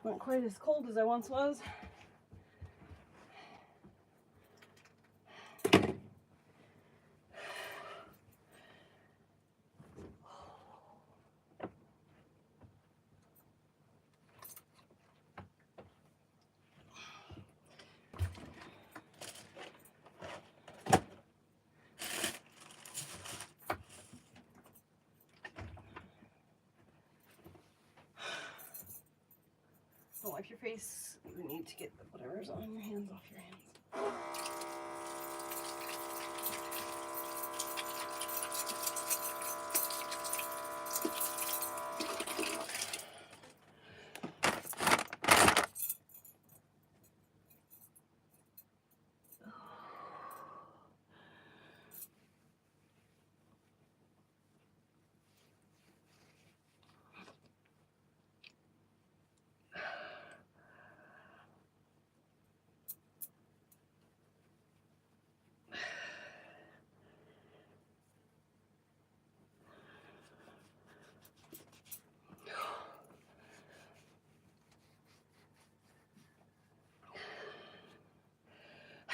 Not quite as cold as I once was. Don't wipe your face. You need to get whatever's on your hands off your hands.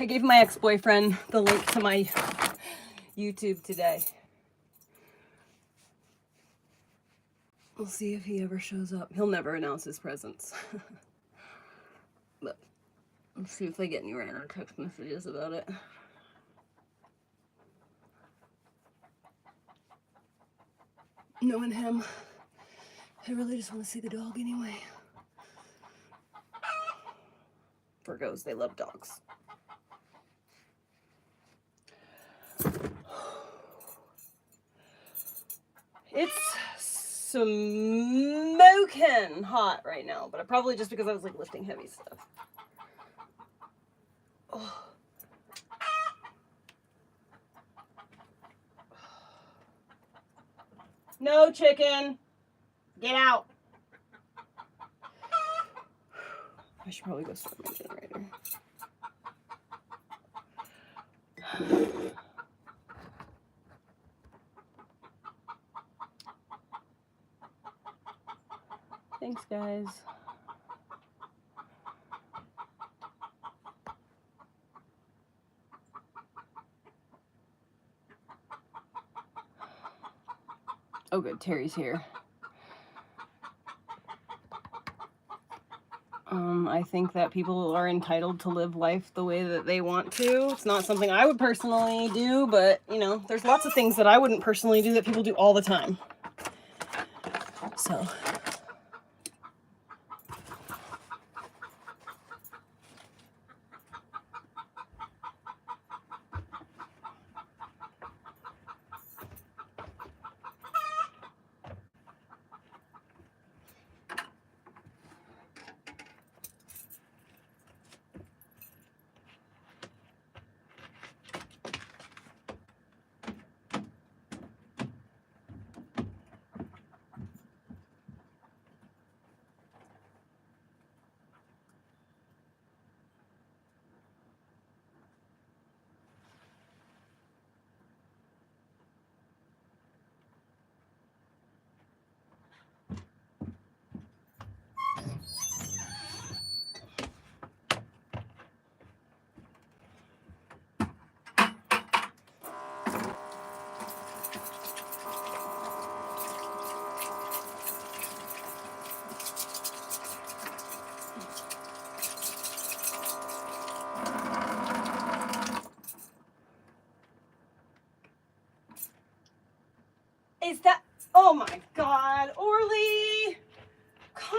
I gave my ex-boyfriend the link to my YouTube today. We'll see if he ever shows up. He'll never announce his presence. But let's see if I get any random text messages about it. Knowing him, I really just want to see the dog anyway. Virgos, they love dogs. It's smoking hot right now, but probably just because I was like lifting heavy stuff. Oh. No, chicken. Get out. I should probably go start my generator. Thanks, guys. Oh, good. Terry's here. I think that people are entitled to live life the way that they want to. It's not something I would personally do, but, you know, there's lots of things that I wouldn't personally do that people do all the time. So... Is that... Oh my God, Orly! Come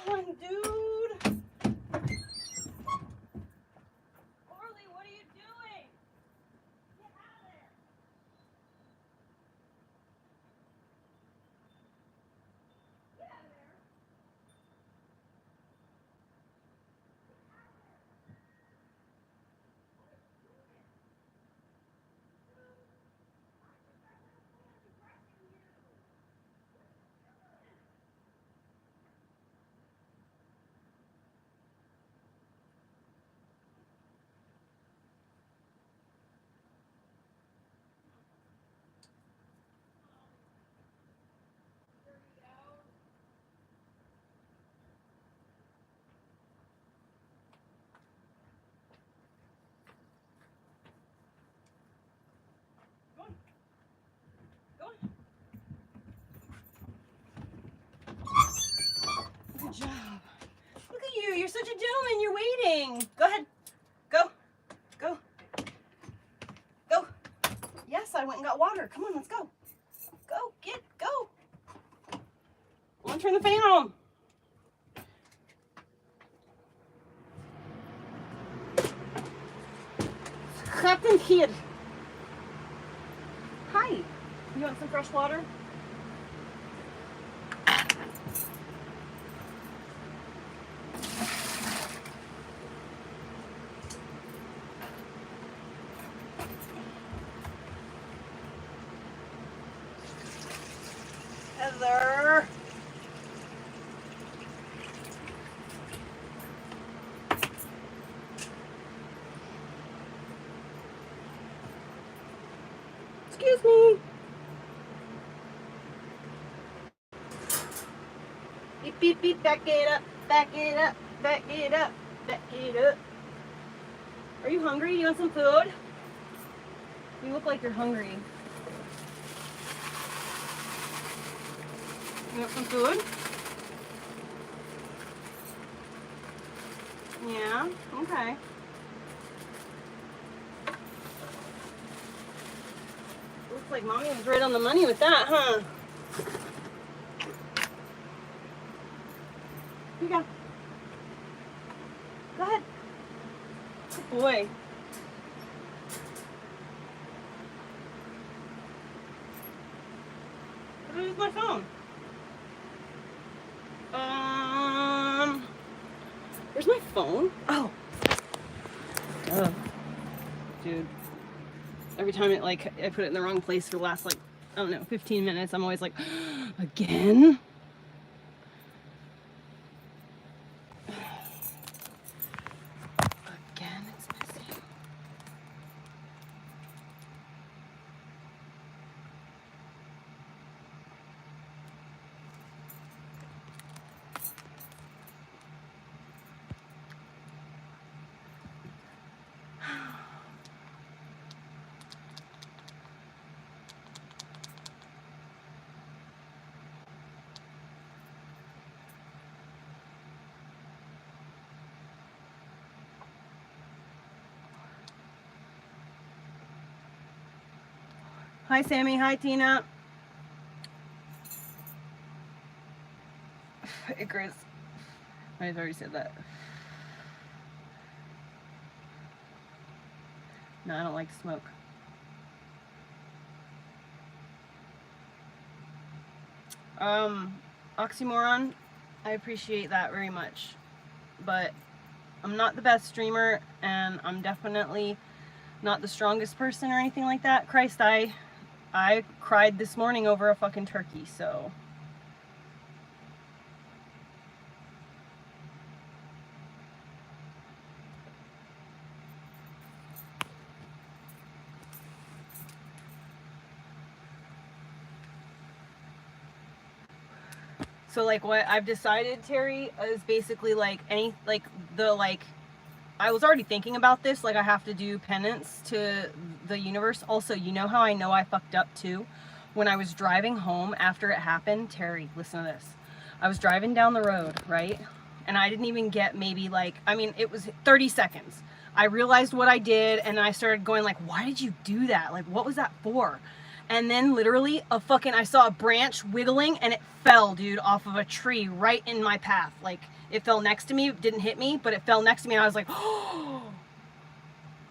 on, dude! Orly, what are you doing? Get out of there! Get out of there! such a gentleman. You're waiting. Go ahead. Go. Go. Go. Yes, I went and got water. Come on, let's go. Go. Go. I want to turn the fan on. Captain Kid. Hi. You want some fresh water? Heather. Excuse me. Beep, beep, beep, back it up, back it up, back it up, back it up. Are you hungry? You want some food? You look like you're hungry. You want some food? Yeah, okay. Looks like Mommy was right on the money with that, huh? Here you go. Go ahead. Good boy. Where's my phone? Where's my phone? Oh. Dude. Every time I put it in the wrong place for the last, I don't know, 15 minutes, I'm always like, again? Again, it's missing. Hi, Sammy. Hi, Tina. Icarus. I've already said that. No, I don't like to smoke. Oxymoron, I appreciate that very much. But I'm not the best streamer, and I'm definitely not the strongest person or anything like that. Christ, I cried this morning over a fucking turkey, so. So what I've decided, Terry, is basically I was already thinking about this, I have to do penance to the universe. Also, you know how I know I fucked up too? When I was driving home after it happened, Terry, listen to this. I was driving down the road, right? And I didn't even get maybe it was 30 seconds. I realized what I did, and I started going why did you do that? What was that for? And then literally I saw a branch wiggling, and it fell, dude, off of a tree right in my path. It fell next to me, it didn't hit me, but it fell next to me, and I was like, oh,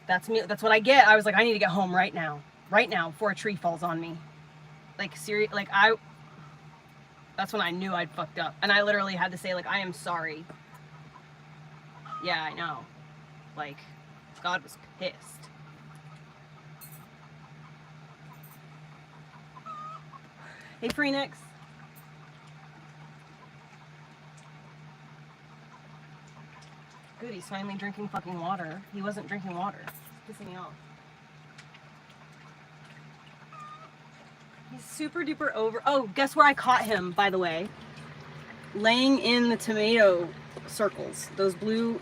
that's me. That's what I get. I was like, I need to get home right now, before a tree falls on me. That's when I knew I'd fucked up. And I literally had to say, I am sorry. Yeah, I know. God was pissed. Hey, Phoenix. Good, he's finally drinking fucking water. He wasn't drinking water. It's pissing me off. He's super duper over. Oh, guess where I caught him, by the way? Laying in the tomato circles. Those blue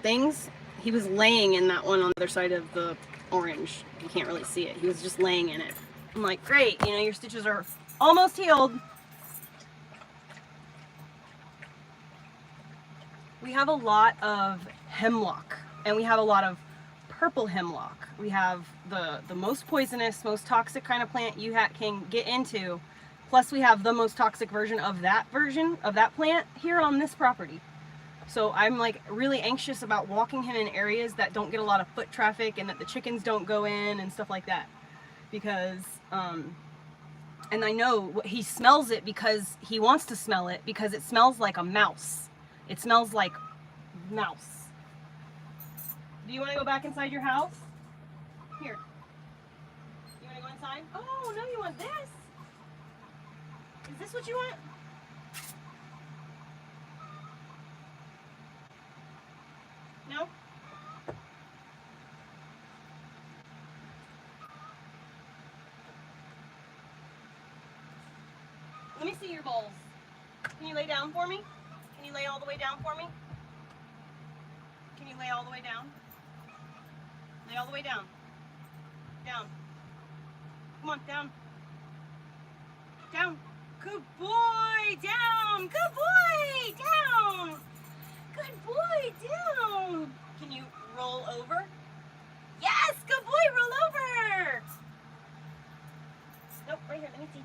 things. He was laying in that one on the other side of the orange. You can't really see it. He was just laying in it. I'm like, great, your stitches are almost healed. We have a lot of hemlock, and we have a lot of purple hemlock. We have the most poisonous, most toxic kind of plant you can get into. Plus we have the most toxic version of that plant here on this property. So I'm like really anxious about walking him in areas that don't get a lot of foot traffic and that the chickens don't go in and stuff like that. Because, and I know he smells it because he wants to smell it because it smells like a mouse. It smells like mouse. Do you want to go back inside your house? Here. You want to go inside? Oh, no, you want this. Is this what you want? No? Let me see your bowls. Can you lay down for me? Can you lay all the way down for me? Can you lay all the way down? Lay all the way down. Down. Come on, down. Down. Good boy, down. Good boy, down. Good boy, down. Can you roll over? Yes, good boy, roll over. Nope, right here, let me see.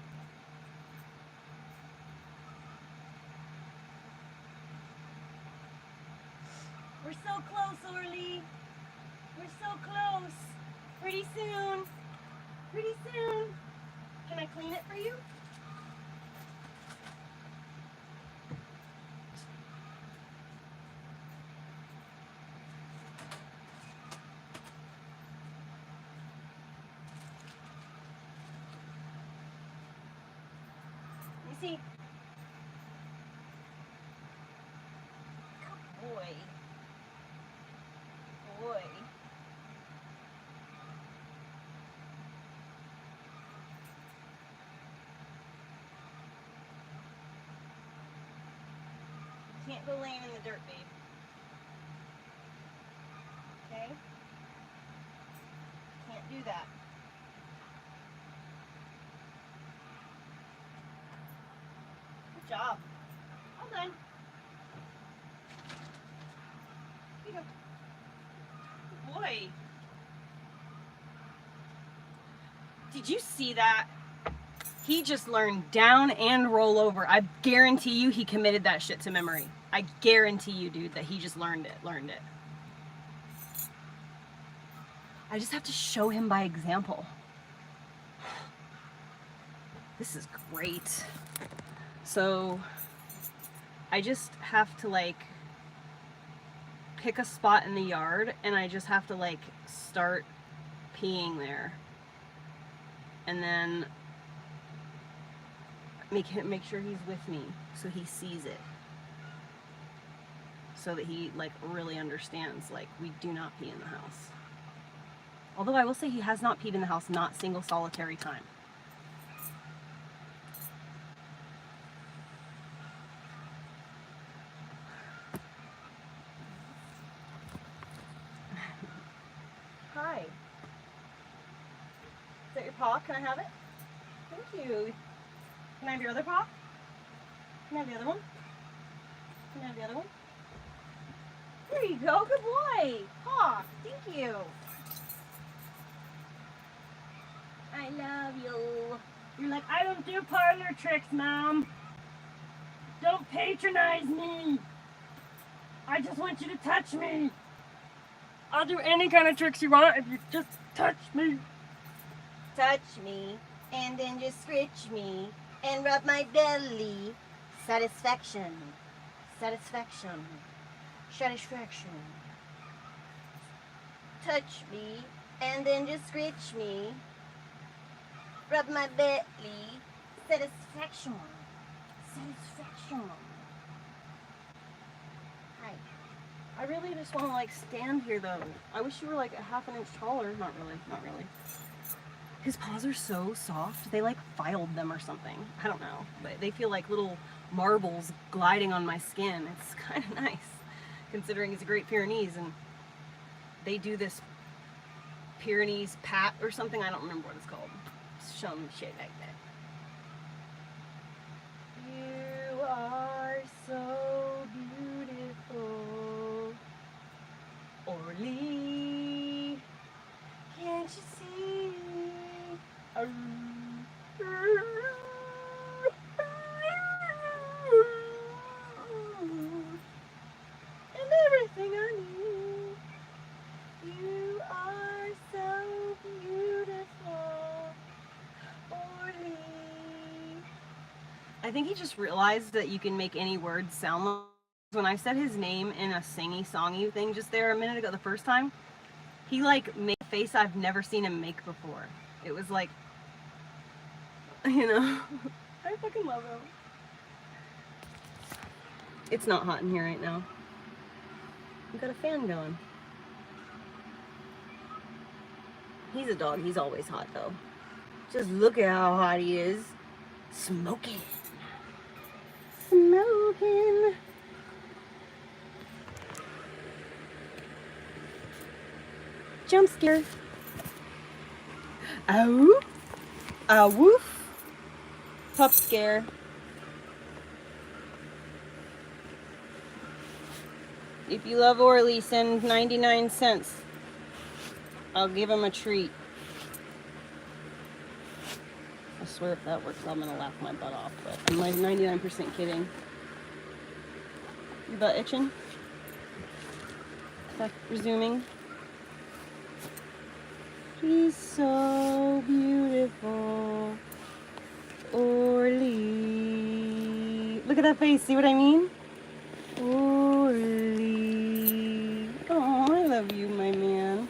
We're so close, Orly. We're so close. Pretty soon. Pretty soon. Can I clean it for you? Let me see. Good boy. Boy. Can't go laying in the dirt, babe. Okay? Can't do that. Good job. All done. Here you go. Good boy. Did you see that? He just learned down and roll over. I guarantee you he committed that shit to memory. I guarantee you, dude, that he just learned it. I just have to show him by example. This is great. So I just have to like pick a spot in the yard and I just have to like start peeing there. And then make sure he's with me so he sees it. So that he like really understands like we do not pee in the house. Although I will say he has not peed in the house not single solitary time. Hi. Is that your paw? Can I have it? Thank you. Can I have your other paw? Can I have the other one? Can I have the other one? There you go. Good boy. Paw. Thank you. I love you. You're like, I don't do parlor tricks, Mom. Don't patronize me. I just want you to touch me. I'll do any kind of tricks you want if you just touch me. Touch me, and then just scratch me, and rub my belly. Satisfaction. Satisfaction. Satisfaction. Touch me, and then just scratch me. Rub my belly. Satisfaction. Satisfaction. Hi. I really just want to like stand here though. I wish you were like a half an inch taller. Not really, not really. His paws are so soft. They like filed them or something. I don't know. But they feel like little marbles gliding on my skin. It's kind of nice considering he's a Great Pyrenees and they do this Pyrenees pat or something. I don't remember what it's called. Some shit like that. You are so beautiful. think he just realized that you can make any word sound like. When I said his name in a singy-songy thing just there a minute ago, the first time, he like made a face I've never seen him make before. It was like, you know, I fucking love him. It's not hot in here right now. We've got a fan going. He's a dog. He's always hot though. Just look at how hot he is. Smoking. Smoking. Jump scare. Ow. A woof. Pup scare. If you love Orly, send 99 cents. I'll give him a treat. I swear if that works, I'm gonna laugh my butt off, but I'm like 99% kidding. Your butt itching? Back resuming. She's so beautiful. Orly. Look at that face, see what I mean? Orly. Oh, I love you, my man.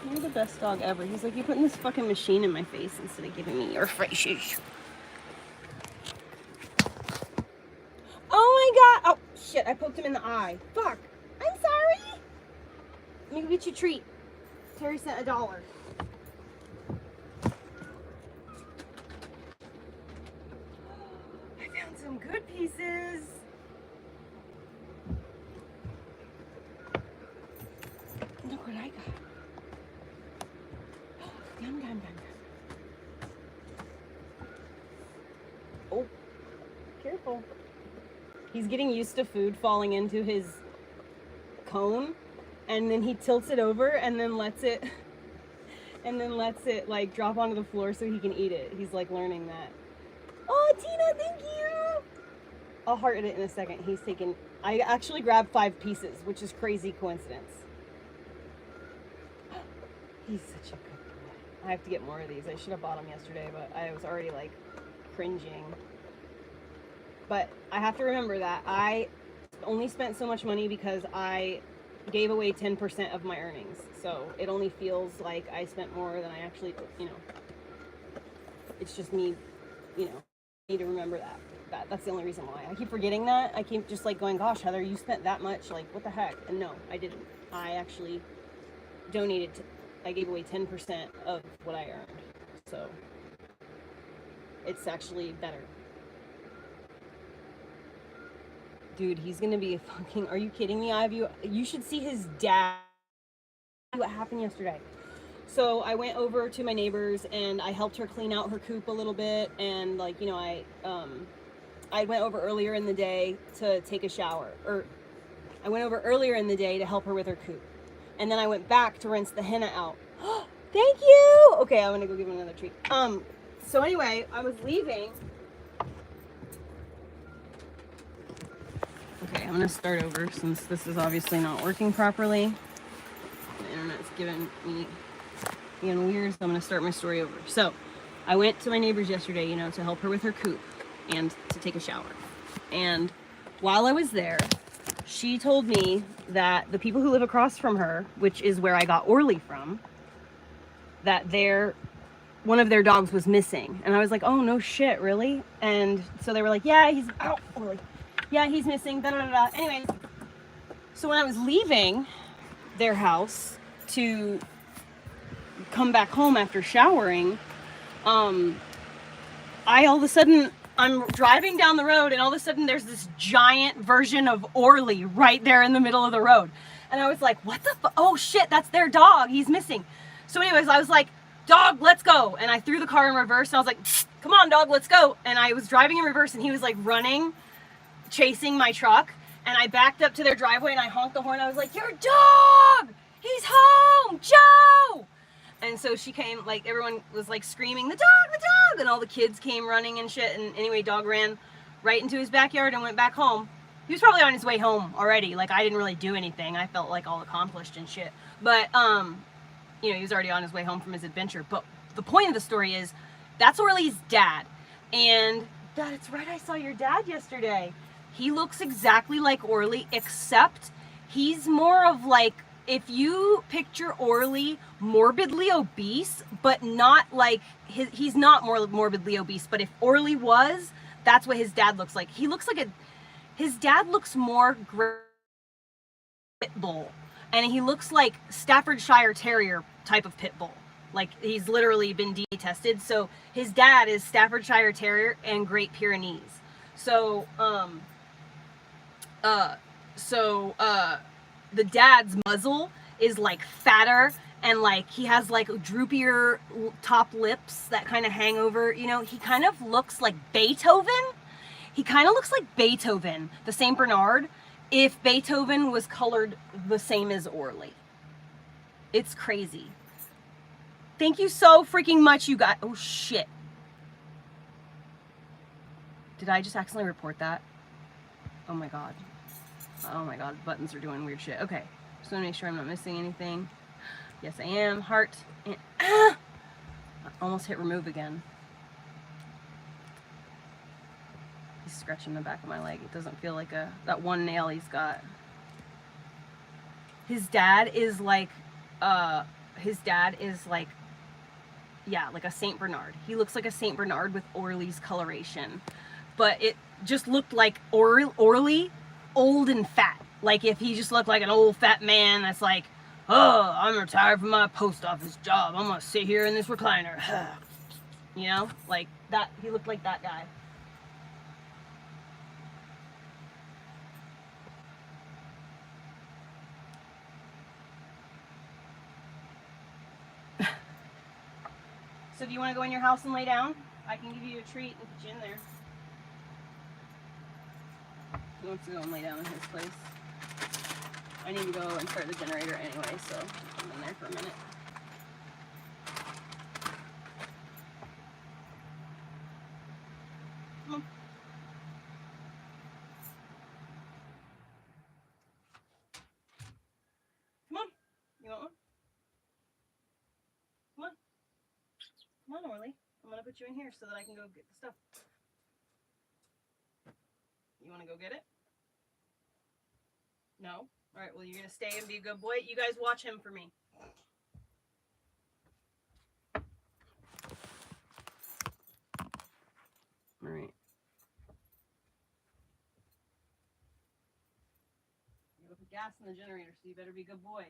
You're the best dog ever. He's like, you're putting this fucking machine in my face instead of giving me your faces. Oh my god! Oh, shit, I poked him in the eye. Fuck. I'm sorry. Let me get you a treat. Terry sent $1. I found some good pieces. Look what I got. Yum, yum, yum, yum. Oh, careful. He's getting used to food falling into his cone, and then he tilts it over and then lets it like drop onto the floor so he can eat it. He's like learning that. Oh, Tina, thank you. I'll heart it in a second. I actually grabbed 5 pieces, which is crazy coincidence. He's such a good boy. I have to get more of these. I should have bought them yesterday, but I was already like cringing. But I have to remember that I only spent so much money because I gave away 10% of my earnings. So it only feels like I spent more than I actually, you know. It's just me, you know, need to remember that. That's the only reason why. I keep forgetting that. I keep just like going, gosh, Heather, you spent that much. Like, what the heck? And no, I didn't. I actually donated I gave away 10% of what I earned. So it's actually better. Dude, he's gonna be a fucking, are you kidding me? You should see his dad. What happened yesterday. So I went over to my neighbor's and I helped her clean out her coop a little bit, and like, you know, I went over earlier in the day to take a shower, or I went over earlier in the day to help her with her coop. And then I went back to rinse the henna out. Thank you! Okay, I'm gonna go give him another treat. So anyway, I was leaving. Okay, I'm gonna start over since this is obviously not working properly. The internet's being weird, so I'm gonna start my story over. So, I went to my neighbor's yesterday, you know, to help her with her coop and to take a shower. And while I was there, she told me that the people who live across from her, which is where I got Orly from, that one of their dogs was missing. And I was like, oh, no shit, really? And so they were like, yeah, Orly. Yeah, he's missing, da da da da. Anyways, so when I was leaving their house to come back home after showering, all of a sudden, I'm driving down the road, and all of a sudden there's this giant version of Orly right there in the middle of the road. And I was like, what the fuck? Oh shit, that's their dog. He's missing. So anyways, I was like, dog, let's go. And I threw the car in reverse, and I was like, come on, dog, let's go. And I was driving in reverse, and he was like running, chasing my truck. And I backed up to their driveway, and I honked the horn. I was like, your dog! He's home! Joe! And so she came, like, everyone was like screaming, the dog, the dog! And all the kids came running and shit. And anyway, dog ran right into his backyard and went back home. He was probably on his way home already. Like, I didn't really do anything. I felt like all accomplished and shit. But, you know, he was already on his way home from his adventure. But the point of the story is, that's Orly's dad. And Dad, it's right, I saw your dad yesterday. He looks exactly like Orly, except he's more of like, if you picture Orly morbidly obese, but not like, he's not more morbidly obese, but if Orly was, that's what his dad looks like. He looks like his dad looks more pit bull, and he looks like Staffordshire Terrier type of pit bull. Like, he's literally been DNA tested. So his dad is Staffordshire Terrier and Great Pyrenees. So the dad's muzzle is like fatter, and like he has like droopier top lips that kind of hang over. You know, he kind of looks like Beethoven. He kind of looks like Beethoven, the Saint Bernard, if Beethoven was colored the same as Orly. It's crazy. Thank you so freaking much, you guys. Oh, shit. Did I just accidentally report that? Oh, my God. Oh, my God. Buttons are doing weird shit. Okay. Just want to make sure I'm not missing anything. Yes, I am. Heart. And, I almost hit remove again. He's scratching the back of my leg. It doesn't feel like that one nail he's got. His dad is like, yeah, like a Saint Bernard. He looks like a Saint Bernard with Orly's coloration. But it just looked like Orly, old and fat. Like if he just looked like an old fat man that's like, oh, I'm retired from my post office job. I'm gonna sit here in this recliner. You know? Like that, he looked like that guy. So do you want to go in your house and lay down? I can give you a treat and put you in there. He wants to go and lay down in his place. I need to go and start the generator anyway, so I'm in there for a minute. Come on. Come on. You want one? Come on. Come on, Orly. I'm going to put you in here so that I can go get the stuff. You want to go get it? No? Alright, well, you're going to stay and be a good boy. You guys watch him for me. Alright. You put gas in the generator, so you better be a good boy.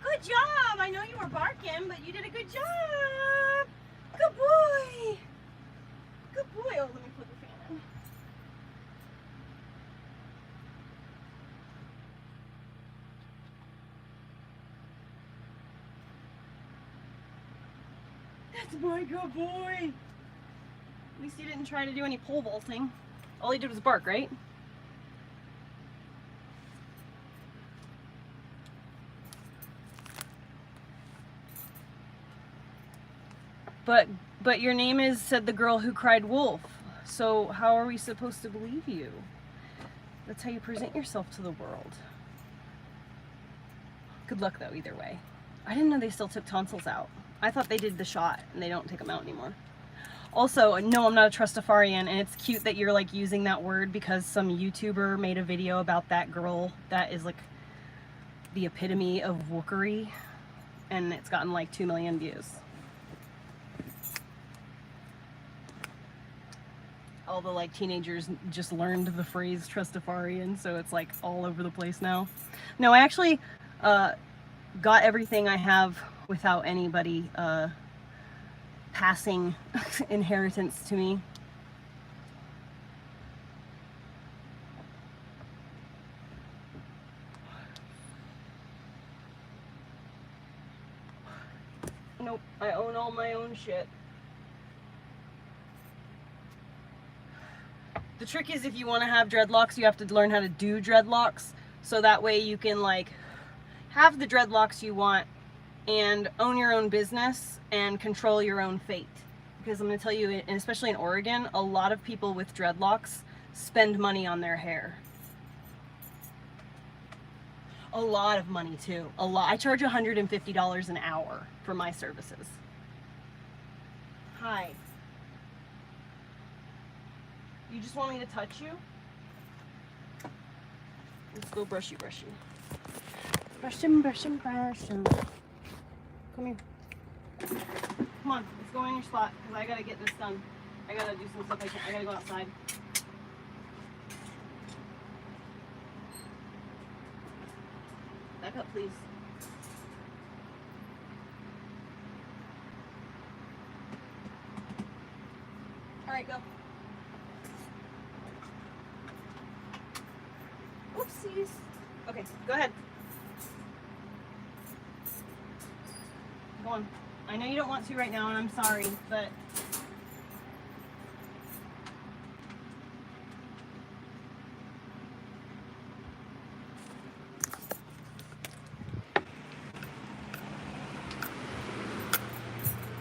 Good job! I know you were barking, but you did a good job! Good boy! Good boy! Oh, let me put the fan in. That's my good boy. At least he didn't try to do any pole vaulting. All he did was bark, right? But your name is, said the girl who cried wolf. So how are we supposed to believe you? That's how you present yourself to the world. Good luck though, either way. I didn't know they still took tonsils out. I thought they did the shot and they don't take them out anymore. Also, no, I'm not a trustafarian, and it's cute that you're like using that word because some YouTuber made a video about that girl that is like the epitome of wookery, and it's gotten like 2 million views. All the like teenagers just learned the phrase trustafarian, so it's like all over the place now. No, I actually got everything I have without anybody passing inheritance to me. Nope, I own all my own shit. The trick is if you want to have dreadlocks, you have to learn how to do dreadlocks, so that way you can like have the dreadlocks you want and own your own business and control your own fate. Because I'm going to tell you, and especially in Oregon, a lot of people with dreadlocks spend money on their hair. A lot of money too. A lot. I charge $150 an hour for my services. Hi. You just want me to touch you? Let's go brushy. Brush him. Come here. Come on, let's go in your spot, because I gotta get this done. I gotta do some stuff. I gotta go outside. Back up, please. Alright, go. Oopsies. Okay, go ahead. Go on. I know you don't want to right now, and I'm sorry, but...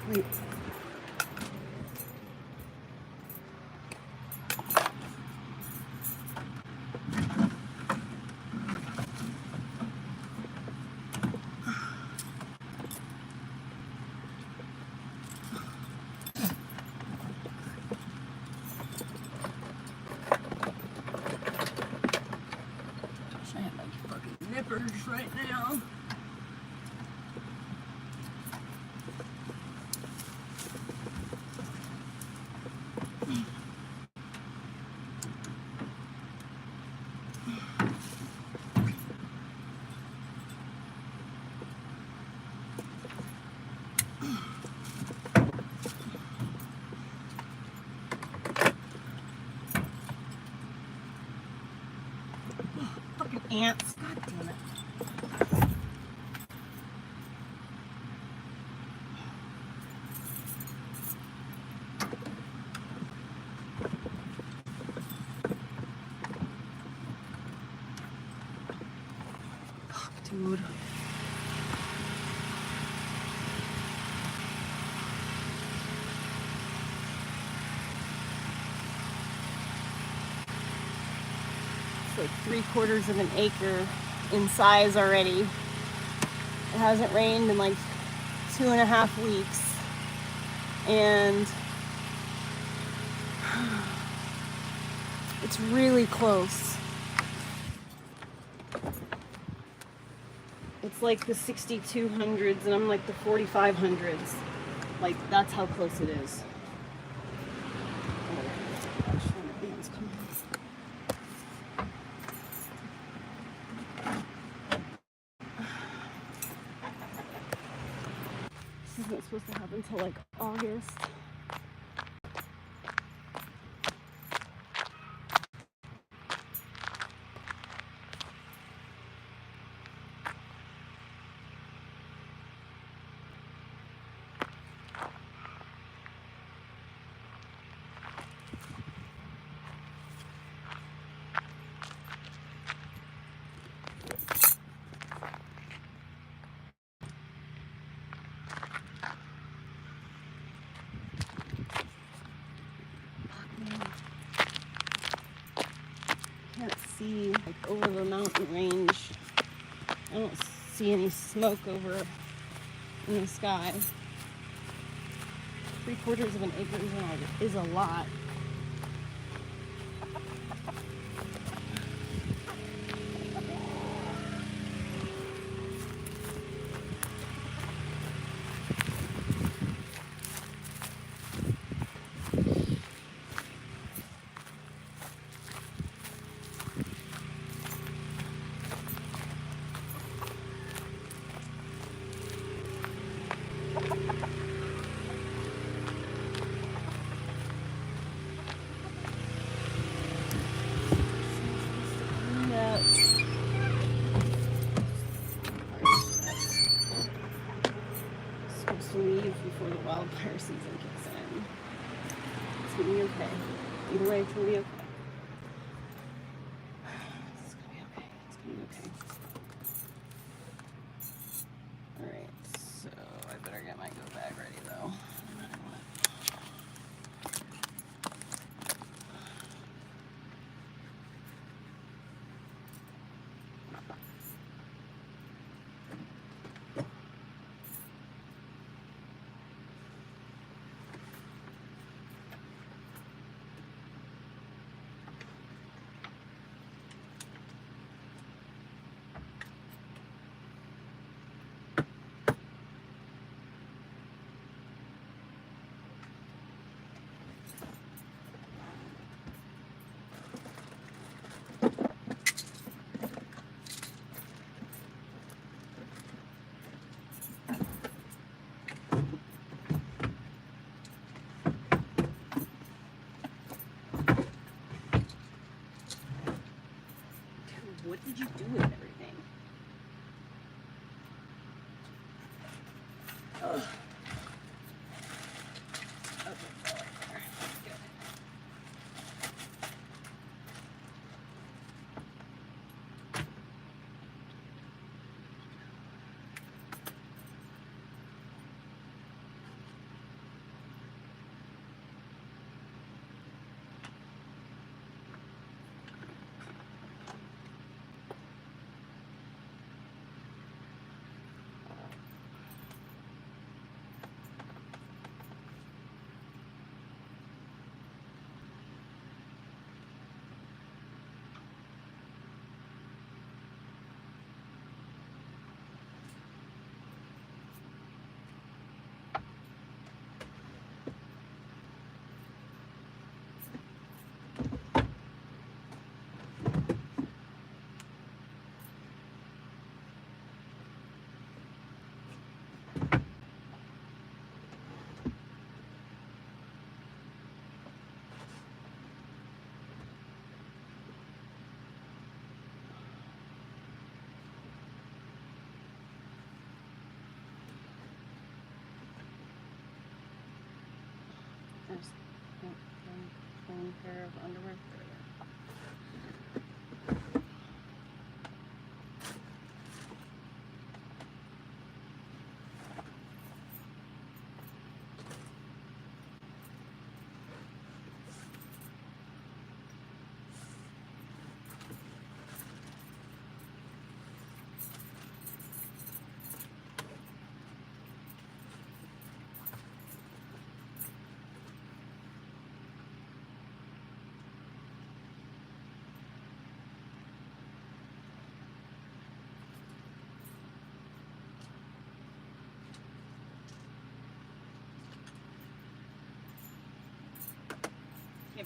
Wait. Right now. Fucking ants. God damn it. Dude. It's like 3/4 of an acre in size already. It hasn't rained in like 2.5 weeks. And it's really close. It's like the 6200s and I'm like the 4500s. Like, that's how close it is. Oh gosh, when the ants come in. This isn't supposed to happen until like August. see like over the mountain range. I don't see any smoke over in the sky. 3/4 of an acre is a lot. Supposed to leave before the wildfire season kicks in. It's gonna be okay. Either way, it's gonna be okay. It's gonna be okay. It's gonna be okay. Alright, so I better get my go bag ready though. What did you do with everything? Ugh. Okay, it's all right there. Good. There's one pair of underwear.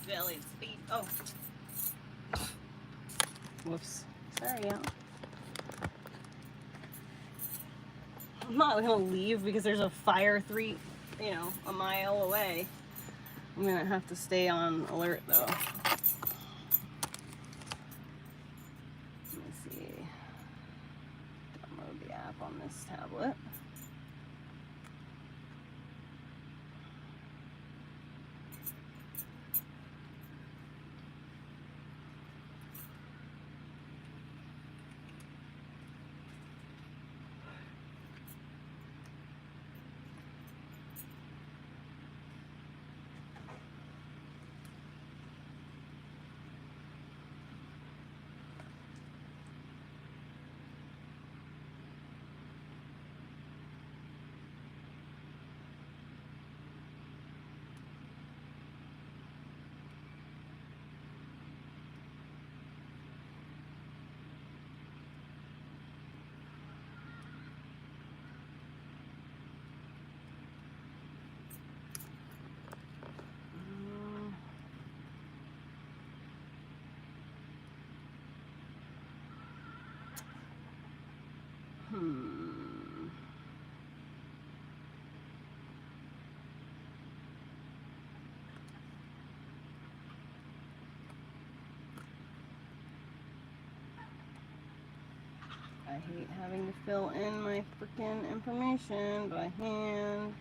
Belly and speed. Oh. Whoops. Sorry, y'all. I'm not gonna leave because there's a fire a mile away. I'm gonna have to stay on alert though. Let me see. Download the app on this tablet. hate having to fill in my freaking information by hand.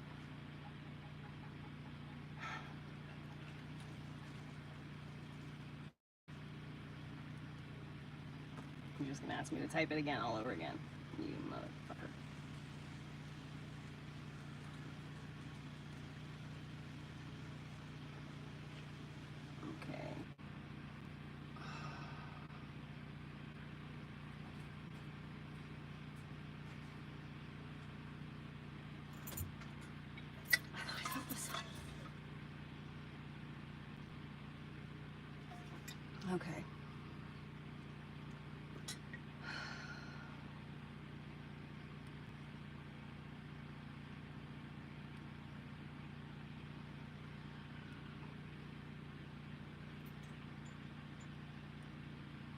You're just gonna ask me to type it again all over again, you motherfucker. Okay. Okay.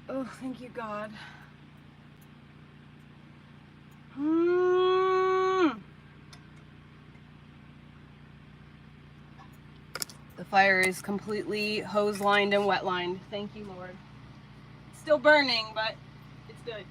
Oh, thank you, God. The fire is completely hose lined and wet lined. Thank you, Lord. It's still burning, but it's good.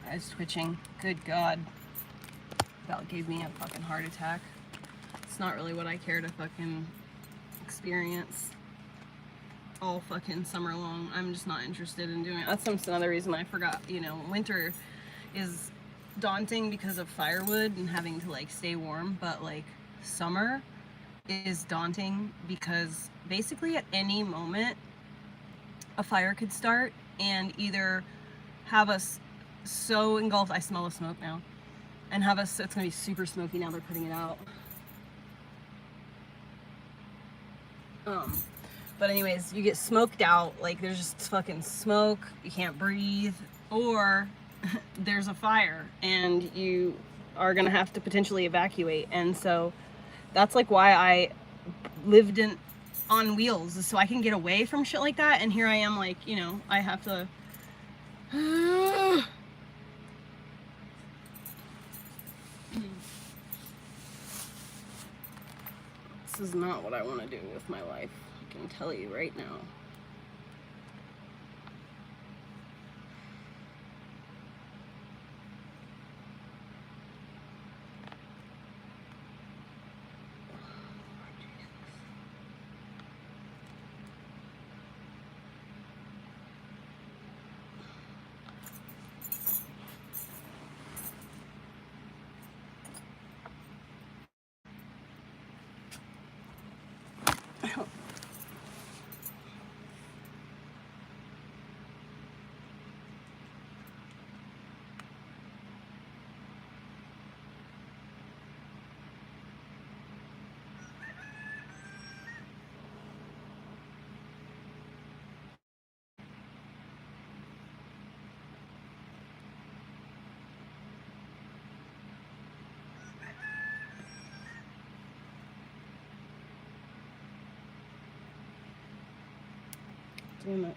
I was twitching. Good God. That gave me a fucking heart attack. It's not really what I care to fucking experience all fucking summer long. I'm just not interested in doing it. That's another reason I forgot, you know, winter is daunting because of firewood and having to like stay warm, but like summer is daunting because basically at any moment a fire could start and either have us so engulfed, I smell the smoke now, and have us, it's gonna be super smoky now they're putting it out. But anyways, you get smoked out, like there's just fucking smoke, you can't breathe, or there's a fire and you are gonna have to potentially evacuate. And so that's like why I lived on wheels, is so I can get away from shit like that. And here I am, like, you know, I have to this is not what I want to do with my life, I can tell you right now. Damn it.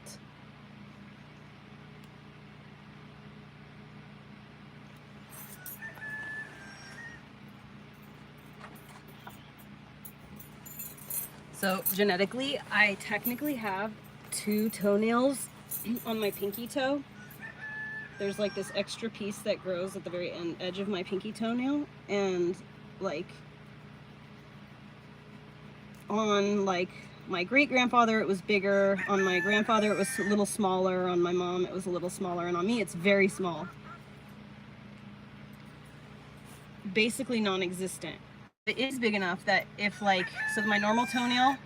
So genetically, I technically have 2 toenails on my pinky toe. There's like this extra piece that grows at the very edge of my pinky toenail, and like on like my great-grandfather it was bigger, on my grandfather it was a little smaller, on my mom it was a little smaller, and on me it's very small. Basically non-existent. It is big enough that if like, so my normal toenail,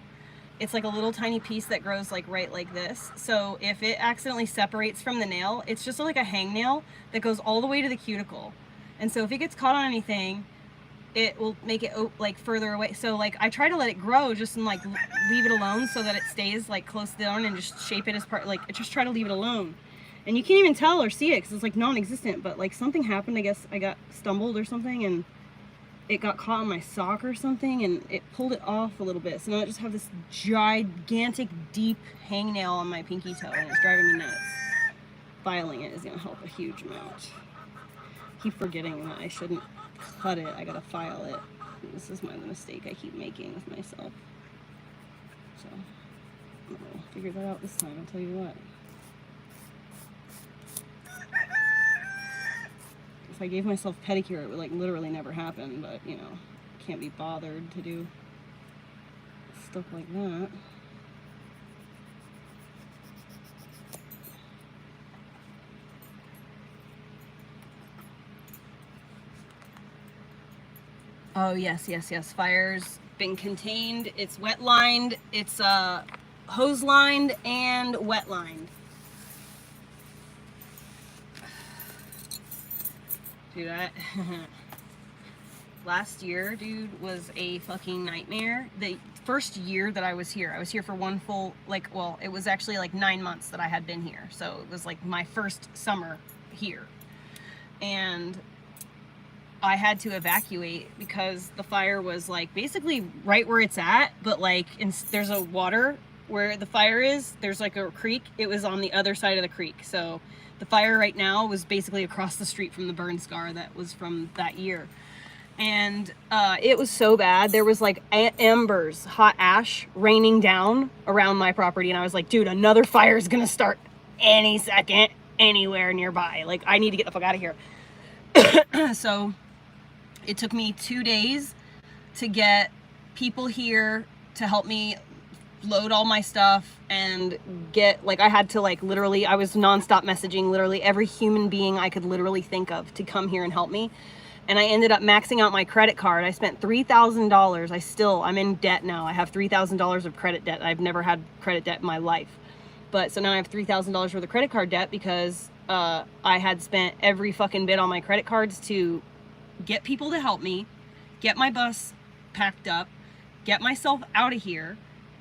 it's like a little tiny piece that grows like right like this. So if it accidentally separates from the nail, it's just like a hangnail that goes all the way to the cuticle. And so if it gets caught on anything, it will make it like further away. So like I try to let it grow just and like leave it alone so that it stays like close down and just shape it as part, like just try to leave it alone. And you can't even tell or see it because it's like non-existent, but like something happened. I guess I got stumbled or something and it got caught on my sock or something and it pulled it off a little bit. So now I just have this gigantic deep hangnail on my pinky toe and it's driving me nuts. Filing it is gonna help a huge amount. I keep forgetting that I shouldn't cut it, I gotta file it. This is the mistake I keep making with myself. So, I'll figure that out this time, I'll tell you what. If I gave myself pedicure, it would like literally never happen, but you know, can't be bothered to do stuff like that. Oh yes, yes, yes. Fire's been contained. It's wet lined. It's hose lined and wet lined. Dude, last year, dude, was a fucking nightmare. The first year that I was here for one full, like, well, it was actually like 9 months that I had been here. So it was like my first summer here. And I had to evacuate because the fire was like basically right where it's at, but like there's a water where the fire is, there's like a creek. It was on the other side of the creek. So the fire right now was basically across the street from the burn scar that was from that year. And it was so bad. There was like embers, hot ash raining down around my property. And I was like, dude, another fire is going to start any second anywhere nearby. Like, I need to get the fuck out of here. So it took me 2 days to get people here to help me load all my stuff and get, like, I had to like literally, I was nonstop messaging literally every human being I could literally think of to come here and help me. And I ended up maxing out my credit card. I spent $3,000. I'm in debt now. I have $3,000 of credit debt. I've never had credit debt in my life. But so now I have $3,000 worth of credit card debt because I had spent every fucking bit on my credit cards to get people to help me, get my bus packed up, get myself out of here,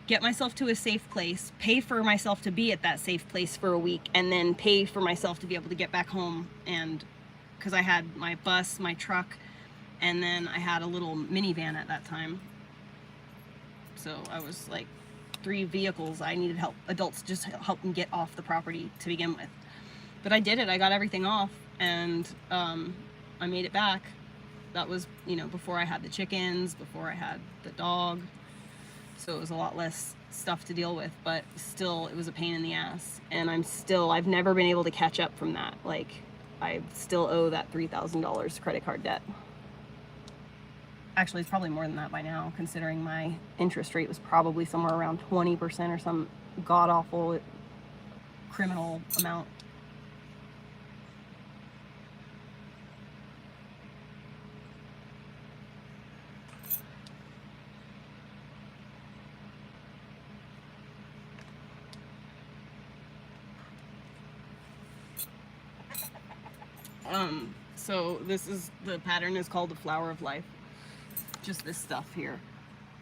get myself to a safe place, pay for myself to be at that safe place for a week, and then pay for myself to be able to get back home. And because I had my bus, my truck, and then I had a little minivan at that time. So I was like 3 vehicles. I needed help, adults just help me get off the property to begin with. But I did it. I got everything off and I made it back. That was, you know, before I had the chickens, before I had the dog. So it was a lot less stuff to deal with, but still it was a pain in the ass. And I've never been able to catch up from that. Like, I still owe that $3,000 credit card debt. Actually, it's probably more than that by now, considering my interest rate was probably somewhere around 20% or some god-awful criminal amount. So the pattern is called the flower of life. Just this stuff here.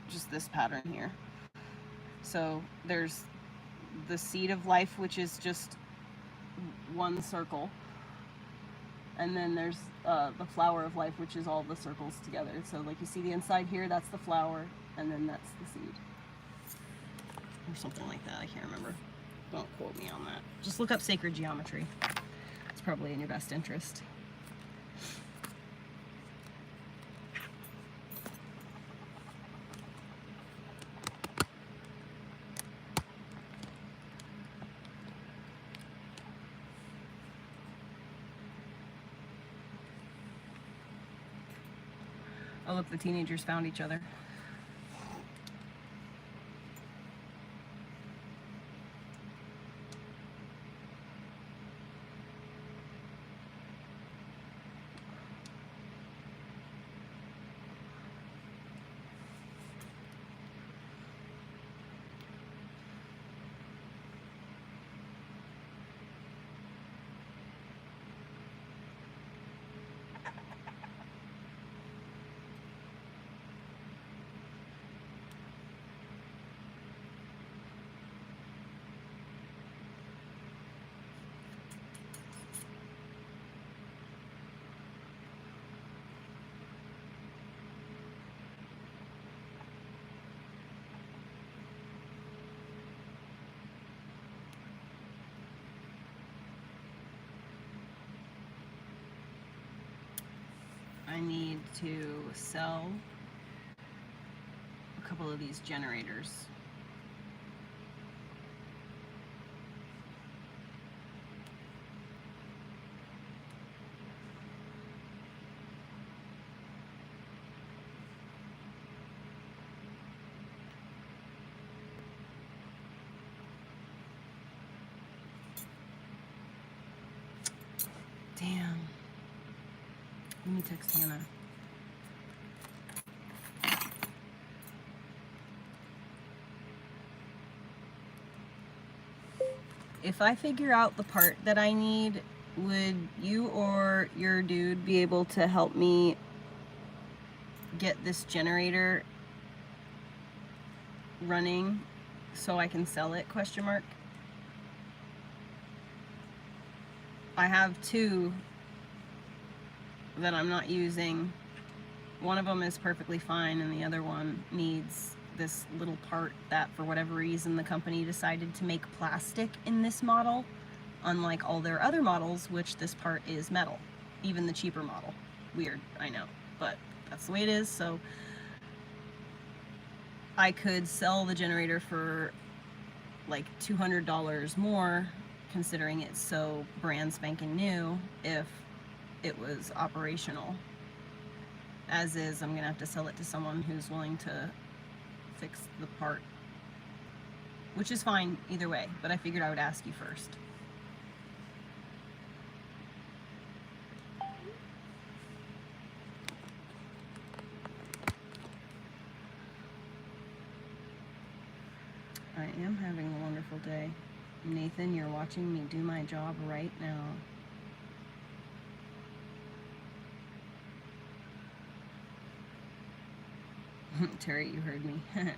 Just this pattern here. So there's the seed of life, which is just one circle. And then there's the flower of life, which is all the circles together. So like you see the inside here, that's the flower, and then that's the seed. Or something like that, I can't remember. Don't quote me on that. Just look up sacred geometry. It's probably in your best interest. Oh look, the teenagers found each other. I need to sell a couple of these generators. Damn. Let me text Hannah. If I figure out the part that I need, would you or your dude be able to help me get this generator running so I can sell it? Question mark. I have two that I'm not using. One of them is perfectly fine and the other one needs this little part that for whatever reason the company decided to make plastic in this model, unlike all their other models, which this part is metal, even the cheaper model. Weird, I know, but that's the way it is. So I could sell the generator for like $200 more, considering it's so brand spanking new, if it was operational. As is, I'm gonna have to sell it to someone who's willing to fix the part, which is fine either way, but I figured I would ask you first. I am having a wonderful day. Nathan, you're watching me do my job right now. Terry, you heard me. Alright.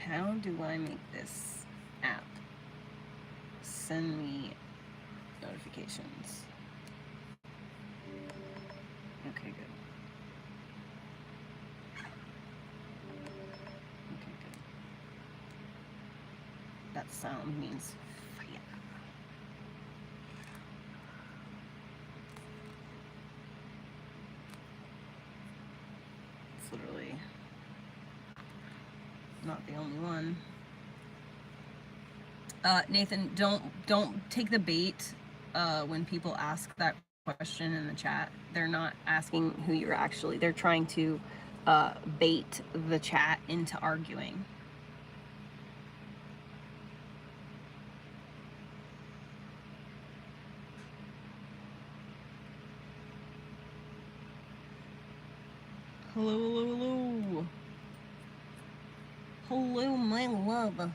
How do I make this app send me notifications? Okay, good. Okay, good. That sound means fire. It's literally not the only one. Nathan, don't take the bait when people ask that question in the chat. They're not asking who you're actually, they're trying to bait the chat into arguing. Hello, hello, hello. Hello, my love.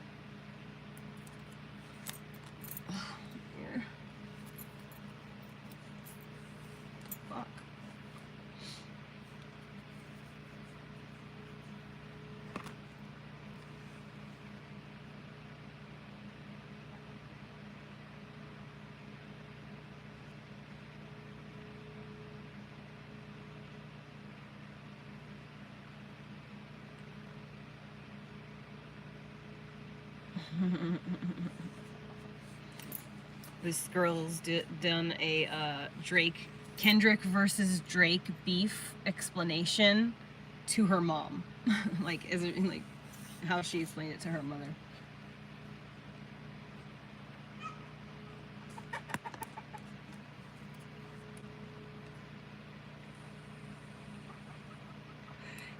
This girl's done a Kendrick versus Drake beef explanation to her mom. Like, is it like how she explained it to her mother?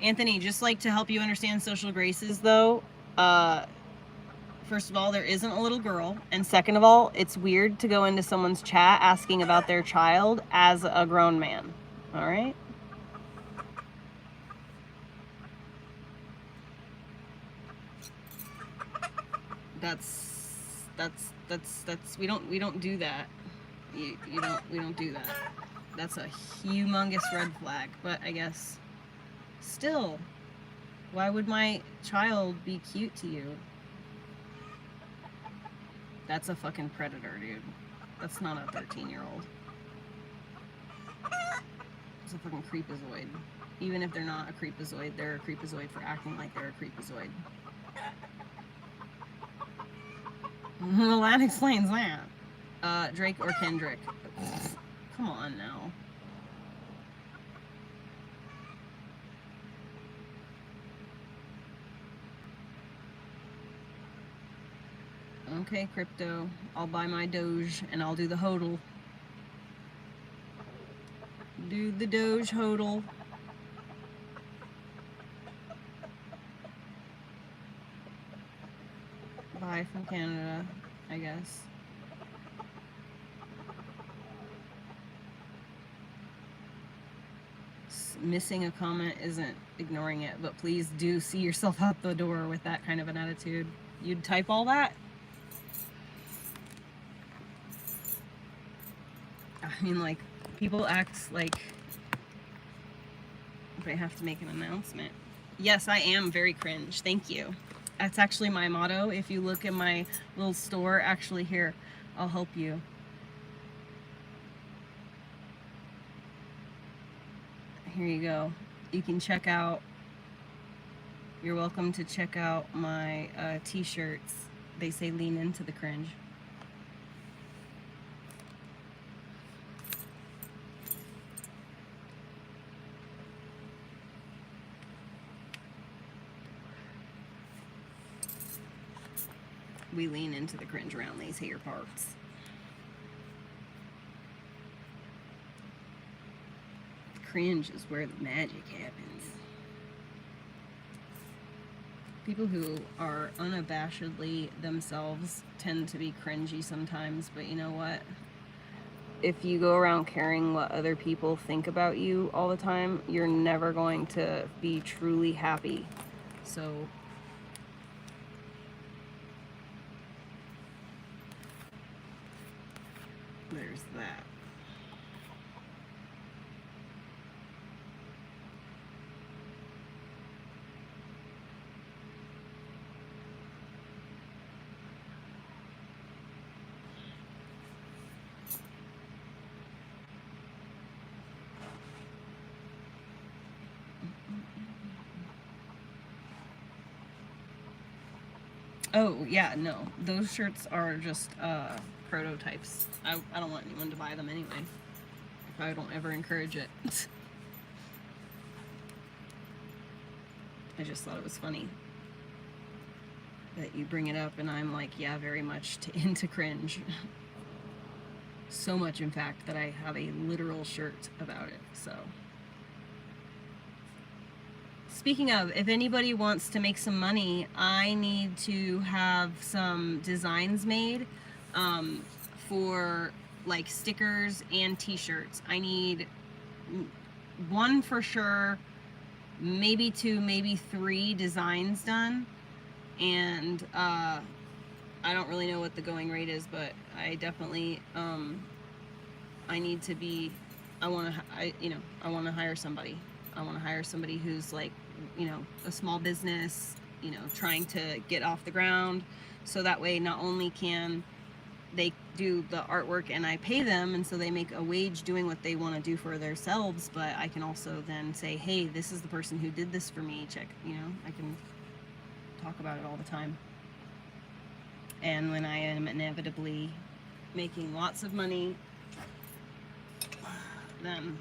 Anthony, just like to help you understand social graces though, first of all, there isn't a little girl, and second of all, it's weird to go into someone's chat asking about their child as a grown man. All right? That's we don't do that. We don't do that. That's a humongous red flag. But I guess still, why would my child be cute to you? That's a fucking predator, dude. That's not a 13-year-old. It's a fucking creepazoid. Even if they're not a creepazoid, they're a creepazoid for acting like they're a creepazoid. Well, that explains that. Drake or Kendrick? Come on now. Okay, crypto. I'll buy my Doge and I'll do the hodl. Do the Doge hodl. Buy from Canada, I guess. Missing a comment isn't ignoring it, but please do see yourself out the door with that kind of an attitude. You'd type all that? I mean, like, people act like they have to make an announcement. Yes, I am very cringe. Thank you. That's actually my motto. If you look in my little store, actually here, I'll help you. Here you go. You can check out, you're welcome to check out my t-shirts. They say lean into the cringe. We lean into the cringe around these hair parts. Cringe is where the magic happens. People who are unabashedly themselves tend to be cringy sometimes, but you know what? If you go around caring what other people think about you all the time, you're never going to be truly happy. So there's that. Oh, yeah, no. Those shirts are just prototypes. I don't want anyone to buy them anyway. If I don't ever encourage it. I just thought it was funny that you bring it up, and I'm like, yeah, very much into cringe. So much, in fact, that I have a literal shirt about it, so. Speaking of, if anybody wants to make some money, I need to have some designs made for like stickers and t-shirts. I need one for sure, maybe two, maybe three designs done, and I don't really know what the going rate is, but I definitely I need to be, I want to hire somebody. I want to hire somebody who's like, you know, a small business, you know, trying to get off the ground, so that way not only can they do the artwork and I pay them, and so they make a wage doing what they want to do for themselves, but I can also then say, hey, this is the person who did this for me, check, you know, I can talk about it all the time. And when I am inevitably making lots of money, then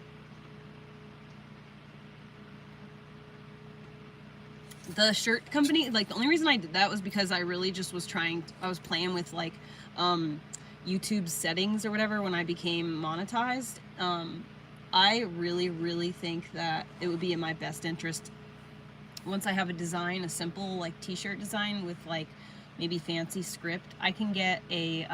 the shirt company, like, the only reason I did that was because I really just was I was playing with, like, YouTube settings or whatever when I became monetized. I really think that it would be in my best interest, once I have a design, a simple, like, t-shirt design with, like, maybe fancy script, I can get a,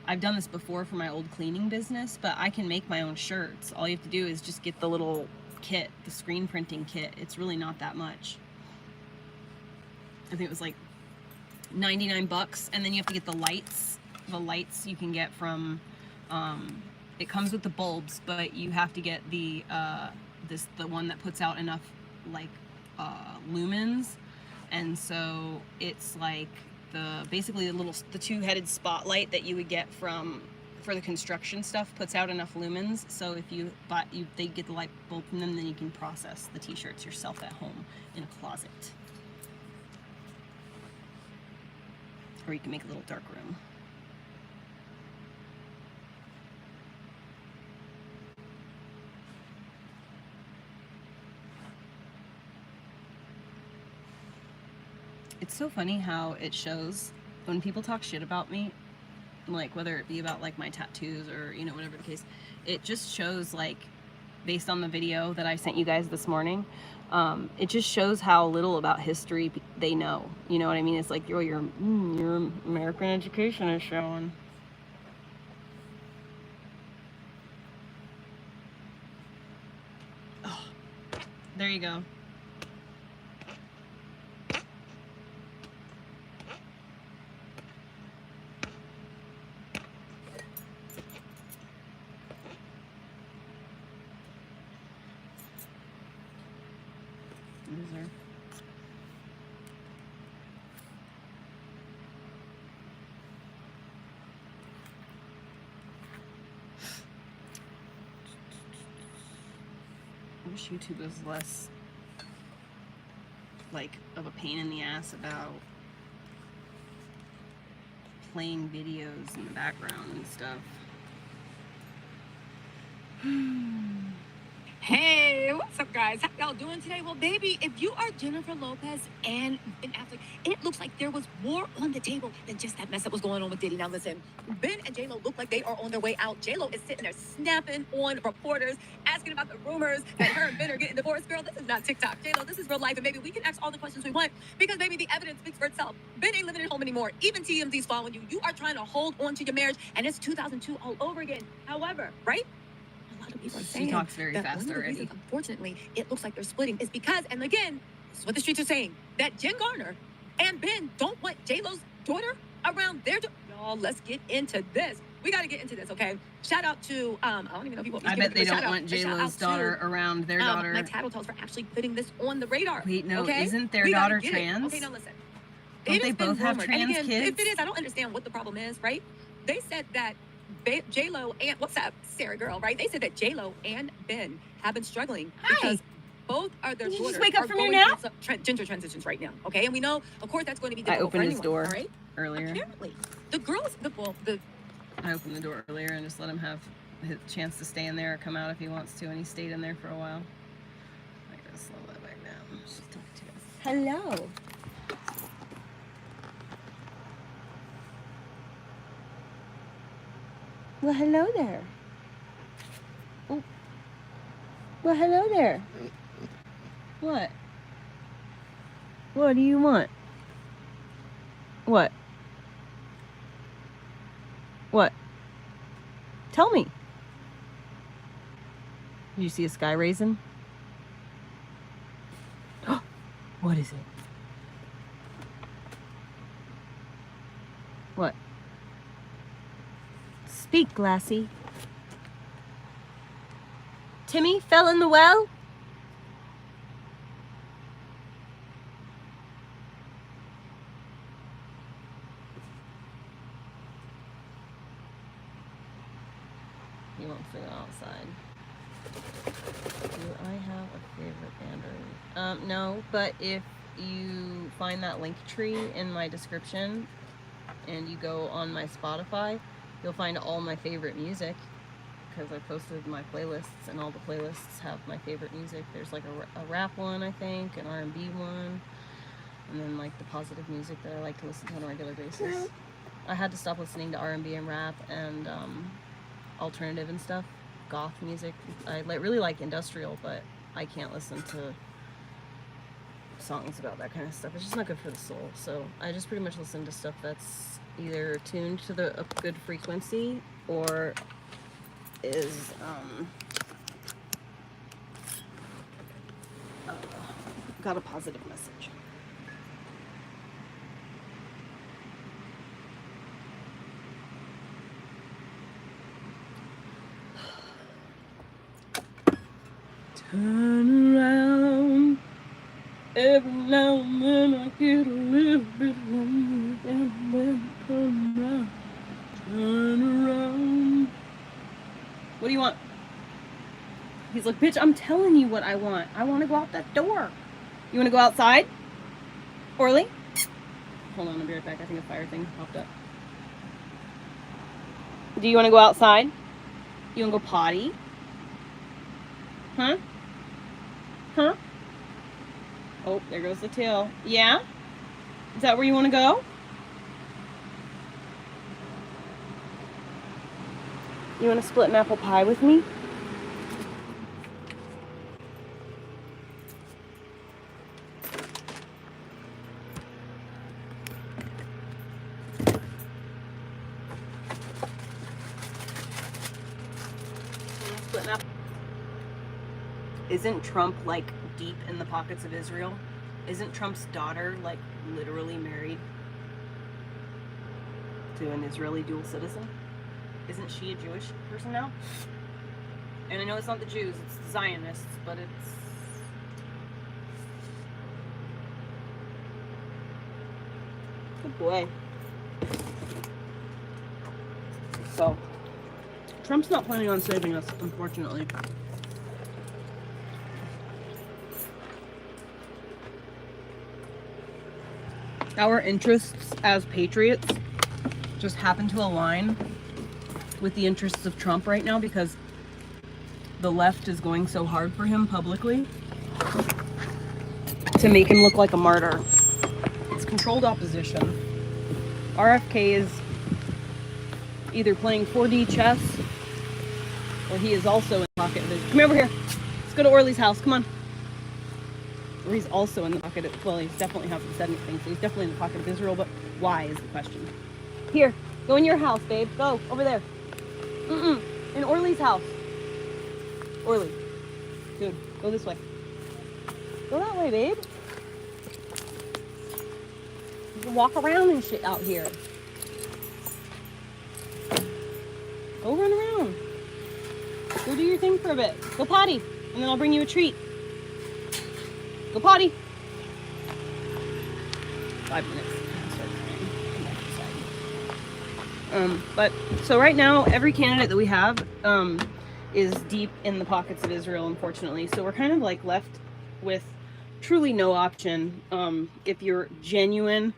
I've done this before for my old cleaning business, but I can make my own shirts. All you have to do is just get the little kit, the screen printing kit. It's really not that much. I think it was like 99 bucks, and then you have to get the lights. The lights you can get from, it comes with the bulbs, but you have to get the the one that puts out enough, like, lumens, and so it's like basically the two-headed spotlight that you would get for the construction stuff puts out enough lumens, so if they get the light bulb from them, then you can process the t-shirts yourself at home in a closet. Or you can make a little dark room. It's so funny how it shows when people talk shit about me, like, whether it be about, like, my tattoos or, you know, whatever the case, it just shows, like, based on the video that I sent you guys this morning, it just shows how little about history they know. You know what I mean? It's like, your American education is showing. Oh, there you go. I wish YouTube was less, like, of a pain in the ass about playing videos in the background and stuff. Hey, what's up, guys? How y'all doing today? Well, baby, if you are Jennifer Lopez and Ben Affleck, it looks like there was more on the table than just that mess that was going on with Diddy. Now, listen, Ben and J-Lo look like they are on their way out. J-Lo is sitting there snapping on reporters, asking about the rumors that her and Ben are getting divorced. Girl, this is not TikTok. J-Lo, this is real life, and maybe we can ask all the questions we want because, baby, the evidence speaks for itself. Ben ain't living at home anymore. Even TMZ's following you. You are trying to hold on to your marriage, and it's 2002 all over again. However, right? She talks very fast already. Reasons, unfortunately, it looks like they're splitting is because, and again, this is what the streets are saying, that Jen Garner and Ben don't want J-Lo's daughter around their y'all, let's get into this. We got to get into this, okay? Shout out to, I don't even know if you want me to I bet they don't want J-Lo's daughter around their daughter. My Tattletales for actually putting this on the radar. Wait, no, okay? Isn't their daughter trans? Okay, now listen. Don't they both have trans kids? If it is, I don't understand what the problem is, right? They said that J-Lo and, what's up, Sarah girl, right? They said that J-Lo and Ben have been struggling because both are their daughters. Just wake up from your nap? Gender transitions right now, okay? And we know, of course, that's going to be difficult. I opened his door right? earlier. Apparently, the girls, I opened the door earlier and just let him have his chance to stay in there or come out if he wants to, and he stayed in there for a while. I gotta slow that back down. She's talking to us. Hello. Well, hello there. Oh. Well, hello there. What? What do you want? What? What? Tell me. Did you see a sky raisin? What is it? What? Speak, Lassie. Timmy fell in the well? He wants to go outside. Do I have a favorite Android? No, but if you find that link tree in my description, and you go on my Spotify, you'll find all my favorite music, because I posted my playlists, and all the playlists have my favorite music. There's like a rap one, I think, an R&B one, and then like the positive music that I like to listen to on a regular basis. I had to stop listening to R&B and rap and alternative and stuff, goth music. I really like industrial, but I can't listen to songs about that kind of stuff. It's just not good for the soul. So I just pretty much listen to stuff that's either tuned to a good frequency or is got a positive message. Turn around. Every now and then I get a little bit lonely, and then turn around. Turn around. What do you want? He's like, bitch, I'm telling you what I want. I want to go out that door. You want to go outside? Orly? Hold on, I'll be right back. I think a fire thing popped up. Do you want to go outside? You want to go potty? Huh? Huh? Oh, there goes the tail. Yeah? Is that where you want to go? You want to split an apple pie with me? Split an apple. Isn't Trump like deep in the pockets of Israel? Isn't Trump's daughter like literally married to an Israeli dual citizen? Isn't she a Jewish person now? And I know it's not the Jews, it's the Zionists, but it's... Good boy. So, Trump's not planning on saving us, unfortunately. Our interests as patriots just happen to align with the interests of Trump right now because the left is going so hard for him publicly to make him look like a martyr. It's controlled opposition. RFK is either playing 4D chess or he is also in the pocket of his... Come over here. Let's go to Orly's house. Come on. Or he's also in the pocket of... Well, he's definitely hasn't said anything, so he's definitely in the pocket of Israel, but why is the question. Here. Go in your house, babe. Go. Over there. In Orly's house. Orly. Dude, go this way. Go that way, babe. You can walk around and shit out here. Go run around. Go do your thing for a bit. Go potty. And then I'll bring you a treat. Go potty. 5 minutes. But so right now, every candidate that we have is deep in the pockets of Israel, unfortunately. So we're kind of like left with truly no option. If you're a genuine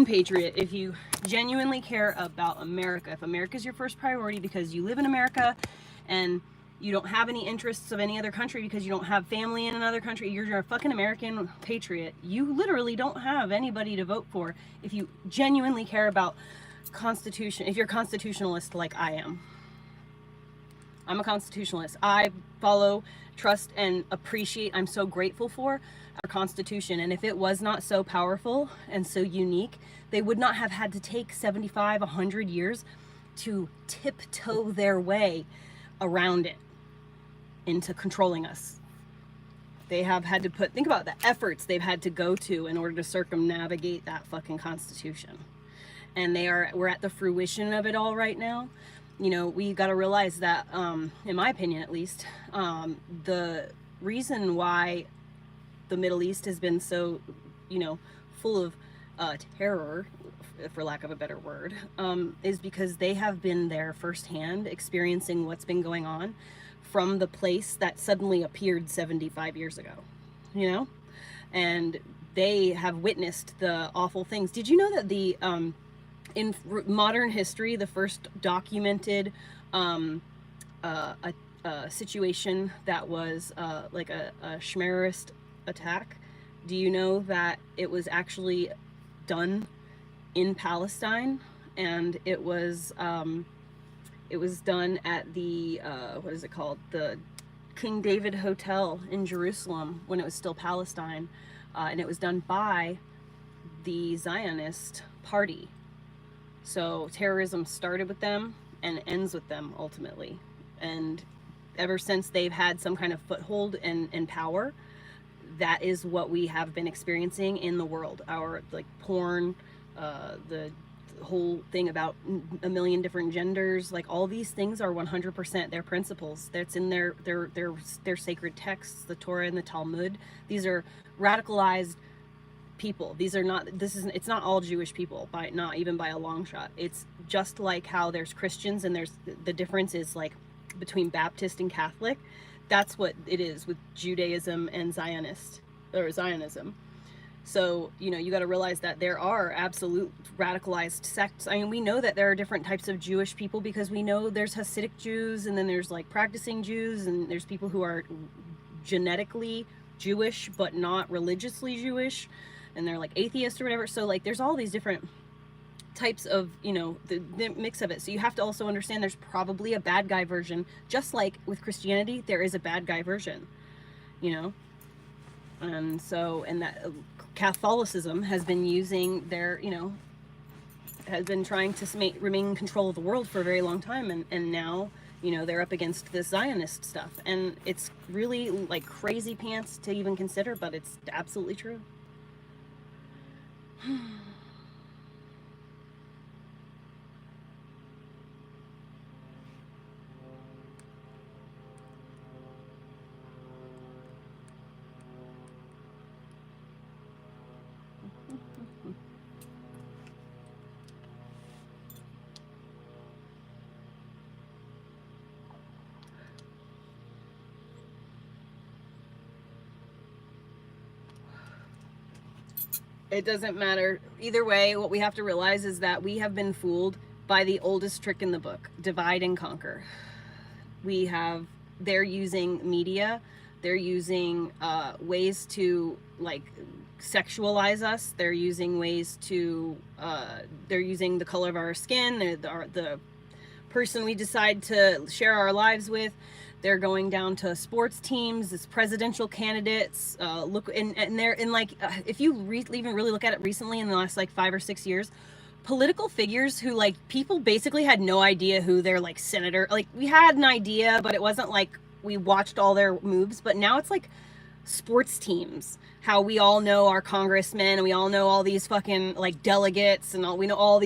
patriot, if you genuinely care about America, if America's your first priority because you live in America and you don't have any interests of any other country because you don't have family in another country, you're a fucking American patriot. You literally don't have anybody to vote for if you genuinely care about Constitution, if you're constitutionalist like I am. I'm a constitutionalist. I follow, trust, and appreciate, I'm so grateful for our Constitution. And if it was not so powerful and so unique, they would not have had to take 75, 100 years to tiptoe their way around it into controlling us. They have had to think about the efforts they've had to go to in order to circumnavigate that fucking Constitution. And we're at the fruition of it all right now. You know, we got to realize that, in my opinion at least, the reason why the Middle East has been so, full of terror, for lack of a better word, is because they have been there firsthand experiencing what's been going on from the place that suddenly appeared 75 years ago, and they have witnessed the awful things. Did you know that the in modern history, the first documented a situation that was like a Schmerist attack, do you know that it was actually done in Palestine? And it was done at the what is it called, the King David Hotel in Jerusalem, when it was still Palestine, and it was done by the Zionist party. So terrorism started with them and ends with them ultimately, and ever since they've had some kind of foothold and power, that is what we have been experiencing in the world. Our like porn, the whole thing about a million different genders, like all these things are 100% their principles. That's in their sacred texts, the Torah and the Talmud. These are radicalized people. These are not, it's not all Jewish people, by not even by a long shot. It's just like how there's Christians and there's the difference is like between Baptist and Catholic. That's what it is with Judaism and Zionism. So, you know, you got to realize that there are absolute radicalized sects. I mean, we know that there are different types of Jewish people because we know there's Hasidic Jews, and then there's like practicing Jews, and there's people who are genetically Jewish but not religiously Jewish, and they're like atheists or whatever. So like there's all these different types of, you know, the mix of it. So you have to also understand there's probably a bad guy version, just like with Christianity there is a bad guy version, you know. And so, and that Catholicism has been using their, you know, has been trying to remain in control of the world for a very long time, and now, you know, they're up against this Zionist stuff, and it's really like crazy pants to even consider, but it's absolutely true. It doesn't matter. Either way, what we have to realize is that we have been fooled by the oldest trick in the book, divide and conquer. They're using media, they're using ways to like sexualize us, they're using ways to, they're using the color of our skin, the person we decide to share our lives with. They're going down to sports teams, as presidential candidates. Look, and they're in like, if you even really look at it recently in the last like 5 or 6 years, political figures who like people basically had no idea who their like senator, like we had an idea, but it wasn't like we watched all their moves. But now it's like sports teams, how we all know our congressmen, and we all know all these fucking like delegates, and we know all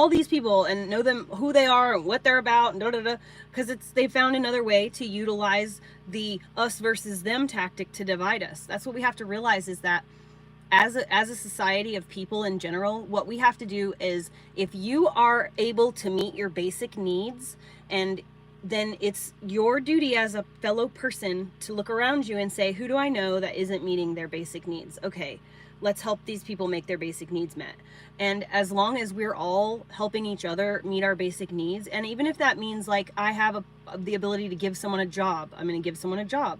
these people and know them, who they are and what they're about, and because they found another way to utilize the us versus them tactic to divide us. That's what we have to realize, is that as a society of people in general, what we have to do is, if you are able to meet your basic needs, and then it's your duty as a fellow person to look around you and say, who do I know that isn't meeting their basic needs? Okay, let's help these people make their basic needs met. And as long as we're all helping each other meet our basic needs, and even if that means like I have the ability to give someone a job, I'm going to give someone a job.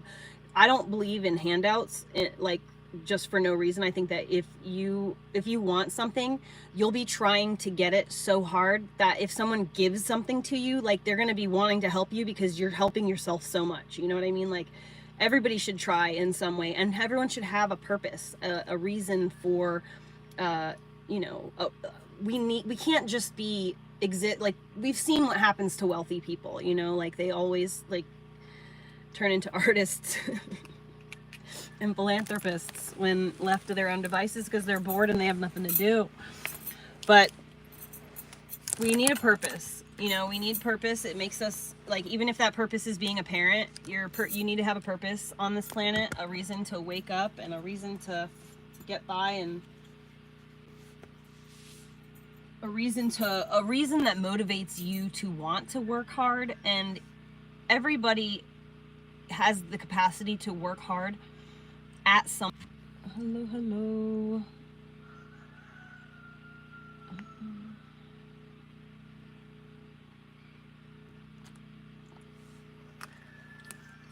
I don't believe in handouts, like just for no reason. I think that if you want something, you'll be trying to get it so hard that if someone gives something to you, like they're going to be wanting to help you because you're helping yourself so much. You know what I mean? Like everybody should try in some way, and everyone should have a purpose, a reason for, you know, we can't just be like we've seen what happens to wealthy people, you know, like they always like turn into artists and philanthropists when left to their own devices because they're bored and they have nothing to do. But we need a purpose, you know, we need purpose. It makes us, like, even if that purpose is being a parent, you need to have a purpose on this planet, a reason to wake up and a reason to get by, and a reason that motivates you to want to work hard. And everybody has the capacity to work hard at some, Hello, hello.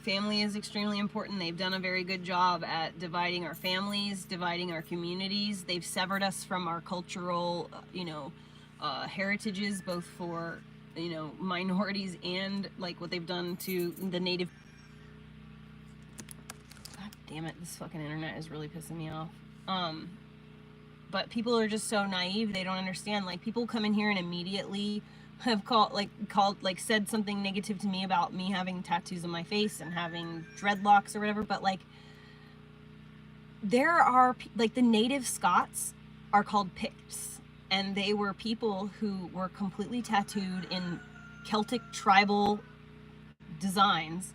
Family is extremely important. They've done a very good job at dividing our families, dividing our communities. They've severed us from our cultural, heritages, both for, minorities and like what they've done to the native. God damn it, this fucking internet is really pissing me off. But people are just so naive, they don't understand. Like, people come in here and immediately have said something negative to me about me having tattoos on my face and having dreadlocks or whatever. But like, there are like the native Scots are called Picts, and they were people who were completely tattooed in Celtic tribal designs,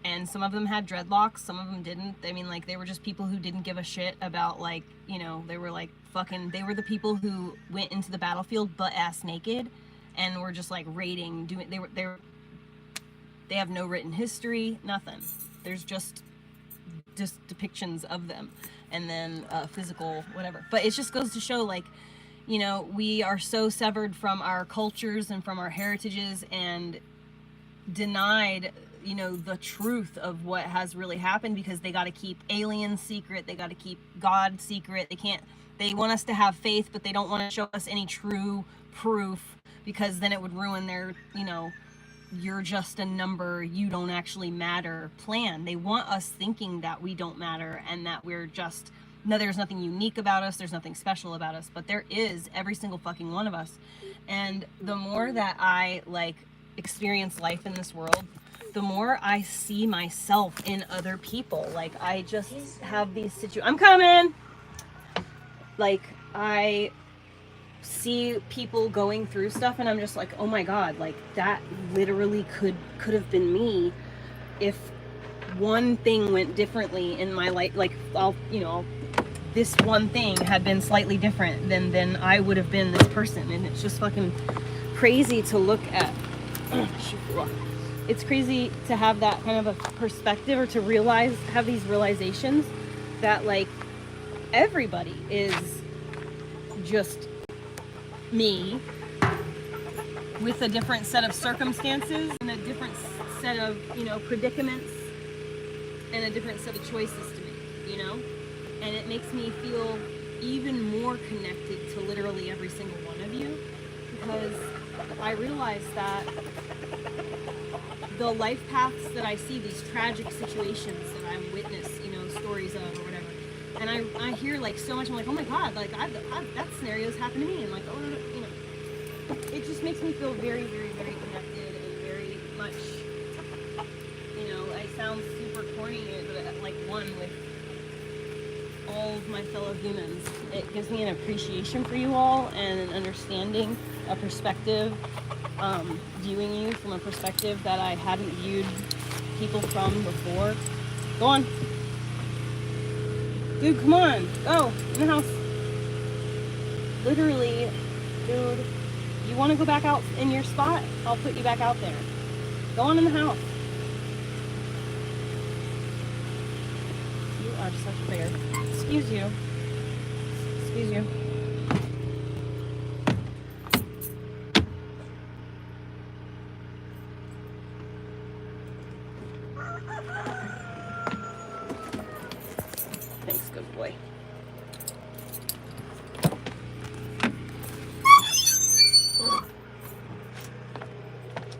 and some of them had dreadlocks, some of them didn't. I mean, like, they were just people who didn't give a shit about, like, they were like fucking, they were the people who went into the battlefield butt ass naked and were just like raiding, they have no written history, nothing. There's just depictions of them, and then physical whatever. But it just goes to show, like, we are so severed from our cultures and from our heritages, and denied the truth of what has really happened, because they got to keep aliens secret, they got to keep God secret. They want us to have faith, but they don't want to show us any true proof, because then it would ruin their you're just a number, you don't actually matter plan. They want us thinking that we don't matter, and that we're just, no, there's nothing unique about us, there's nothing special about us. But there is, every single fucking one of us. And the more that I like experience life in this world, the more I see myself in other people. Like, I just have these situations. I'm coming. Like, I see people going through stuff, and I'm just like, oh my god, like, that literally could have been me if one thing went differently in my life. Like, this one thing had been slightly different, then I would have been this person. And it's just fucking crazy to look at. It's crazy to have that kind of a perspective, or to have these realizations that, like, everybody is just me with a different set of circumstances and a different set of, predicaments and a different set of choices to make, And it makes me feel even more connected to literally every single one of you, because I realize that the life paths that I see, these tragic situations that I'm witness, stories of or whatever, and I hear like so much, I'm like, oh my god, like that scenario's happened to me, and like, oh, it just makes me feel very, very, very connected, and very much, I sound super corny, but like one with all of my fellow humans. It gives me an appreciation for you all, and an understanding, a perspective, viewing you from a perspective that I hadn't viewed people from before. Go on. Dude, come on. Go. In the house. Literally, dude, you want to go back out in your spot? I'll put you back out there. Go on in the house. You are such a bear. Excuse you. Excuse you. Thanks, good boy.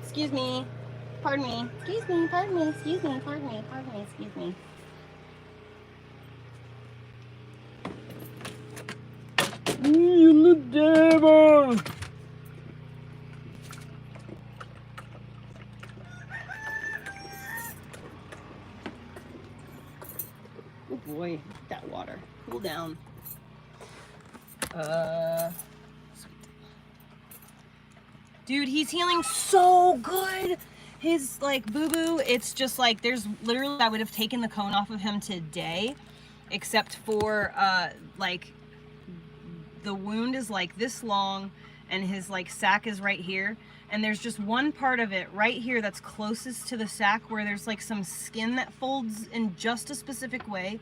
Excuse me. Pardon me. Excuse me. Pardon me. Excuse me. Pardon me. Pardon me. Excuse me. You the devil! Oh boy, that water. Cool down. Dude, he's healing so good. His like boo-boo, it's just like, there's literally, I would have taken the cone off of him today, except for like the wound is like this long, and his like sac is right here, and there's just one part of it right here that's closest to the sac where there's like some skin that folds in just a specific way,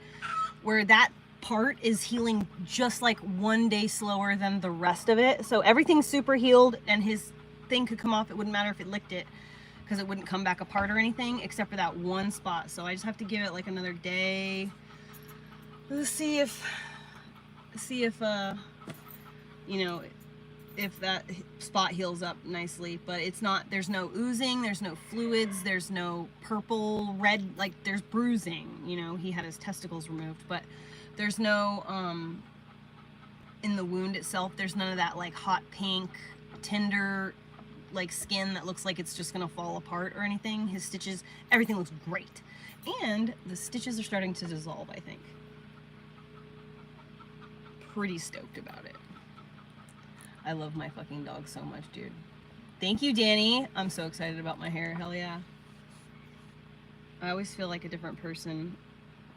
where that part is healing just like 1 day slower than the rest of it. So everything's super healed, and his thing could come off. It wouldn't matter if it licked it, because it wouldn't come back apart or anything, except for that one spot. So I just have to give it like another day. Let's see if you know, if that spot heals up nicely. But it's not, there's no oozing, there's no fluids, there's no purple, red, like there's bruising, you know, he had his testicles removed, but there's no, in the wound itself, there's none of that like hot pink, tender, like skin that looks like it's just gonna fall apart or anything. His stitches, everything looks great. And the stitches are starting to dissolve, I think. Pretty stoked about it. I love my fucking dog so much, dude. Thank you, Danny. I'm so excited about my hair. Hell yeah. I always feel like a different person,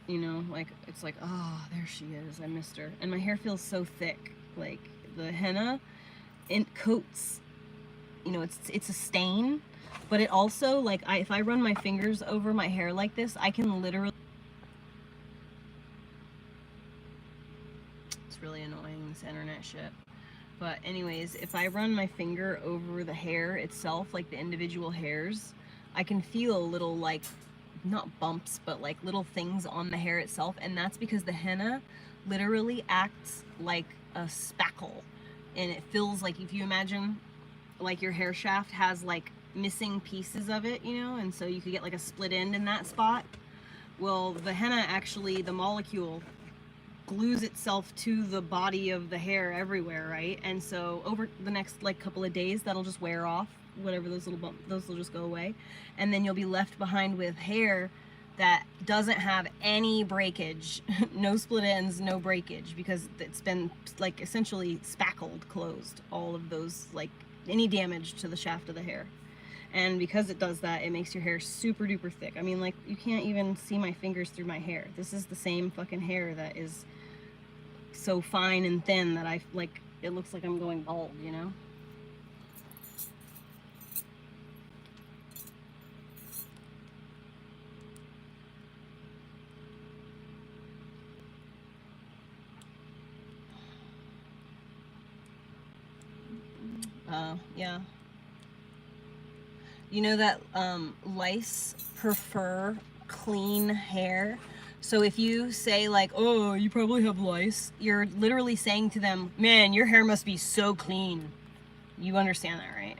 you know, like it's like, oh, there she is. I missed her. And my hair feels so thick. Like the henna, it coats, you know, it's a stain, but it also, like, if I run my fingers over my hair like this, I can literally, it's really annoying, this internet shit. But anyways, if I run my finger over the hair itself, like the individual hairs, I can feel little, like, not bumps, but like little things on the hair itself. And that's because the henna literally acts like a spackle. And it feels like, if you imagine like your hair shaft has like missing pieces of it, you know, and so you could get like a split end in that spot. Well, the henna actually, the molecule glues itself to the body of the hair everywhere, right? And so over the next like couple of days, that'll just wear off, whatever those little bumps, those will just go away, and then you'll be left behind with hair that doesn't have any breakage, no split ends, no breakage, because it's been like essentially spackled closed, all of those, like any damage to the shaft of the hair. And because it does that, it makes your hair super duper thick. I mean, like, you can't even see my fingers through my hair. This is the same fucking hair that is so fine and thin that I, like, it looks like I'm going bald, you know? Yeah. You know that lice prefer clean hair. So if you say like, oh, you probably have lice, you're literally saying to them, man, your hair must be so clean. You understand that, right?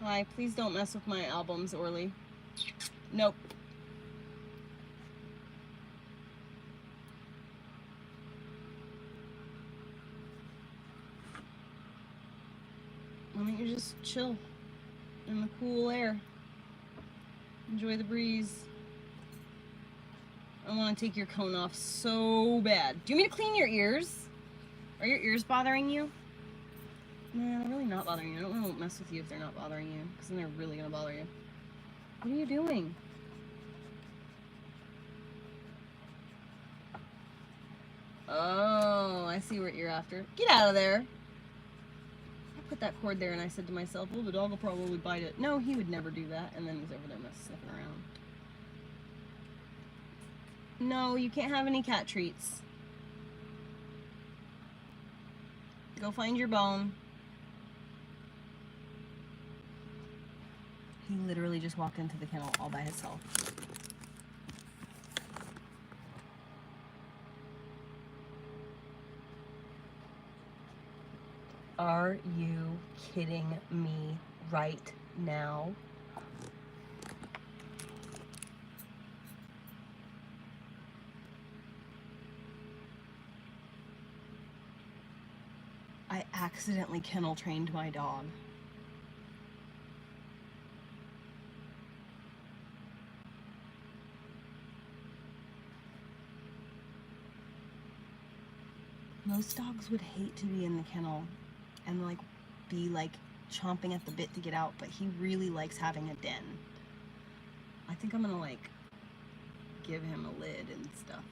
Hi, please don't mess with my albums, Orly. Nope. Why don't you just chill in the cool air? Enjoy the breeze. I want to take your cone off so bad. Do you want me to clean your ears? Are your ears bothering you? No, they're really not bothering you. I don't want to mess with you if they're not bothering you, because then they're really going to bother you. What are you doing? Oh, I see what you're after. Get out of there. I put that cord there and I said to myself, well, the dog will probably bite it. No, he would never do that. And then he's over there sniffing around. No, you can't have any cat treats. Go find your bone. He literally just walked into the kennel all by himself. Are you kidding me right now? I accidentally kennel trained my dog. Most dogs would hate to be in the kennel and like be like chomping at the bit to get out, but he really likes having a den. I think I'm gonna like give him a lid and stuff.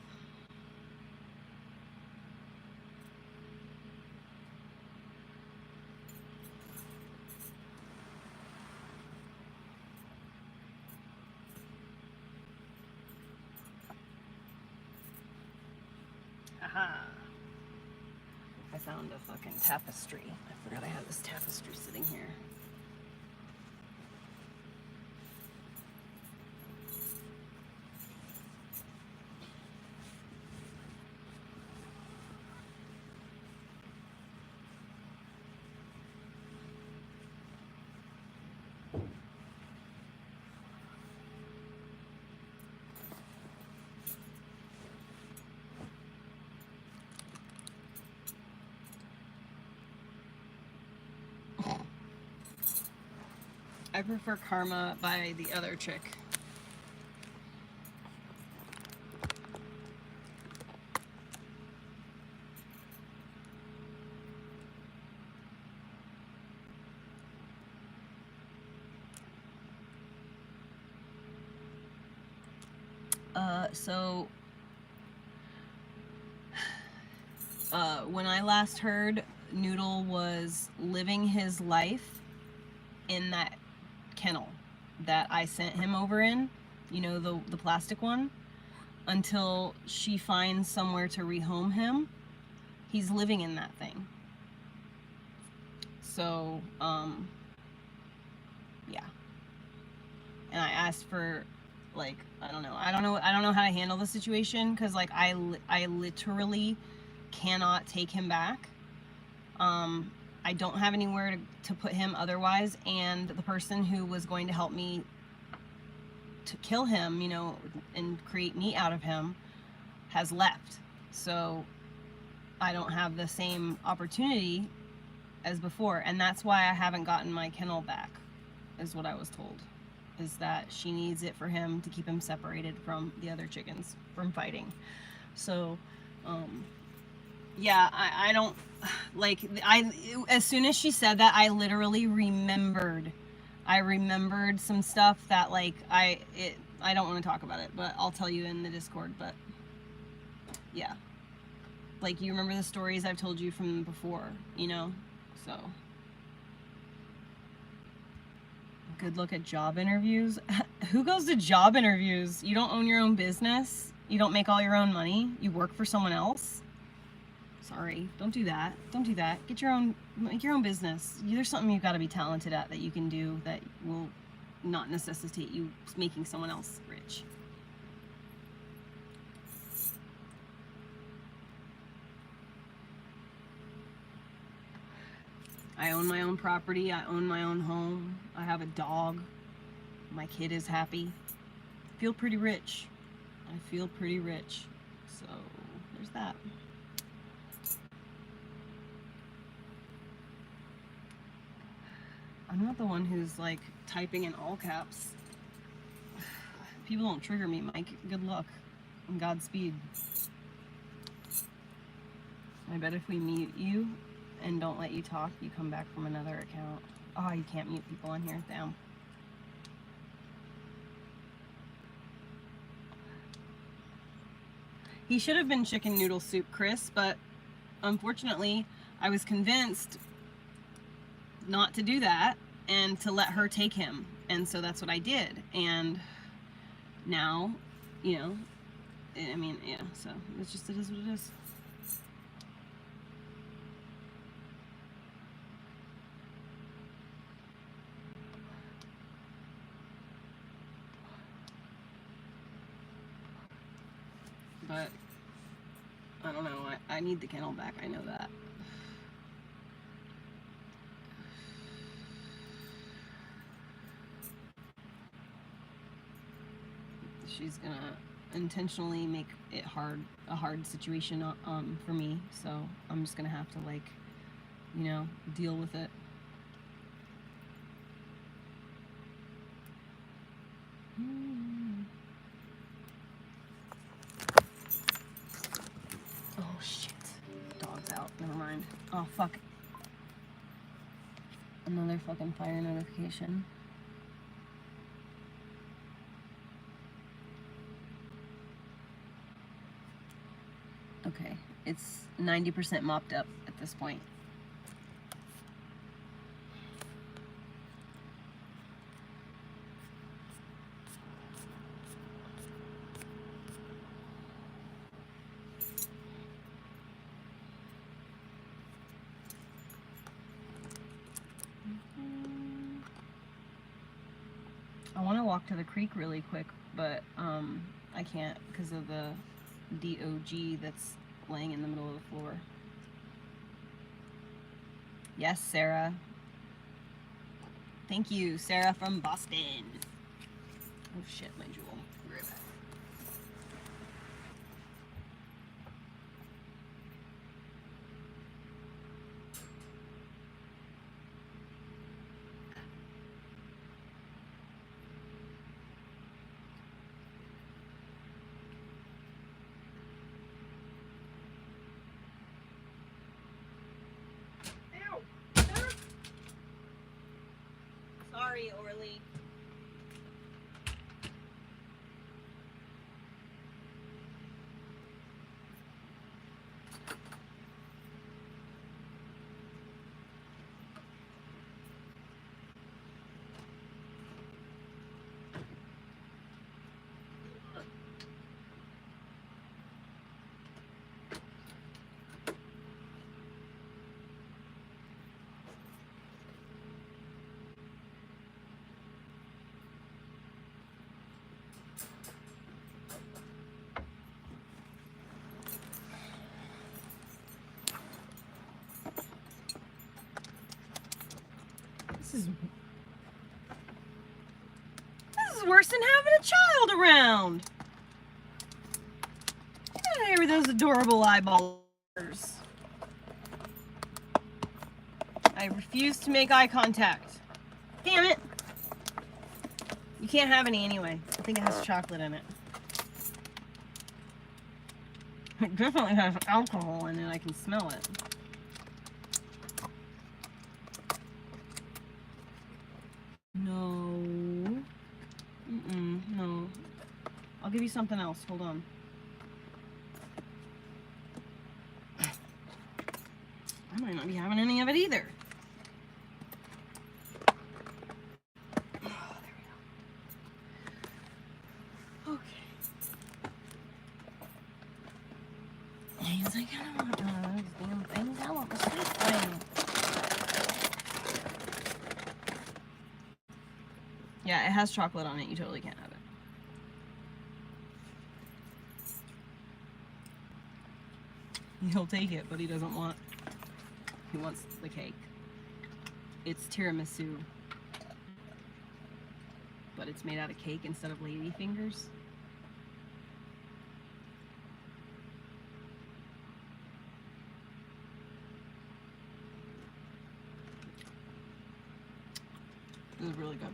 Haha. I found a fucking tapestry. I forgot I had this tapestry sitting here. I prefer Karma by the other chick. When I last heard, Noodle was living his life in that kennel that I sent him over in, you know, the plastic one, until she finds somewhere to rehome him. He's living in that thing. So, yeah. And I asked for, like, I don't know how to handle the situation, because, like, I literally cannot take him back. I don't have anywhere to put him otherwise, and the person who was going to help me to kill him, you know, and create meat out of him, has left. So I don't have the same opportunity as before, and that's why I haven't gotten my kennel back, is what I was told, is that she needs it for him to keep him separated from the other chickens from fighting. So yeah, I don't, like, as soon as she said that, I literally remembered some stuff that, like, I don't want to talk about it, but I'll tell you in the Discord. But yeah, like, you remember the stories I've told you from before, you know? So good look at job interviews. Who goes to job interviews? You don't own your own business, you don't make all your own money, you work for someone else. Sorry, don't do that. Don't do that. Make your own business. There's something you've got to be talented at that you can do that will not necessitate you making someone else rich. I own my own property. I own my own home. I have a dog. My kid is happy. I feel pretty rich. I feel pretty rich. So there's that. I'm not the one who's, like, typing in all caps. People don't trigger me, Mike. Good luck and Godspeed. I bet if we mute you and don't let you talk, you come back from another account. Oh, you can't mute people on here. Damn. He should have been chicken noodle soup, Chris, but unfortunately, I was convinced not to do that and to let her take him, and so that's what I did. And now, you know, I mean, yeah, so it is what it is. But I don't know, I need the kennel back, I know that. She's gonna intentionally make it a hard situation for me, so I'm just gonna have to, like, you know, deal with it. Oh shit, dog's out, never mind. Oh fuck, another fucking fire notification. Okay, it's 90% mopped up at this point. I want to walk to the creek really quick, but I can't because of the DOG that's laying in the middle of the floor. Yes, Sarah. Thank you, Sarah from Boston. Oh shit, my jewel. Rip. Sorry, Orly. This is worse than having a child around. Get out of here with those adorable eyeballs. I refuse to make eye contact. Damn it. You can't have any anyway. I think it has chocolate in it. It definitely has alcohol in it. I can smell it. No. No. I'll give you something else. Hold on. I might not be having any of it either. Oh, there we go. Okay. He's like, I don't want none of those damn things. I want the sweet thing. Yeah, it has chocolate on it. You totally can't have it. He'll take it, but he doesn't want. He wants the cake. It's tiramisu, but it's made out of cake instead of lady fingers. It was really good.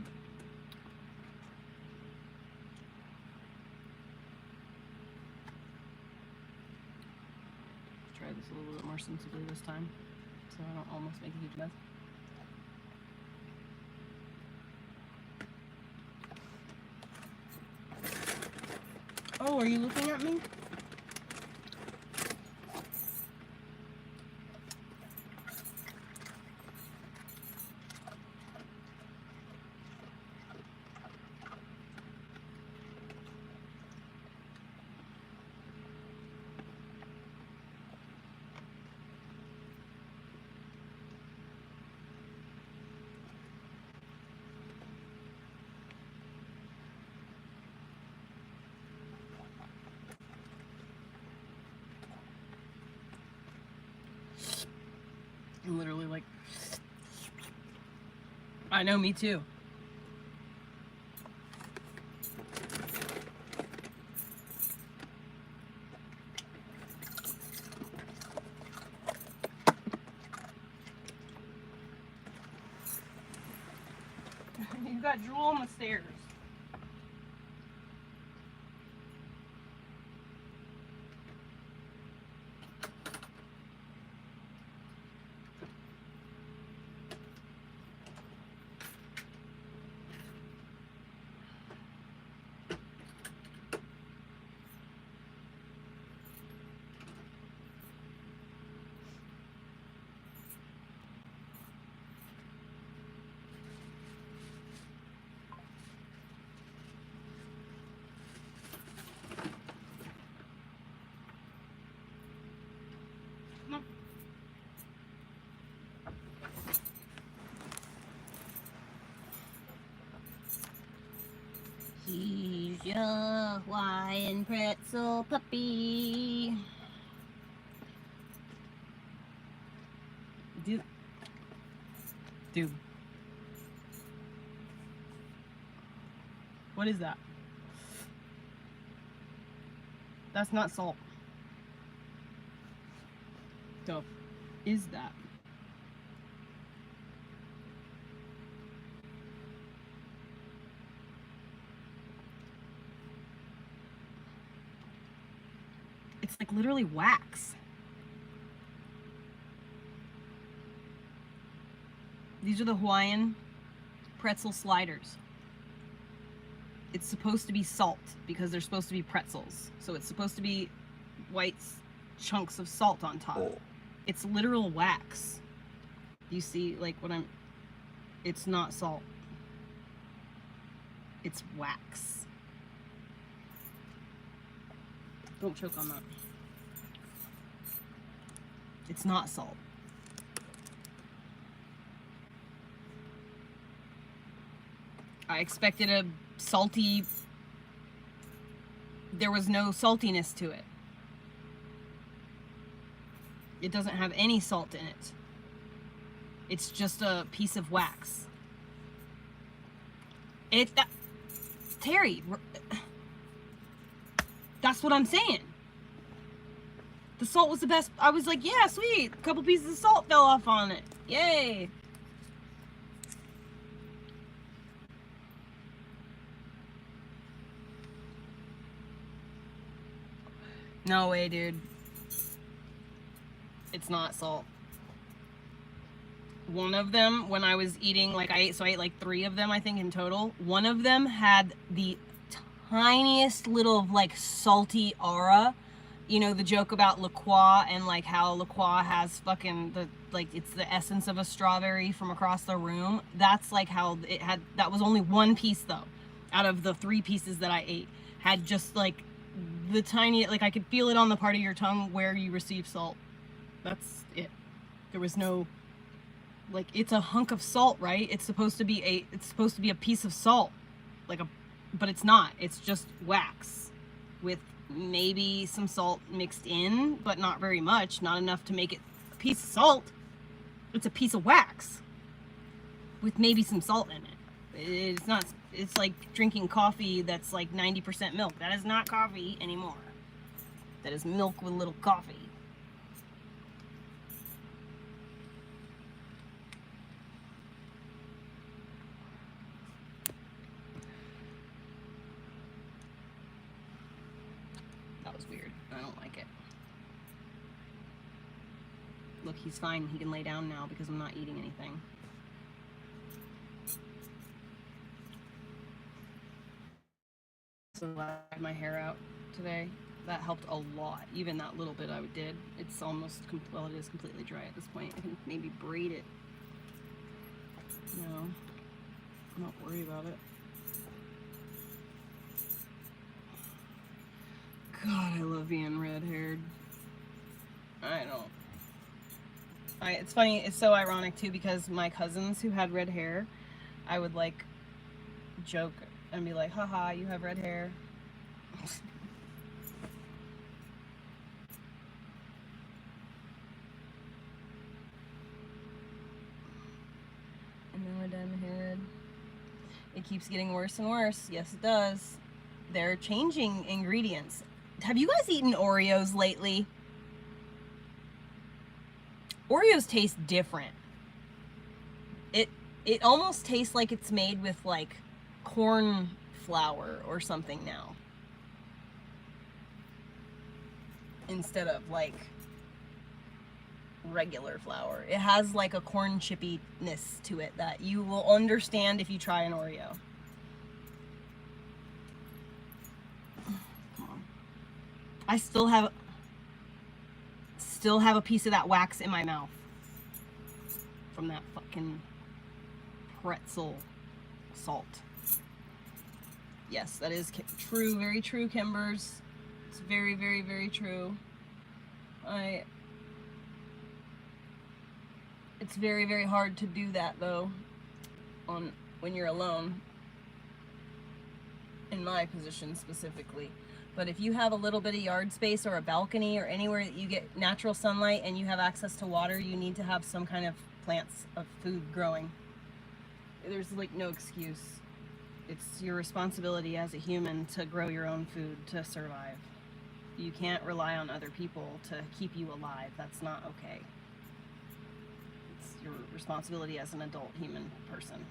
Try this a little bit more sensibly this time, so I don't almost make a huge mess. Oh, are you looking at me? I'm literally like, I know, me too. You got drool on the stairs. He's a Hawaiian pretzel puppy. Dude. What is that? That's not salt. So, is that? It's like literally wax. These are the Hawaiian pretzel sliders. It's supposed to be salt because they're supposed to be pretzels. So it's supposed to be white chunks of salt on top. Oh. It's literal wax. You see, like what I'm, it's not salt. It's wax. Don't choke on that. It's not salt. I expected a salty, there was no saltiness to it. It doesn't have any salt in it. It's just a piece of wax. Terry, that's what I'm saying. The salt was the best. I was like, yeah, sweet. A couple pieces of salt fell off on it. Yay. No way, dude. It's not salt. One of them, when I was eating, like I ate like 3 of them, I think in total. One of them had the tiniest little like salty aura. You know, the joke about La Croix and like how La Croix has fucking the, like it's the essence of a strawberry from across the room. That's like how it had, that was only one piece though, out of the 3 pieces that I ate, had just like the tiny, like I could feel it on the part of your tongue where you receive salt. That's it. There was no, like, it's a hunk of salt, right? It's supposed to be a piece of salt, like but it's not. It's just wax with maybe some salt mixed in, but not very much, not enough to make it a piece of salt. It's a piece of wax with maybe some salt in it. It's not, it's like drinking coffee that's like 90% milk. That is not coffee anymore. That is milk with a little coffee. That was weird. I don't like it. Look, he's fine. He can lay down now because I'm not eating anything. So I had my hair out today. That helped a lot. Even that little bit I did. It's almost, well, it is completely dry at this point. I can maybe braid it. No, I'm not worried about it. God, I love being red-haired. I don't. It's funny, it's so ironic too, because my cousins who had red hair, I would like joke and be like, haha, you have red hair. And now I dye my head. It keeps getting worse and worse. Yes, it does. They're changing ingredients. Have you guys eaten Oreos lately? Oreos taste different. It almost tastes like it's made with like corn flour or something now, instead of like regular flour. It has like a corn chippiness to it that you will understand if you try an Oreo. Come on. I still have a piece of that wax in my mouth from that fucking pretzel salt. Yes, that is true, very true, Kimbers. It's very, very, very true. It's very, very hard to do that though, when you're alone. in my position specifically. But if you have a little bit of yard space or a balcony or anywhere that you get natural sunlight and you have access to water, you need to have some kind of plants of food growing. There's like no excuse. It's your responsibility as a human to grow your own food to survive. You can't rely on other people to keep you alive. That's not okay. It's your responsibility as an adult human person.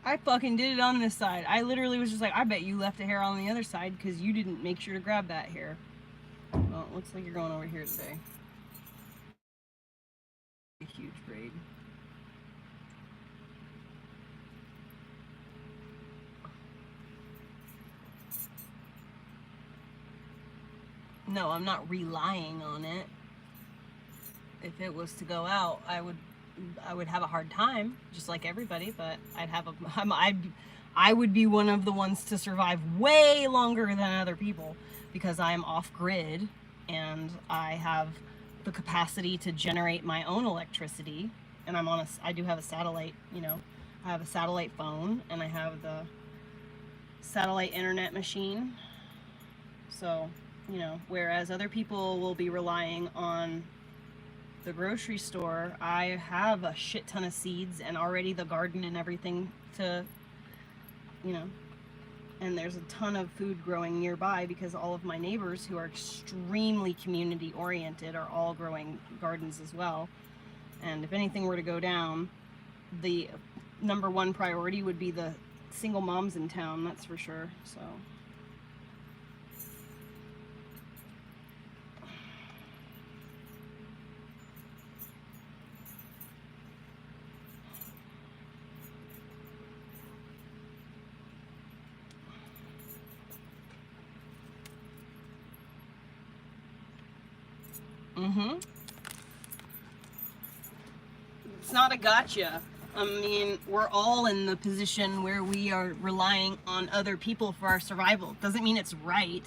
I fucking did it on this side. I literally was just like, I bet you left a hair on the other side because you didn't make sure to grab that hair. Well, it looks like you're going over here today. A huge braid. No, I'm not relying on it. If it was to go out, I would have a hard time, just like everybody, but I would be one of the ones to survive way longer than other people because I'm off grid and I have the capacity to generate my own electricity. And I do have a satellite, I have a satellite phone and I have the satellite internet machine. So, whereas other people will be relying on the grocery store, I have a shit ton of seeds and already the garden and everything to, and there's a ton of food growing nearby because all of my neighbors who are extremely community oriented are all growing gardens as well. And if anything were to go down, the number one priority would be the single moms in town, that's for sure. So it's not a gotcha. I mean, we're all in the position where we are relying on other people for our survival. Doesn't mean it's right.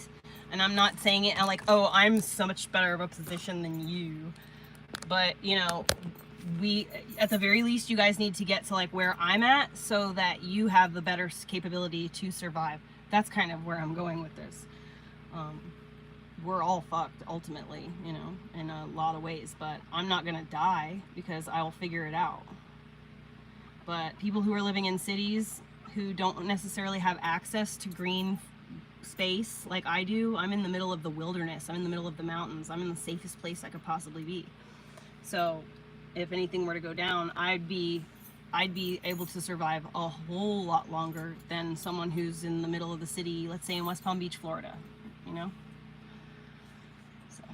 And I'm not saying it like, oh, I'm so much better of a position than you. But, we, at the very least, you guys need to get to like where I'm at so that you have the better capability to survive. That's kind of where I'm going with this. We're all fucked ultimately, in a lot of ways, but I'm not gonna die because I'll figure it out. But people who are living in cities who don't necessarily have access to green space like I do, I'm in the middle of the wilderness, I'm in the middle of the mountains, I'm in the safest place I could possibly be. So if anything were to go down, I'd be able to survive a whole lot longer than someone who's in the middle of the city, let's say in West Palm Beach, Florida, So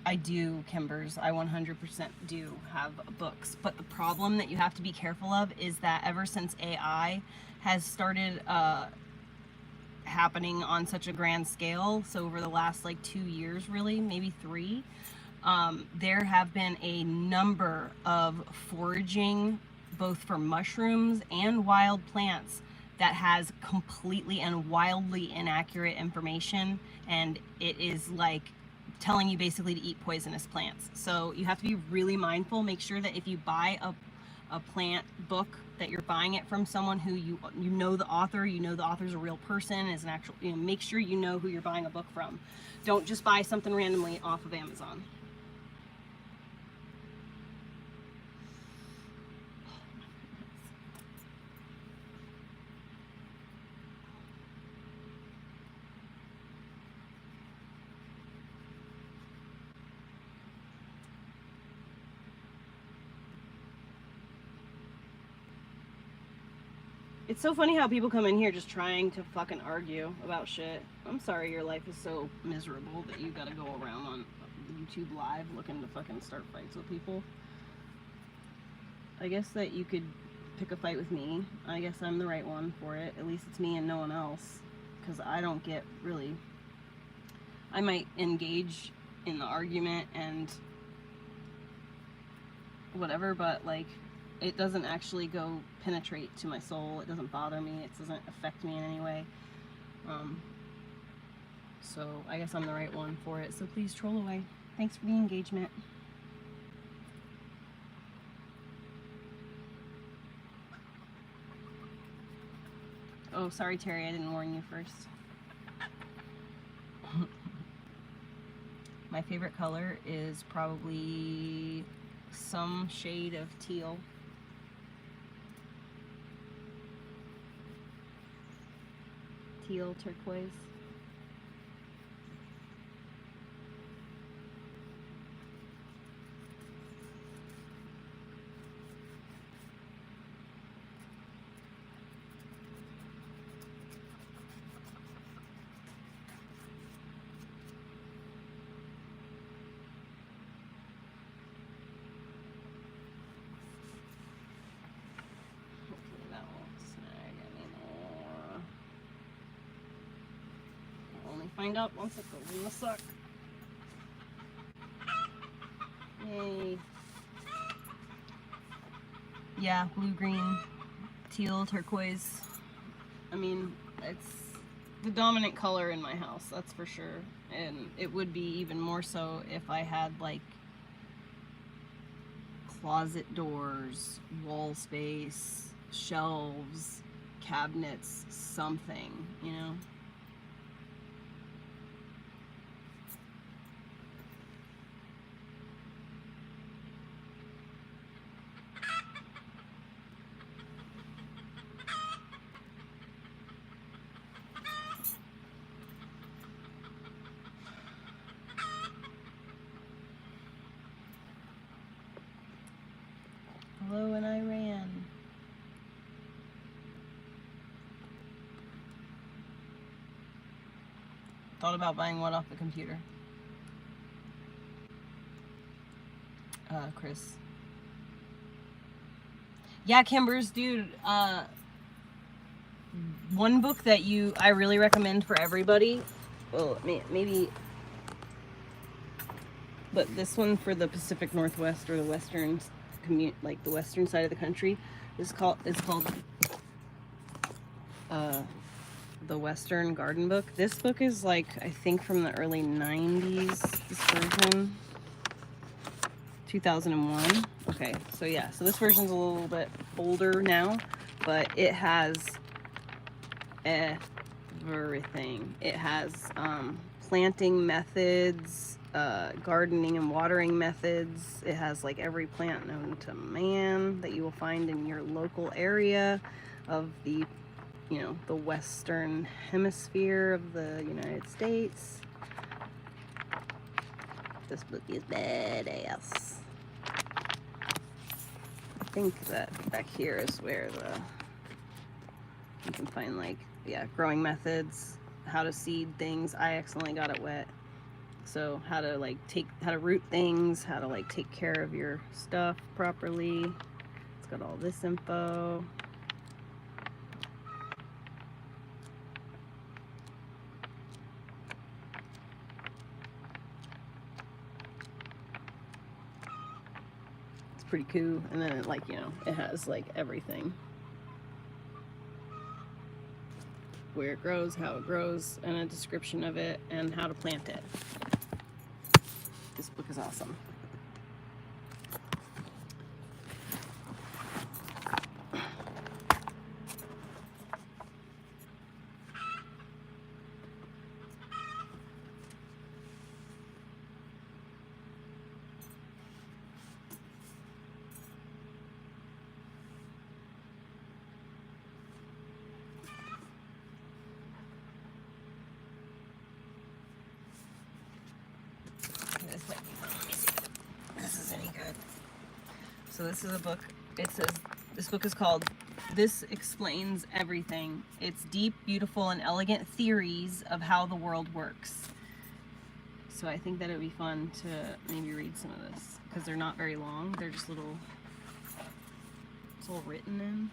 I do, Kimbers, I 100% do have books, but the problem that you have to be careful of is that ever since AI has started happening on such a grand scale, so over the last like 2 years really, maybe 3, there have been a number of foraging, both for mushrooms and wild plants, that has completely and wildly inaccurate information, and it is like telling you basically to eat poisonous plants. So you have to be really mindful. Make sure that if you buy a plant book, that you're buying it from someone who you know the author, the author's a real person, is an actual, make sure you know who you're buying a book from. Don't just buy something randomly off of Amazon. It's so funny how people come in here just trying to fucking argue about shit. I'm sorry your life is so miserable that you gotta go around on YouTube Live looking to fucking start fights with people. I guess that you could pick a fight with me. I guess I'm the right one for it. At least it's me and no one else. Because I don't get really... I might engage in the argument and whatever, but like, it doesn't actually go penetrate to my soul. It doesn't bother me. It doesn't affect me in any way. So I guess I'm the right one for it. So please troll away. Thanks for the engagement. Oh, sorry, Terry, I didn't warn you first. My favorite color is probably some shade of teal. Teal turquoise. Find out once it goes in the suck. Yay. Yeah, blue, green, teal, turquoise. I mean, it's the dominant color in my house, that's for sure. And it would be even more so if I had like closet doors, wall space, shelves, cabinets, something, you know? Hello, and I ran. Thought about buying one off the computer. Chris. Yeah, Kimbers, dude. One book that I really recommend for everybody. Well, maybe, but this one for the Pacific Northwest or the Western like the Western side of the country, is called The Western Garden Book. This book is like, I think from the early 90s, this version. 2001. Okay, so yeah, so this version's a little bit older now, but it has everything. It has planting methods, gardening and watering methods. It has like every plant known to man that you will find in your local area of the, you know, the Western Hemisphere of the United States. This book is badass. I think that back here is where you can find like, yeah, growing methods, how to seed things. I accidentally got it wet. So how to root things, how to like take care of your stuff properly. It's got all this info. Pretty cool. And then it, like, you know, it has like everything, where it grows, how it grows, and a description of it and how to plant it. This book is awesome. This is any good. So this is a book. It says, this book is called This Explains Everything. It's deep, beautiful, and elegant theories of how the world works. So I think that it would be fun to maybe read some of this, because they're not very long. They're just little It's all written in.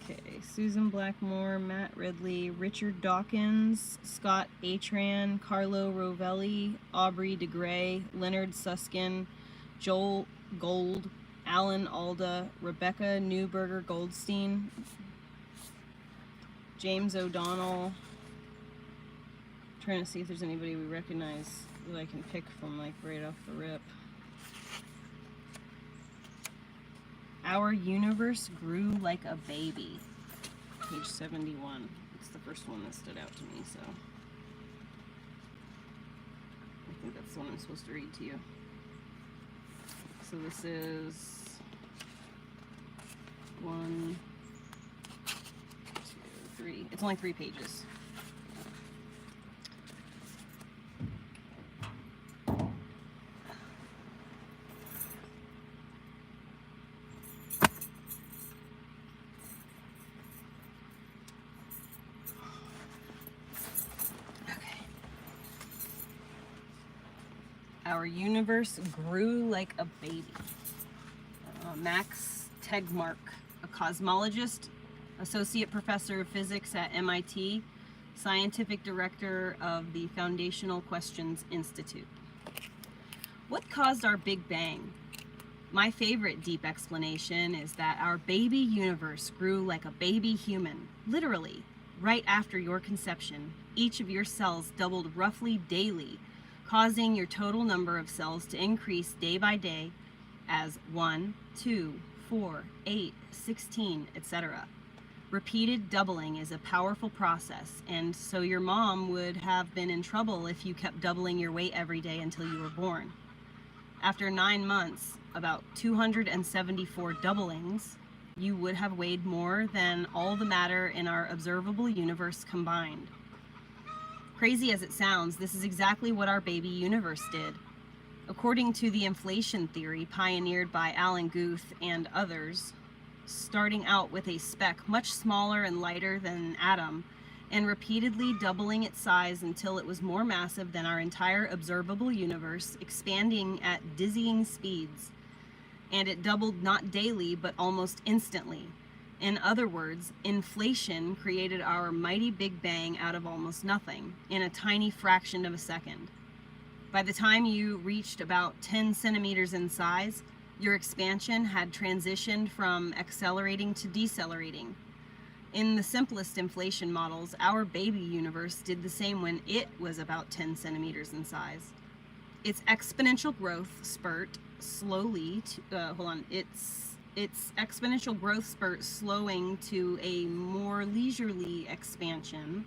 Okay, Susan Blackmore, Matt Ridley, Richard Dawkins, Scott Atran, Carlo Rovelli, Aubrey DeGray, Leonard Suskin, Joel Gold, Alan Alda, Rebecca Newberger Goldstein, James O'Donnell. I'm trying to see if there's anybody we recognize that I can pick from like right off the rip. Our universe grew like a baby. Page 71. It's the first one that stood out to me, so I think that's the one I'm supposed to read to you. So this is 1, 2, 3. It's only 3 pages. Our universe grew like a baby. Max Tegmark, a cosmologist, associate professor of physics at MIT, scientific director of the Foundational Questions Institute. What caused our Big Bang? My favorite deep explanation is that our baby universe grew like a baby human. Literally, right after your conception, each of your cells doubled roughly daily, causing your total number of cells to increase day by day as 1, 2, 4, 8, 16, etc. Repeated doubling is a powerful process, and so your mom would have been in trouble if you kept doubling your weight every day until you were born. After 9 months, about 274 doublings, you would have weighed more than all the matter in our observable universe combined. Crazy as it sounds, this is exactly what our baby universe did. According to the inflation theory pioneered by Alan Guth and others, starting out with a speck much smaller and lighter than an atom, and repeatedly doubling its size until it was more massive than our entire observable universe, expanding at dizzying speeds. And it doubled not daily, but almost instantly. In other words, inflation created our mighty Big Bang out of almost nothing, in a tiny fraction of a second. By the time you reached about 10 centimeters in size, your expansion had transitioned from accelerating to decelerating. In the simplest inflation models, our baby universe did the same when it was about 10 centimeters in size. Its exponential growth spurt slowly, its exponential growth spurt slowing to a more leisurely expansion,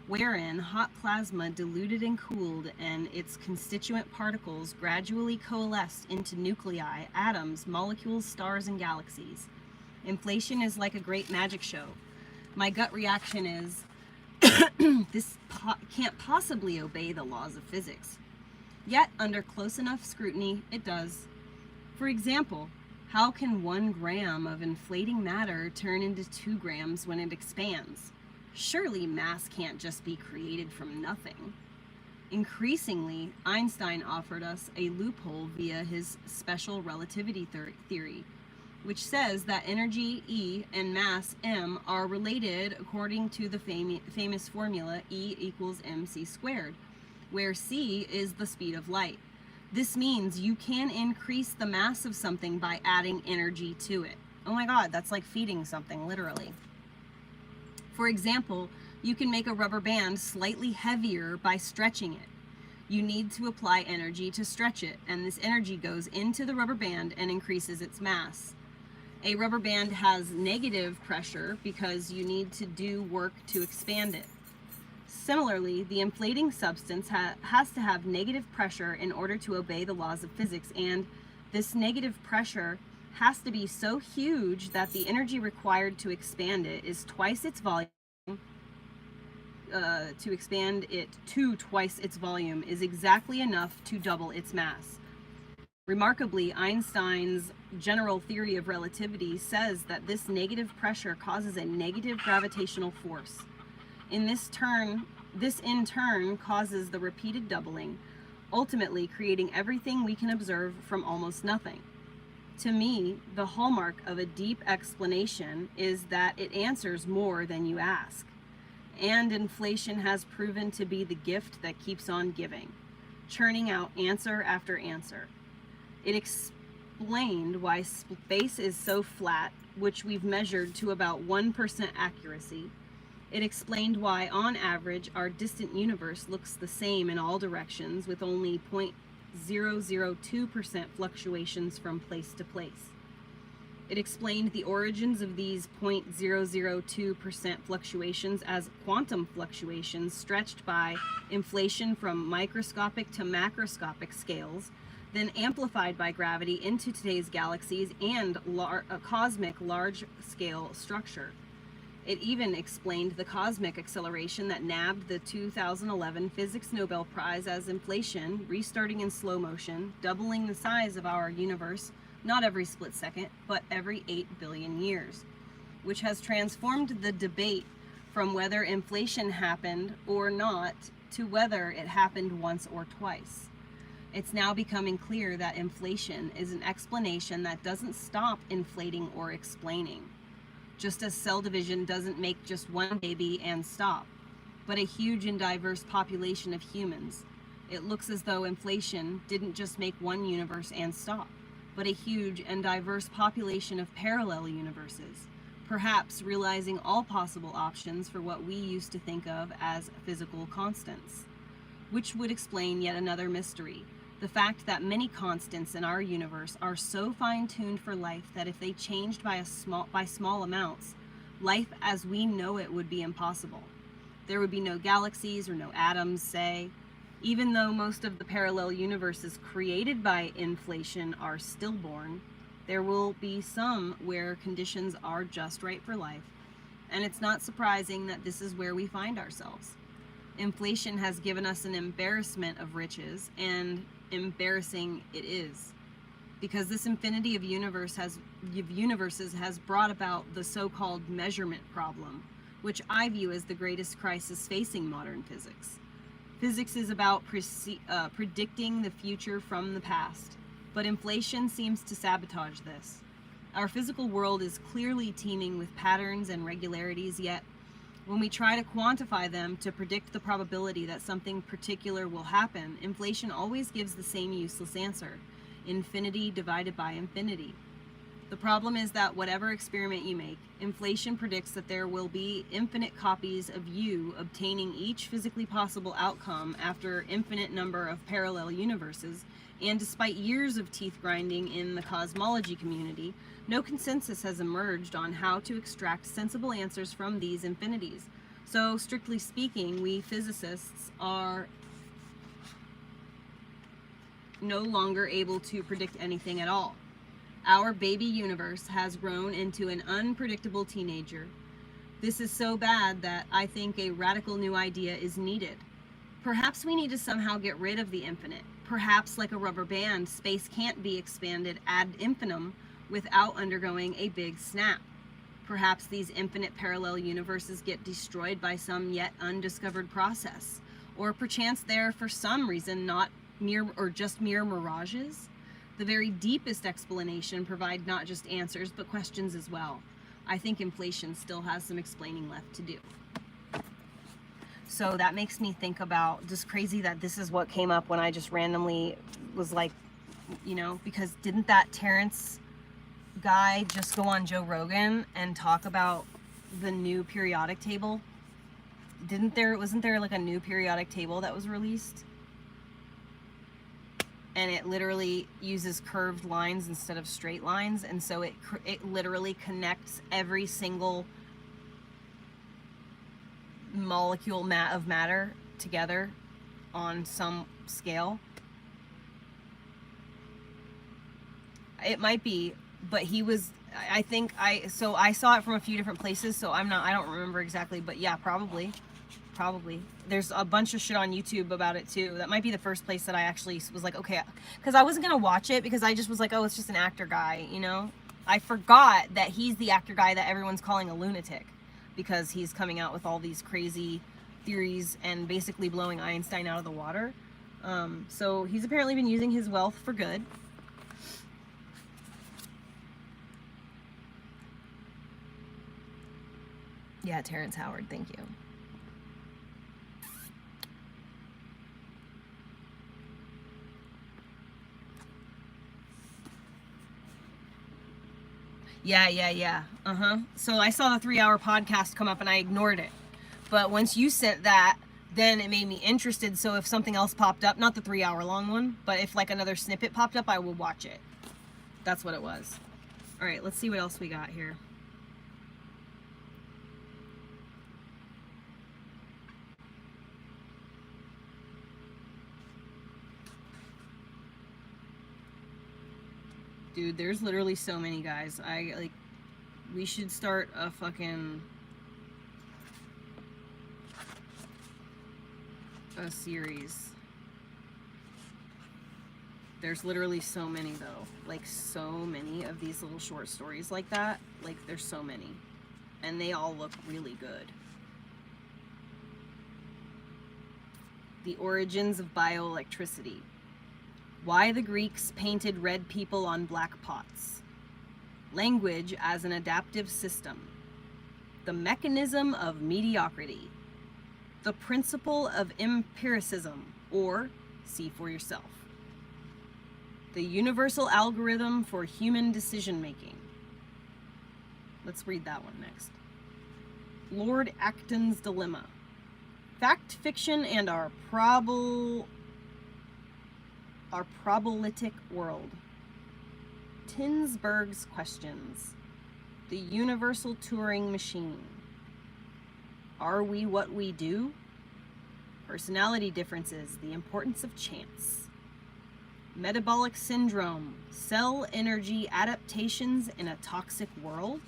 wherein hot plasma diluted and cooled and its constituent particles gradually coalesced into nuclei, atoms, molecules, stars, and galaxies. Inflation is like a great magic show. My gut reaction is, this can't possibly obey the laws of physics. Yet, under close enough scrutiny, it does. For example, how can 1 gram of inflating matter turn into 2 grams when it expands? Surely mass can't just be created from nothing. Increasingly, Einstein offered us a loophole via his special relativity theory, which says that energy E and mass m are related according to the famous formula E equals mc squared, where c is the speed of light. This means you can increase the mass of something by adding energy to it. Oh my God, that's like feeding something, literally. For example, you can make a rubber band slightly heavier by stretching it. You need to apply energy to stretch it, and this energy goes into the rubber band and increases its mass. A rubber band has negative pressure because you need to do work to expand it. Similarly, the inflating substance has to have negative pressure in order to obey the laws of physics, and this negative pressure has to be so huge that the energy required to expand it is twice its volume. To expand it to twice its volume is exactly enough to double its mass. Remarkably, Einstein's general theory of relativity says that this negative pressure causes a negative gravitational force. In this turn This in turn causes the repeated doubling, ultimately creating everything we can observe from almost nothing. To me, the hallmark of a deep explanation is that it answers more than you ask. And inflation has proven to be the gift that keeps on giving, churning out answer after answer. It explained why space is so flat, which we've measured to about 1% accuracy. It explained why, on average, our distant universe looks the same in all directions with only 0.002% fluctuations from place to place. It explained the origins of these 0.002% fluctuations as quantum fluctuations stretched by inflation from microscopic to macroscopic scales, then amplified by gravity into today's galaxies and a cosmic large-scale structure. It even explained the cosmic acceleration that nabbed the 2011 Physics Nobel Prize as inflation, restarting in slow motion, doubling the size of our universe, not every split second, but every 8 billion years, which has transformed the debate from whether inflation happened or not to whether it happened once or twice. It's now becoming clear that inflation is an explanation that doesn't stop inflating or explaining. Just as cell division doesn't make just one baby and stop, but a huge and diverse population of humans. It looks as though inflation didn't just make one universe and stop, but a huge and diverse population of parallel universes, perhaps realizing all possible options for what we used to think of as physical constants, which would explain yet another mystery. The fact that many constants in our universe are so fine-tuned for life that if they changed by small amounts, life as we know it would be impossible. There would be no galaxies or no atoms, say. Even though most of the parallel universes created by inflation are stillborn, there will be some where conditions are just right for life. And it's not surprising that this is where we find ourselves. Inflation has given us an embarrassment of riches, and embarrassing it is, because this infinity of universes has brought about the so-called measurement problem, which I view as the greatest crisis facing modern physics. Physics is about predicting the future from the past, but inflation seems to sabotage this. Our physical world is clearly teeming with patterns and regularities, yet when we try to quantify them to predict the probability that something particular will happen, inflation always gives the same useless answer: infinity divided by infinity. The problem is that whatever experiment you make, inflation predicts that there will be infinite copies of you obtaining each physically possible outcome after infinite number of parallel universes, and despite years of teeth grinding in the cosmology community, no consensus has emerged on how to extract sensible answers from these infinities. So, strictly speaking, we physicists are no longer able to predict anything at all. Our baby universe has grown into an unpredictable teenager. This is so bad that I think a radical new idea is needed. Perhaps we need to somehow get rid of the infinite. Perhaps, like a rubber band, space can't be expanded ad infinitum without undergoing a big snap. Perhaps these infinite parallel universes get destroyed by some yet undiscovered process, or perchance they're for some reason not mere or just mere mirages. The very deepest explanation provide not just answers but questions as well. I think inflation still has some explaining left to do. So that makes me think about, just crazy that this is what came up when I just randomly was like, you know, because didn't that Terrence guy just go on Joe Rogan and talk about the new periodic table? Wasn't there like a new periodic table that was released? And it literally uses curved lines instead of straight lines, and so it literally connects every single molecule of matter together on some scale. It might be, but I saw it from a few different places, so I don't remember exactly, but yeah, probably. There's a bunch of shit on YouTube about it too. That might be the first place that I actually was like, okay, because I wasn't gonna watch it because I just was like, oh, it's just an actor guy, you know. I forgot that he's the actor guy that everyone's calling a lunatic because he's coming out with all these crazy theories and basically blowing Einstein out of the water. So he's apparently been using his wealth for good. Yeah, Terrence Howard, thank you. Yeah. So I saw the 3-hour podcast come up and I ignored it. But once you sent that, then it made me interested. So if something else popped up, not the 3-hour long one, but if like another snippet popped up, I would watch it. That's what it was. All right, let's see what else we got here. Dude, there's literally so many, guys. We should start a fucking a series. There's literally so many though. Like so many of these little short stories like that. Like there's so many. And they all look really good. The origins of bioelectricity. Why the Greeks painted red people on black pots. Language as an adaptive system. The mechanism of mediocrity. The principle of empiricism, or see for yourself. The universal algorithm for human decision making. Let's read that one next. Lord Acton's dilemma. Fact, fiction, and our probabilistic world. Tinsberg's questions. The universal Turing machine. Are we what we do? Personality differences. The importance of chance. Metabolic syndrome. Cell energy adaptations in a toxic world.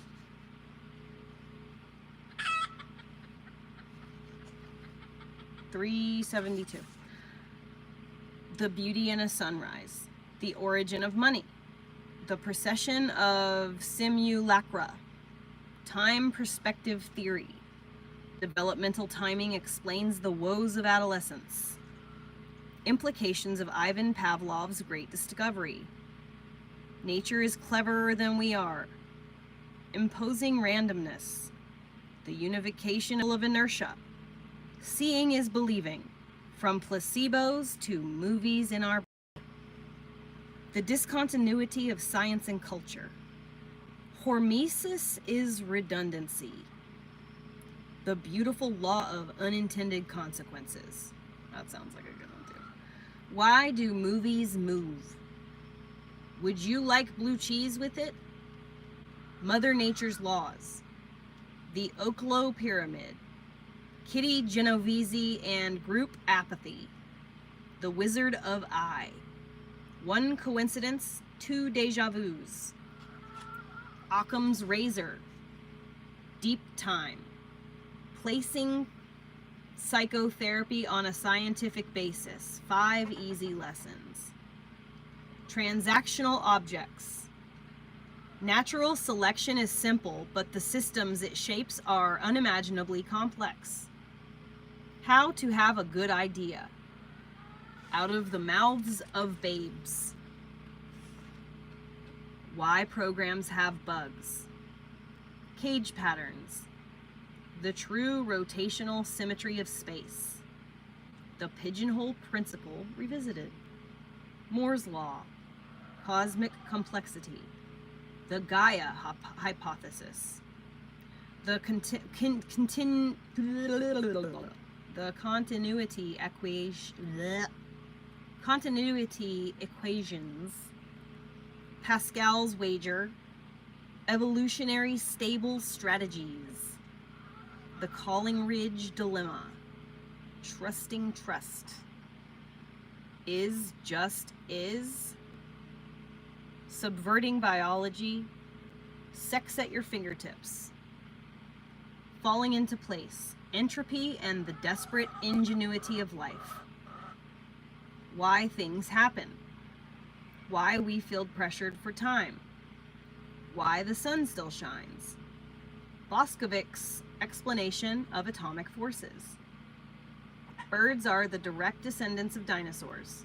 $3.72. The beauty in a sunrise. The origin of money. The procession of simulacra. Time perspective theory. Developmental timing explains the woes of adolescence. Implications of Ivan Pavlov's great discovery. Nature is cleverer than we are. Imposing randomness. The unification of inertia. Seeing is believing. From placebos to movies in our... The discontinuity of science and culture. Hormesis is redundancy. The beautiful law of unintended consequences. That sounds like a good one too. Why do movies move? Would you like blue cheese with it? Mother Nature's laws. The Oklo Pyramid. Kitty Genovese and group apathy. The Wizard of I. One coincidence, two deja vus. Occam's razor. Deep time. Placing psychotherapy on a scientific basis. 5 easy lessons. Transactional objects. Natural selection is simple, but the systems it shapes are unimaginably complex. How to have a good idea. Out of the mouths of babes. Why programs have bugs. Cage patterns. The true rotational symmetry of space. The pigeonhole principle revisited. Moore's law. Cosmic complexity. The Gaia hypothesis. The continuity equations. Pascal's wager. Evolutionary stable strategies. The Calling Ridge dilemma. Trusting trust. Is just is. Subverting biology. Sex at your fingertips. Falling into place. Entropy and the desperate ingenuity of life. Why things happen. Why we feel pressured for time. Why the sun still shines. Boscovich's explanation of atomic forces. Birds are the direct descendants of dinosaurs.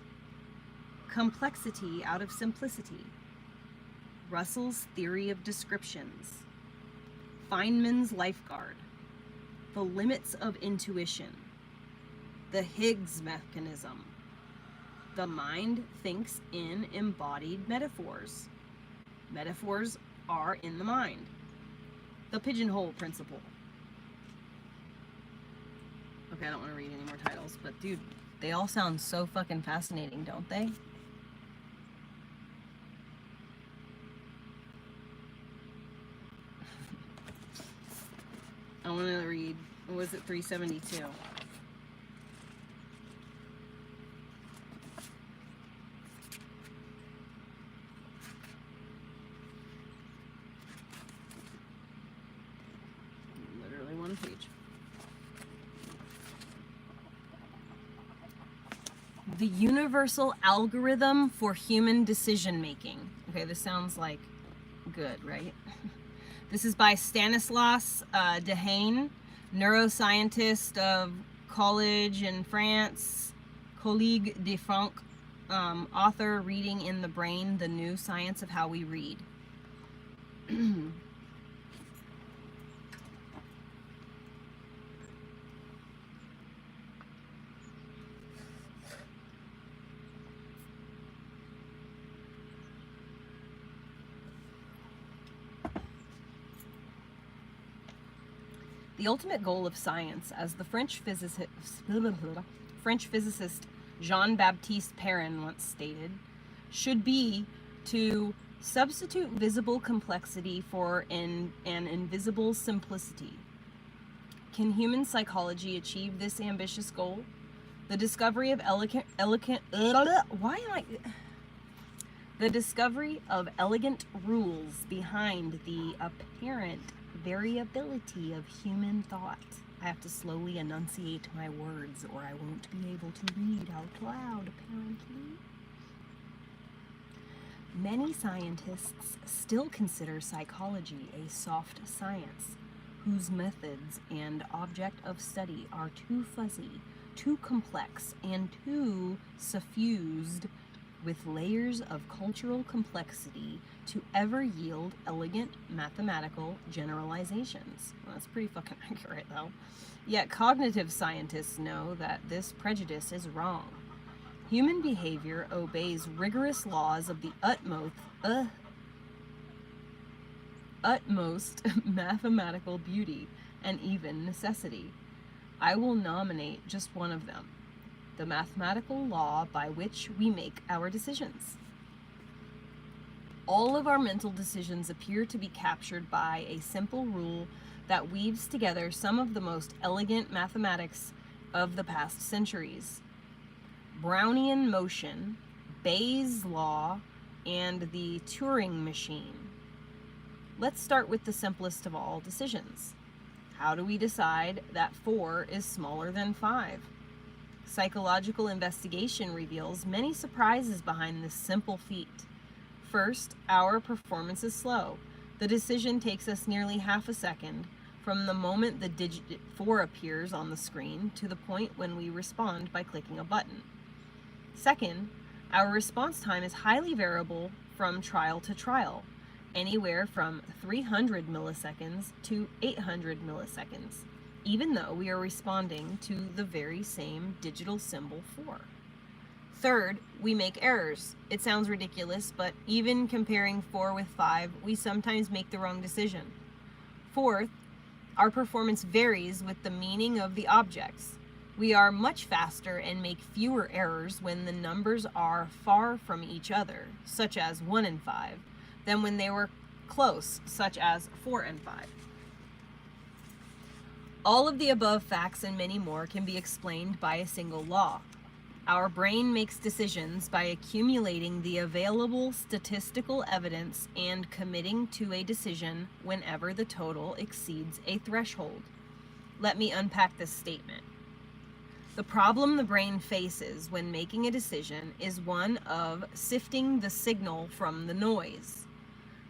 Complexity out of simplicity. Russell's theory of descriptions. Feynman's lifeguard. The limits of intuition. The Higgs mechanism. The mind thinks in embodied metaphors. Metaphors are in the mind. The pigeonhole principle. Okay, I don't want to read any more titles, but dude, they all sound so fucking fascinating, don't they? I want to read, what was it, 372? Literally one page. The universal algorithm for human decision making. Okay, this sounds like good, right? This is by Stanislas Dehaene, neuroscientist of college in France, Collège de France, author, Reading in the Brain, The New Science of How We Read. The ultimate goal of science, as the French physicist Jean-Baptiste Perrin once stated, should be to substitute visible complexity for an invisible simplicity. Can human psychology achieve this ambitious goal? The discovery of the discovery of elegant rules behind the apparent variability of human thought. I have to slowly enunciate my words or I won't be able to read out loud, apparently. Many scientists still consider psychology a soft science, whose methods and object of study are too fuzzy, too complex, and too suffused with layers of cultural complexity to ever yield elegant mathematical generalizations. Well, that's pretty fucking accurate, though. Yet cognitive scientists know that this prejudice is wrong. Human behavior obeys rigorous laws of the utmost mathematical beauty and even necessity. I will nominate just one of them: the mathematical law by which we make our decisions. All of our mental decisions appear to be captured by a simple rule that weaves together some of the most elegant mathematics of the past centuries: Brownian motion, Bayes' law, and the Turing machine. Let's start with the simplest of all decisions. How do we decide that 4 is smaller than 5? Psychological investigation reveals many surprises behind this simple feat. First, our performance is slow. The decision takes us nearly half a second from the moment the digit 4 appears on the screen to the point when we respond by clicking a button. Second, our response time is highly variable from trial to trial, anywhere from 300 milliseconds to 800 milliseconds, even though we are responding to the very same digital symbol 4. Third, we make errors. It sounds ridiculous, but even comparing 4 with 5, we sometimes make the wrong decision. Fourth, our performance varies with the meaning of the objects. We are much faster and make fewer errors when the numbers are far from each other, such as 1 and 5, than when they were close, such as 4 and 5. All of the above facts and many more can be explained by a single law. Our brain makes decisions by accumulating the available statistical evidence and committing to a decision whenever the total exceeds a threshold. Let me unpack this statement. The problem the brain faces when making a decision is one of sifting the signal from the noise.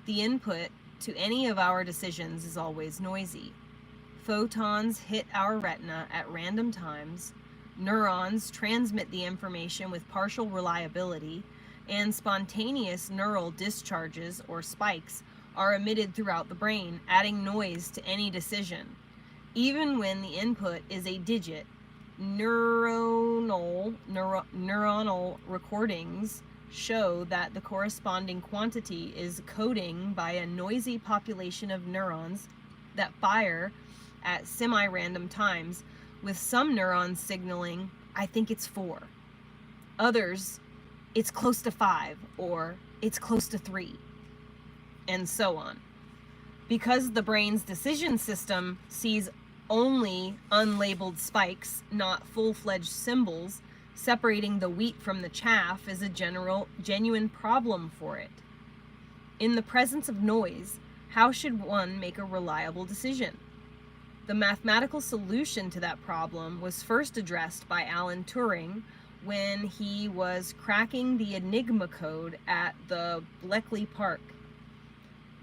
The input to any of our decisions is always noisy. Photons hit our retina at random times, Neurons transmit the information with partial reliability, and spontaneous neural discharges, or spikes, are emitted throughout the brain, adding noise to any decision. Even when the input is a digit, neuronal recordings show that the corresponding quantity is coding by a noisy population of neurons that fire at semi-random times, with some neurons signaling, I think it's 4. Others, it's close to 5, or it's close to 3, and so on. Because the brain's decision system sees only unlabeled spikes, not full-fledged symbols, separating the wheat from the chaff is a genuine problem for it. In the presence of noise, how should one make a reliable decision? The mathematical solution to that problem was first addressed by Alan Turing when he was cracking the Enigma code at the Bletchley Park.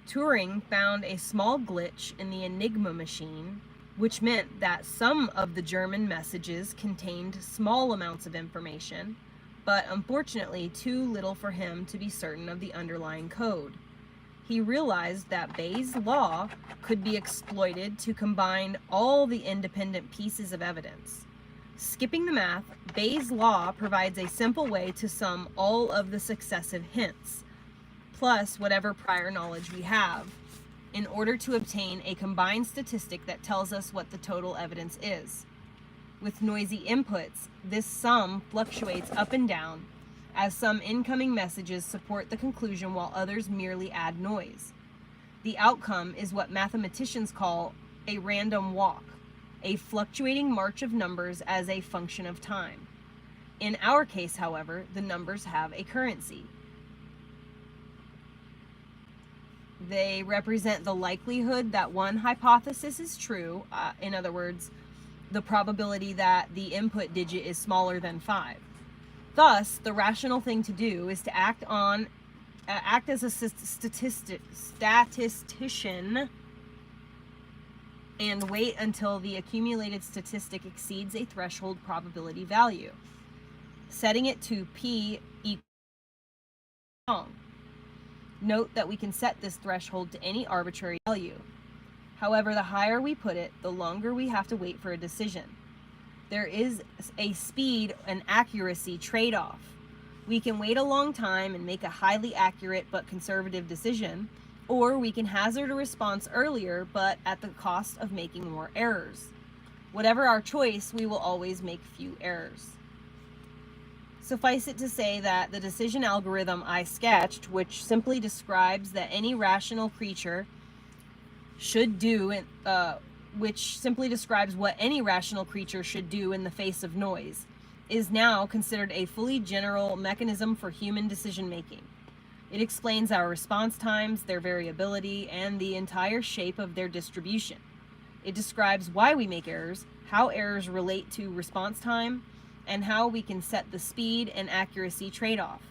Turing found a small glitch in the Enigma machine, which meant that some of the German messages contained small amounts of information, but unfortunately too little for him to be certain of the underlying code. He realized that Bayes' law could be exploited to combine all the independent pieces of evidence. Skipping the math, Bayes' law provides a simple way to sum all of the successive hints, plus whatever prior knowledge we have, in order to obtain a combined statistic that tells us what the total evidence is. With noisy inputs, this sum fluctuates up and down, as some incoming messages support the conclusion while others merely add noise. The outcome is what mathematicians call a random walk, a fluctuating march of numbers as a function of time. In our case, however, the numbers have a currency. They represent the likelihood that one hypothesis is true, in other words, the probability that the input digit is smaller than 5. Thus, the rational thing to do is to act as a statistician and wait until the accumulated statistic exceeds a threshold probability value, setting it to p equals wrong. Note that we can set this threshold to any arbitrary value. However, the higher we put it, the longer we have to wait for a decision. There is a speed and accuracy trade-off. We can wait a long time and make a highly accurate but conservative decision, or we can hazard a response earlier but at the cost of making more errors. Whatever our choice, we will always make few errors. Suffice it to say that the decision algorithm I sketched, which simply describes that any rational creature should do, which simply describes what any rational creature should do in the face of noise, is now considered a fully general mechanism for human decision making. It explains our response times, their variability, and the entire shape of their distribution. It describes why we make errors, how errors relate to response time, and how we can set the speed and accuracy trade-off.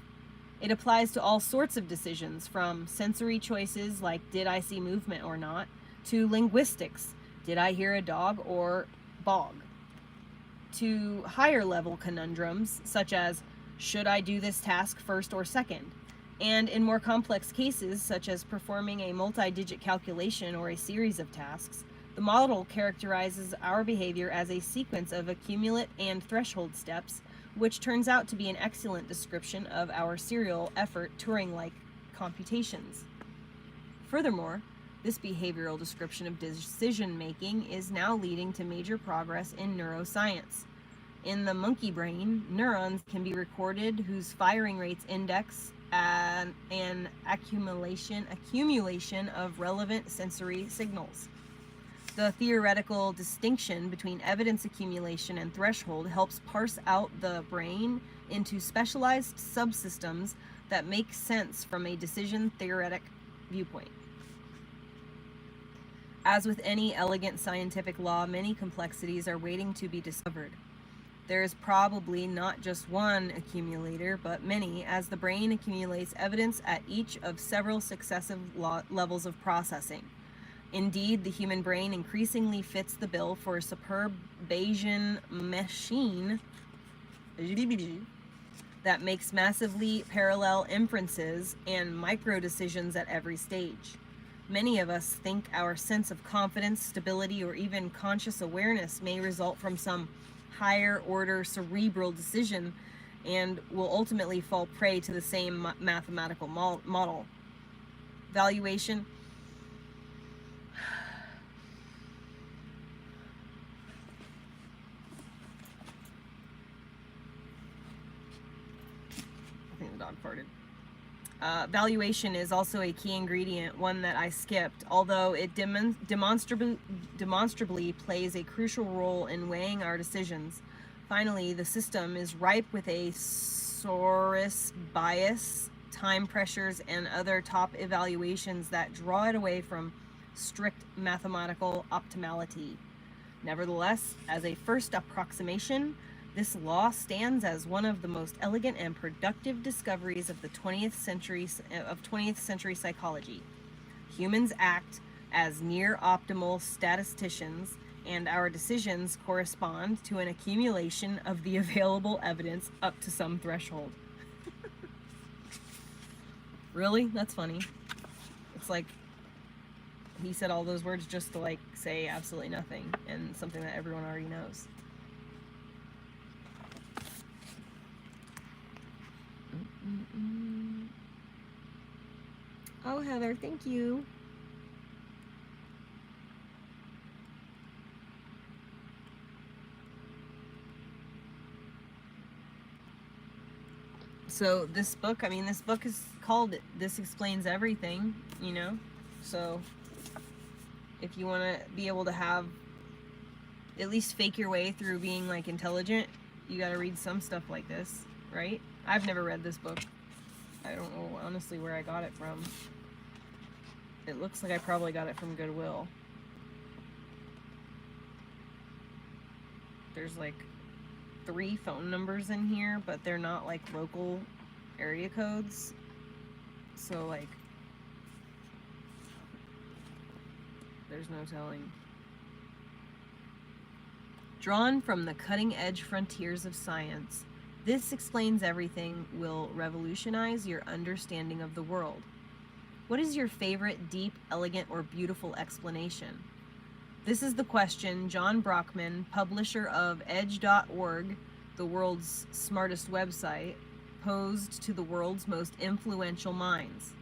It applies to all sorts of decisions, from sensory choices like did I see movement or not, to linguistics, did I hear a dog or bog, to higher level conundrums such as should I do this task first or second, and in more complex cases such as performing a multi-digit calculation or a series of tasks. The model characterizes our behavior as a sequence of accumulate and threshold steps, which turns out to be an excellent description of our serial effort Turing-like computations. Furthermore, this behavioral description of decision-making is now leading to major progress in neuroscience. In the monkey brain, neurons can be recorded whose firing rates index an accumulation of relevant sensory signals. The theoretical distinction between evidence accumulation and threshold helps parse out the brain into specialized subsystems that make sense from a decision theoretic viewpoint. As with any elegant scientific law, many complexities are waiting to be discovered. There is probably not just one accumulator, but many, as the brain accumulates evidence at each of several successive levels of processing. Indeed, the human brain increasingly fits the bill for a superb Bayesian machine that makes massively parallel inferences and micro decisions at every stage. Many of us think our sense of confidence, stability, or even conscious awareness may result from some higher order cerebral decision and will ultimately fall prey to the same mathematical model. Valuation. I think the dog farted. Valuation is also a key ingredient, one that I skipped, although it demonstrably plays a crucial role in weighing our decisions. Finally, the system is ripe with a source bias, time pressures, and other top evaluations that draw it away from strict mathematical optimality. Nevertheless, as a first approximation, this law stands as one of the most elegant and productive discoveries of the 20th century psychology. Humans act as near optimal statisticians, and our decisions correspond to an accumulation of the available evidence up to some threshold. Really? That's funny. It's like he said all those words just to like say absolutely nothing and something that everyone already knows. Oh, Heather, thank you. So this book is called This Explains Everything, you know? So if you want to be able to have, at least fake your way through being like intelligent, you got to read some stuff like this, right? I've never read this book. I don't know honestly where I got it from. It looks like I probably got it from Goodwill. There's like 3 phone numbers in here, but they're not like local area codes. So like there's no telling. Drawn from the cutting-edge frontiers of science, This Explains Everything will revolutionize your understanding of the world. What is your favorite deep, elegant, or beautiful explanation? This is the question John Brockman, publisher of Edge.org, the world's smartest website, posed to the world's most influential minds.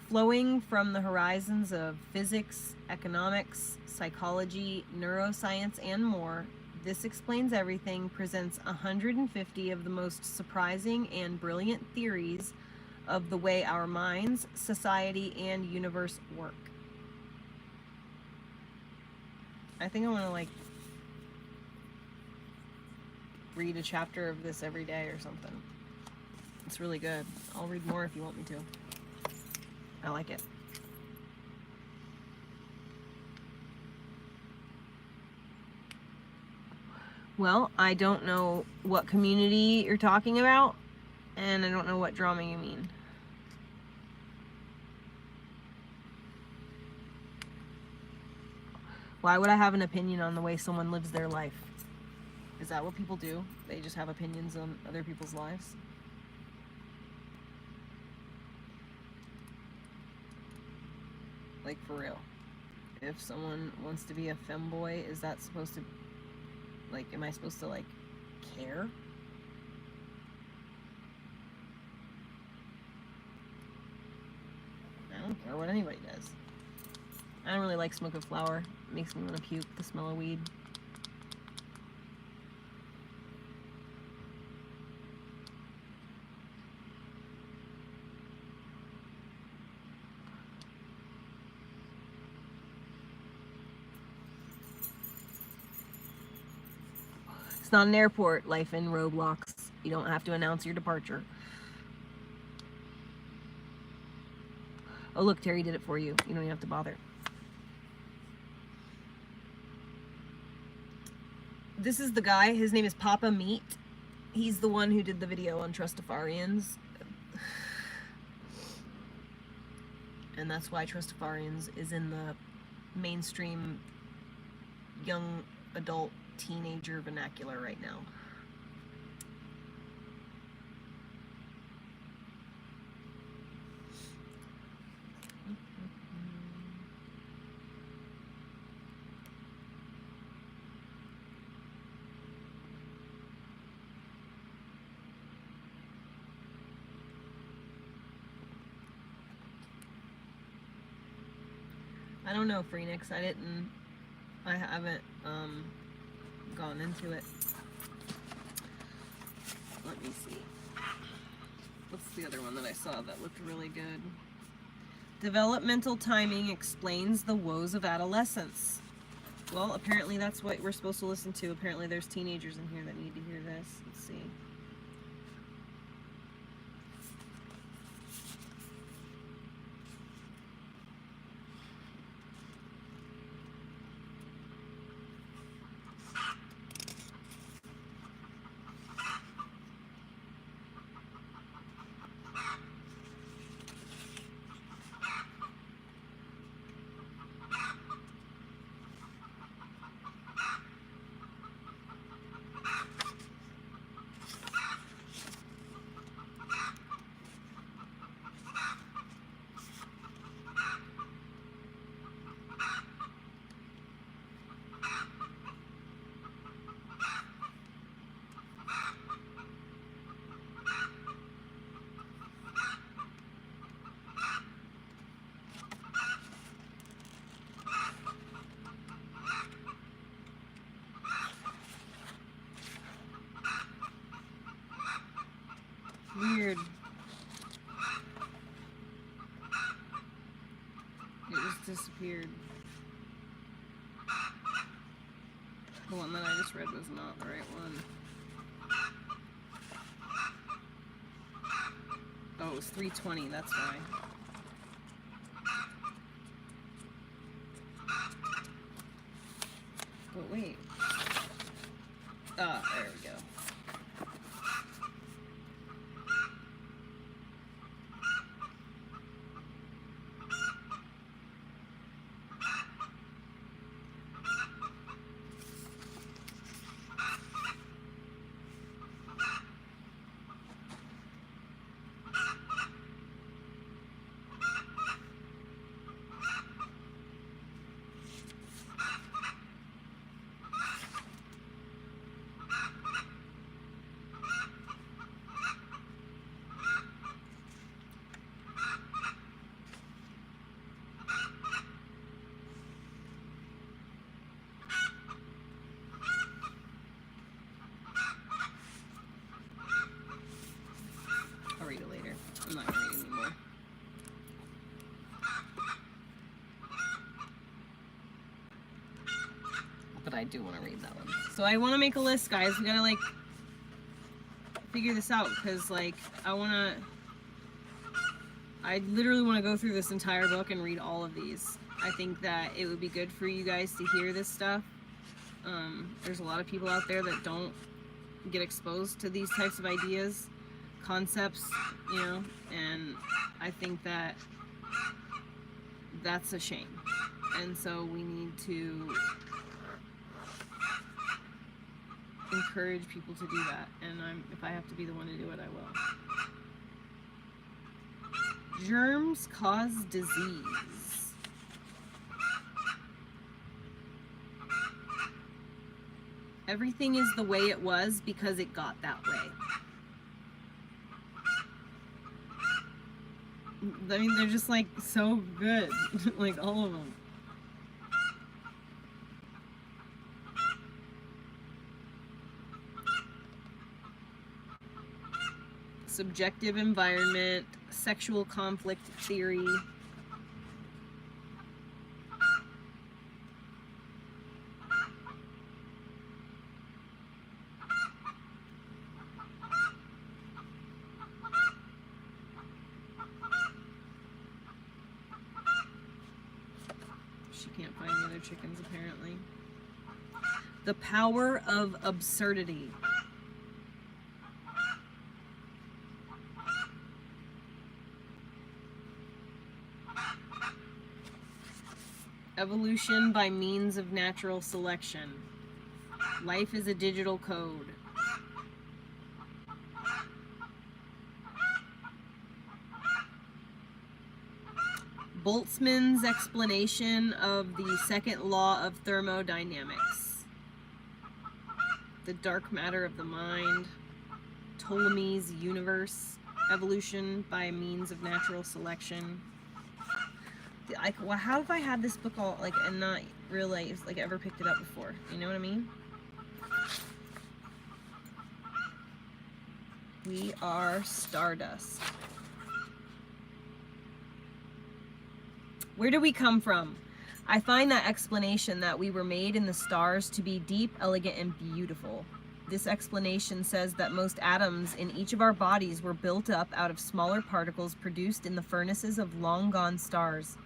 Flowing from the horizons of physics, economics, psychology, neuroscience, and more, This Explains Everything presents 150 of the most surprising and brilliant theories of the way our minds, society, and universe work. I think I want to like read a chapter of this every day or something. It's really good. I'll read more if you want me to. I like it. Well, I don't know what community you're talking about, and I don't know what drama you mean. Why would I have an opinion on the way someone lives their life? Is that what people do? They just have opinions on other people's lives? Like, for real. If someone wants to be a femboy, is that supposed to, like, am I supposed to, like, care? I don't care what anybody does. I don't really like smoke of flower. It makes me want to puke, the smell of weed. It's not an airport, life in Roblox. You don't have to announce your departure. Oh look, Terry did it for you. You don't even have to bother. This is the guy, his name is Papa Meat. He's the one who did the video on Trustafarians. And that's why Trustafarians is in the mainstream young adult teenager vernacular right now. I don't know, Phoenix. I haven't gone into it. Let me see. What's the other one that I saw that looked really good? Developmental timing explains the woes of adolescence. Well, apparently that's what we're supposed to listen to. Apparently there's teenagers in here that need to hear this. Let's see. Weird. It just disappeared. The one that I just read was not the right one. Oh, it was 320, that's why. But wait. Ah, there we go. I'll read it later. I'm not gonna read it anymore. But I do want to read that one. So I want to make a list, guys. We gotta, like, figure this out, because, like, I literally want to go through this entire book and read all of these. I think that it would be good for you guys to hear this stuff. There's a lot of people out there that don't get exposed to these types of ideas, concepts, you know, and I think that that's a shame. And so we need to encourage people to do that, and if I have to be the one to do it, I will. Germs cause disease. Everything is the way it was because it got that way. I mean, they're just, like, so good. Like, all of them. Subjective environment, sexual conflict theory. She can't find the other chickens, apparently. The power of absurdity. Evolution by means of natural selection. Life is a digital code. Boltzmann's explanation of the second law of thermodynamics. The dark matter of the mind. Ptolemy's universe. Evolution by means of natural selection. Like, well, how have I had this book all, like, and not realized, like, ever picked it up before? You know what I mean? We are Stardust. Where do we come from? I find that explanation that we were made in the stars to be deep, elegant, and beautiful. This explanation says that most atoms in each of our bodies were built up out of smaller particles produced in the furnaces of long-gone stars.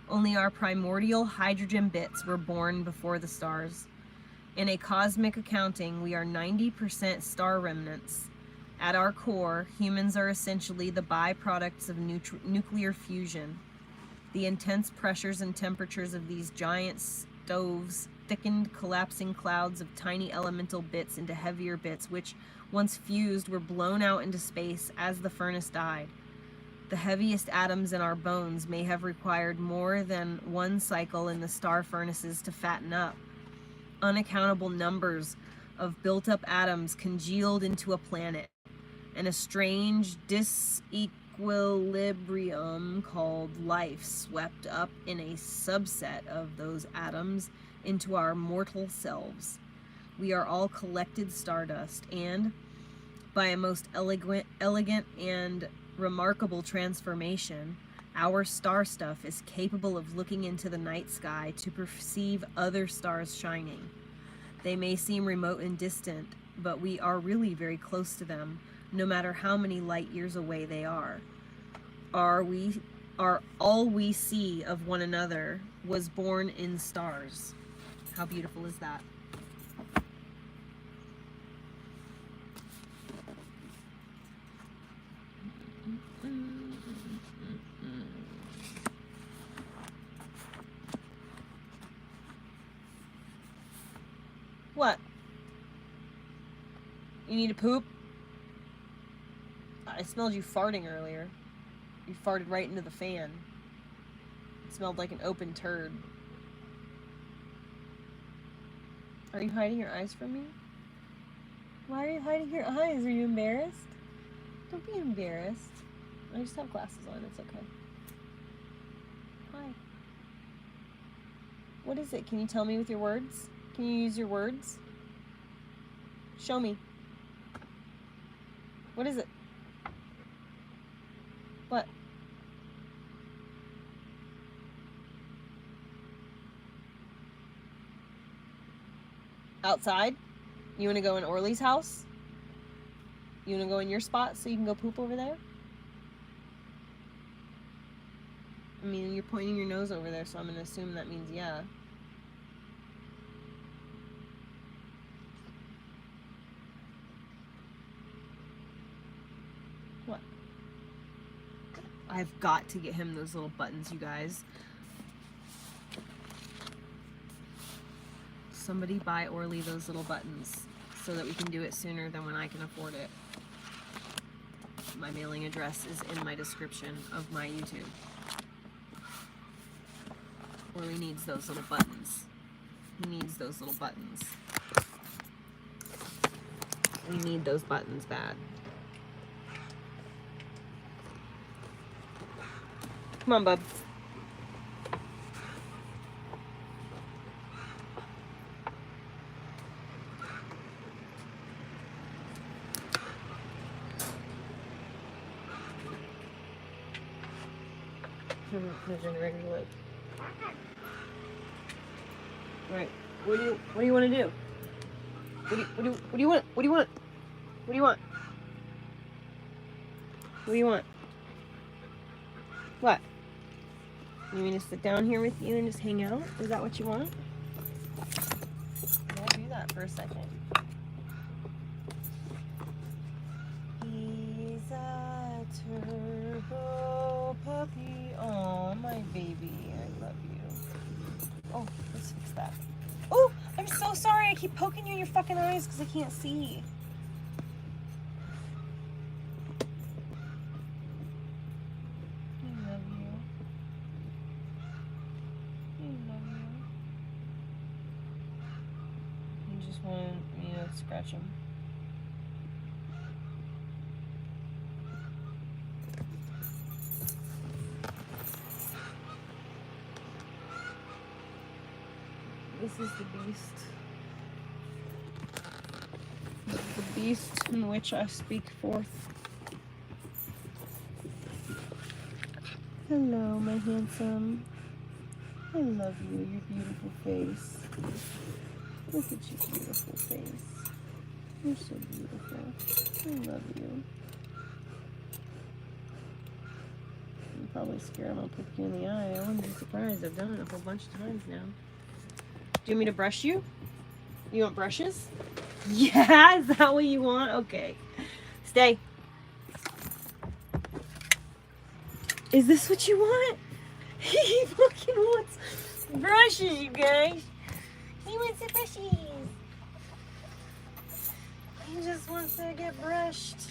Only our primordial hydrogen bits were born before the stars. In a cosmic accounting, we are 90% star remnants. At our core, humans are essentially the byproducts of nuclear fusion. The intense pressures and temperatures of these giant stoves thickened collapsing clouds of tiny elemental bits into heavier bits, which, once fused, were blown out into space as the furnace died. The heaviest atoms in our bones may have required more than one cycle in the star furnaces to fatten up. Unaccountable numbers of built-up atoms congealed into a planet, and a strange disequilibrium called life swept up in a subset of those atoms into our mortal selves. We are all collected stardust, and by a most elegant and remarkable transformation, our star stuff is capable of looking into the night sky to perceive other stars shining. They may seem remote and distant, but we are really very close to them, no matter how many light years away they are. All we see of one another was born in stars. How beautiful is that? What? You need to poop? I smelled you farting earlier. You farted right into the fan. It smelled like an open turd. Are you hiding your eyes from me? Why are you hiding your eyes? Are you embarrassed? Don't be embarrassed. I just have glasses on. It's okay. Hi. What is it? Can you tell me with your words? Can you use your words? Show me. What is it? What? Outside? You want to go in Orly's house? You want to go in your spot so you can go poop over there? I mean, you're pointing your nose over there, so I'm going to assume that means yeah. What? I've got to get him those little buttons, you guys. Somebody buy Orly those little buttons so that we can do it sooner than when I can afford it. My mailing address is in my description of my YouTube. Orly needs those little buttons. He needs those little buttons. We need those buttons bad. Come on, bub. Right. What do you want to do? What do you want? What do you want? What do you want? What do you want? What? You mean to sit down here with you and just hang out? Is that what you want? I'll do that for a second. He's a turbo puppy. Oh, my baby. I love you. keep poking you in your fucking eyes because I can't see. I love you. I love you. You just want me to scratch him. This is the beast. This is the beast in which I speak forth. Hello, my handsome. I love you, your beautiful face. Look at your beautiful face. You're so beautiful. I love you. I'm probably scared I'm gonna poke you in the eye. I wouldn't be surprised. I've done it a whole bunch of times now. Do you want me to brush you? You want brushes? Yeah, is that what you want? Okay. Stay. Is this what you want? He fucking wants brushes, you guys. He wants the brushes. He just wants to get brushed.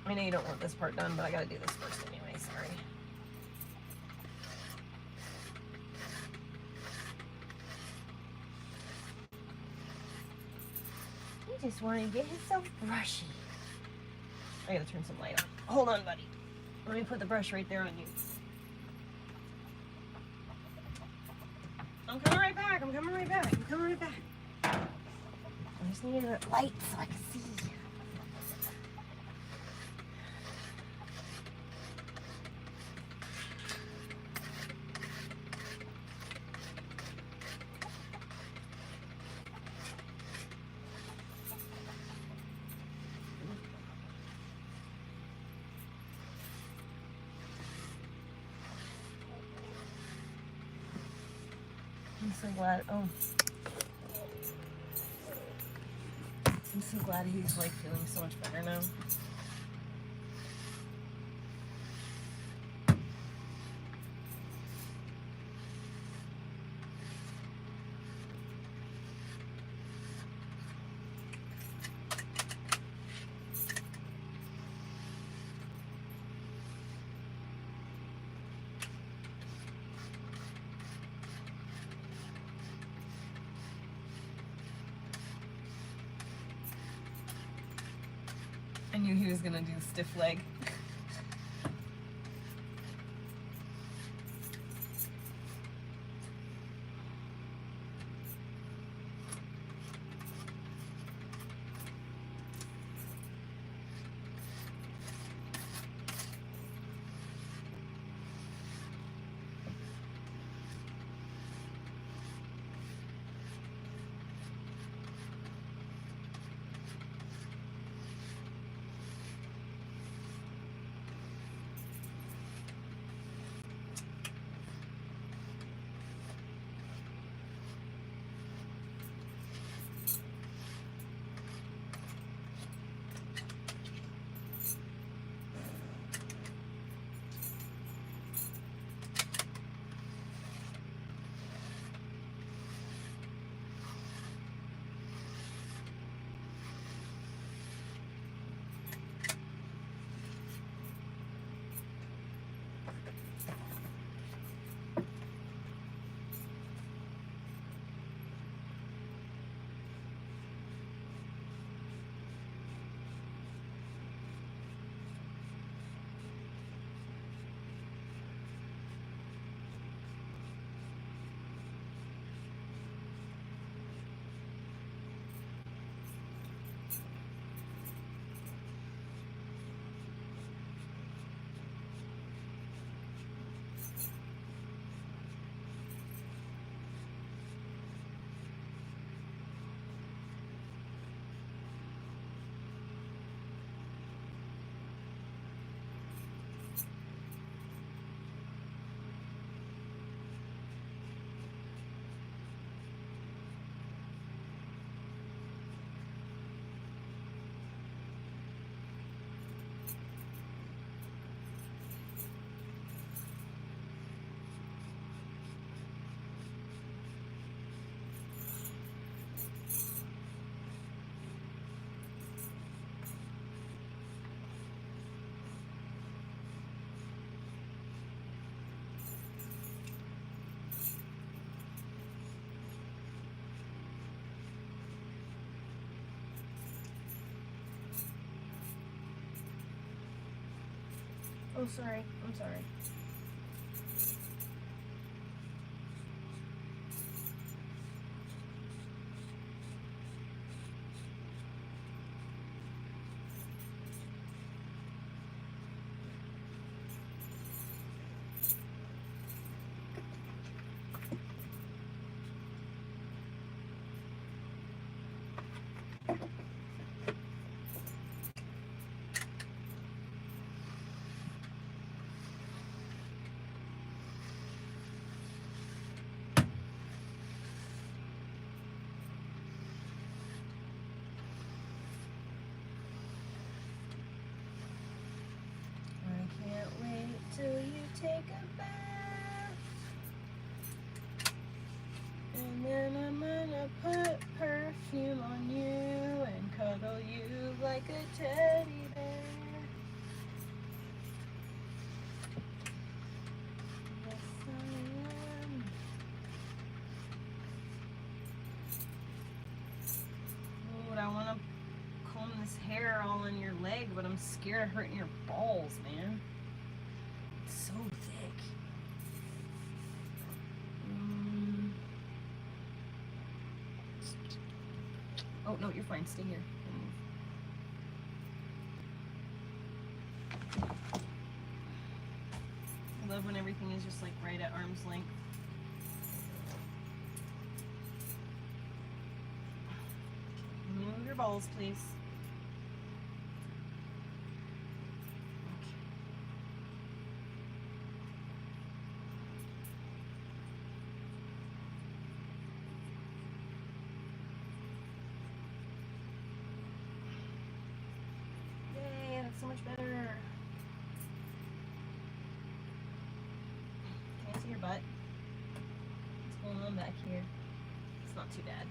I know you don't want this part done, but I gotta do this first anyway, sorry. He just wanted to get himself brushy. I gotta turn some light on. Hold on, buddy. Let me put the brush right there on you. I'm coming right back. I'm coming right back. I'm coming right back. I just need a light so I can see. I'm so glad. Oh. I'm so glad he's like feeling so much better now. I knew he was gonna do stiff leg. Oh, sorry. I'm sorry. I can't wait till you take a bath. And then I'm gonna put perfume on you and cuddle you like a teddy bear. Yes, I am. Lord, I want to comb this hair all in your leg, but I'm scared of hurting your balls, man. It's so thick. Oh, no, you're fine. Stay here. I love when everything is just like right at arm's length. Move your balls, please. Yay, that's so much better. Can I see your butt? What's going on back here? It's not too bad.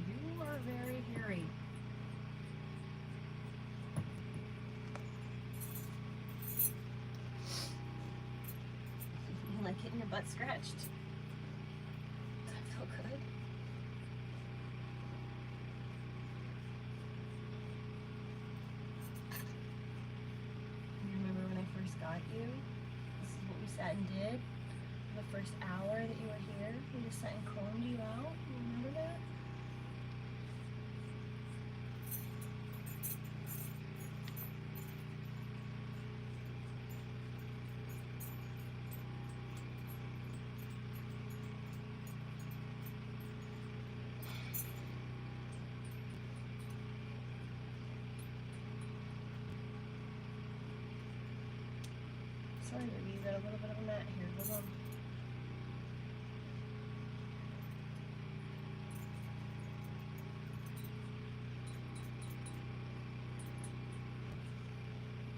You are very hairy. You like getting your butt scratched? Does that feel good? You remember when I first got you? This is what we sat and did. The first hour that you were here, we just sat and combed you out. You remember that? Sorry, baby, you got a little bit of a mat here. Hold on.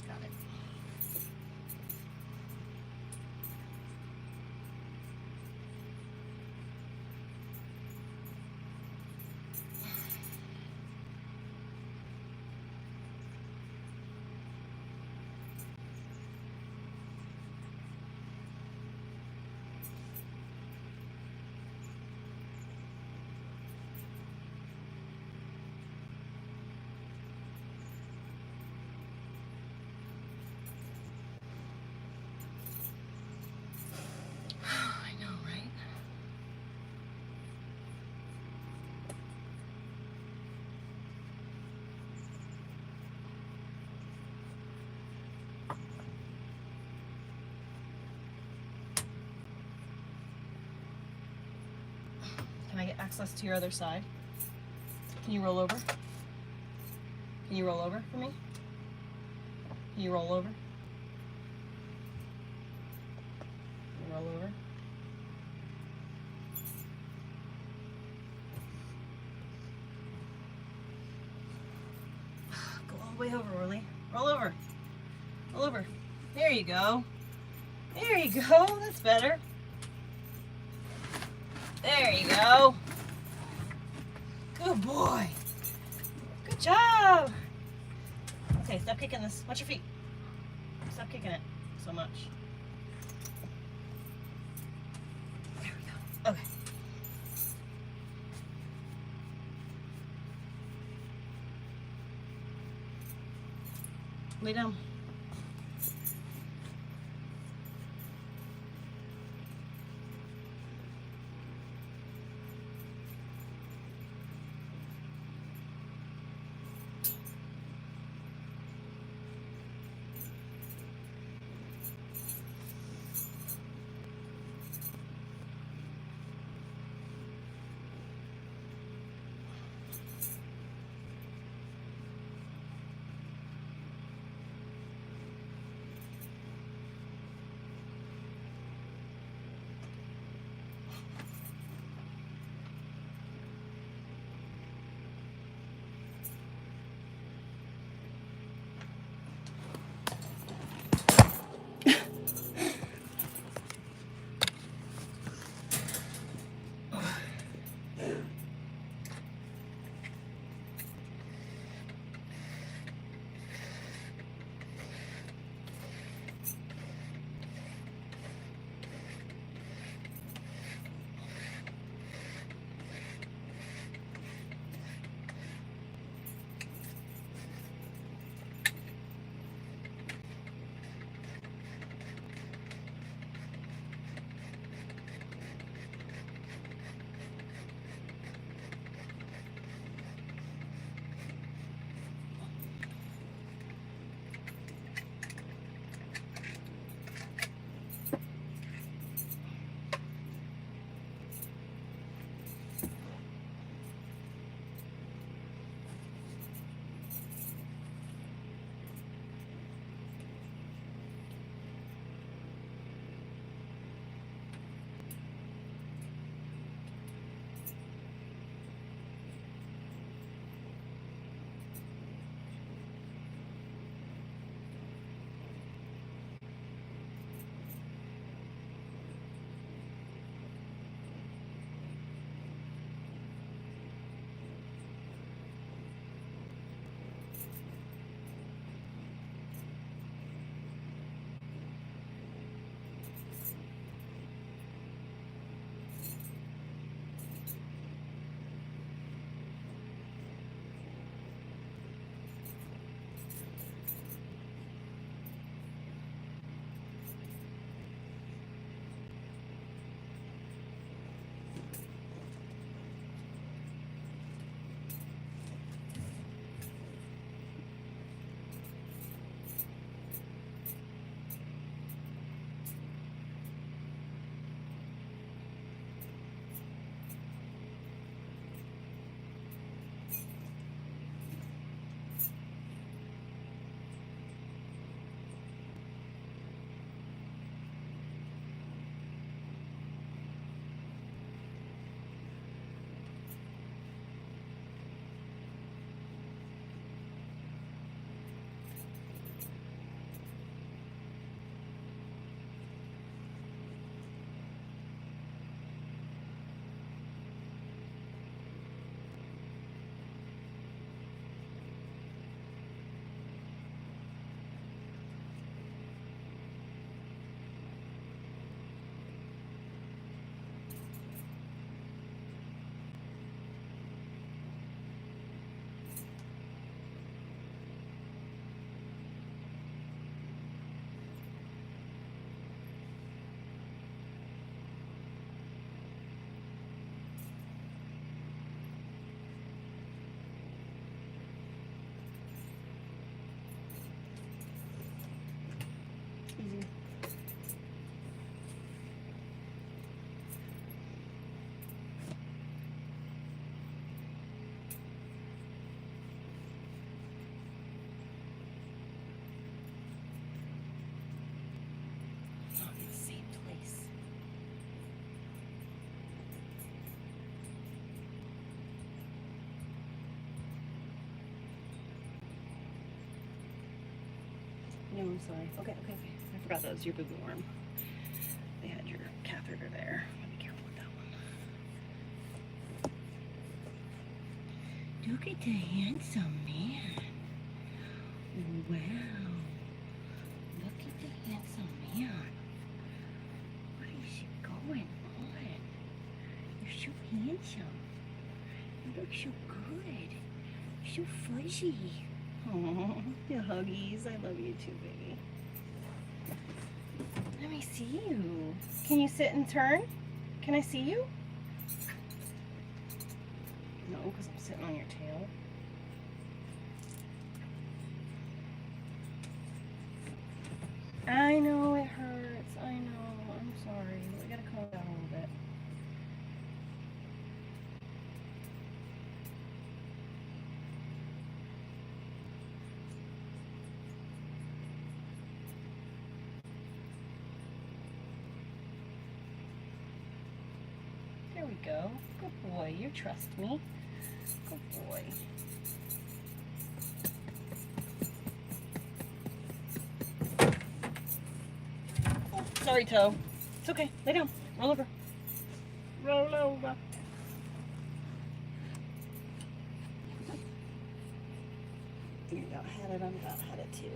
Got it. I know, right? Can I get access to your other side? Can you roll over? Can you roll over for me? Can you roll over? Can you roll over? Go all the way over, Orly. Roll over. Roll over. There you go. There you go. That's better. There you go. Good boy. Good job. Okay, stop kicking this. Watch your feet. Stop kicking it so much. There we go. Okay. Lay down. No, I'm sorry. Okay. I forgot that was your boo-boo worm. They had your catheter there. Be careful with that one. Look at the handsome man. Wow. Look at the handsome man. What is going on? You're so handsome. You look so good. You're so fuzzy. Oh, the huggies. I love you too, baby. Let me see you. Can you sit and turn? Can I see you? No, because I'm sitting on your tail. I know it hurts. I know. I'm sorry. We gotta calm down a little bit. There we go. Good boy. You trust me. Good boy. Oh, sorry, Toe. It's okay. Lay down. Roll over. Roll over. You about had it. I'm about had it too.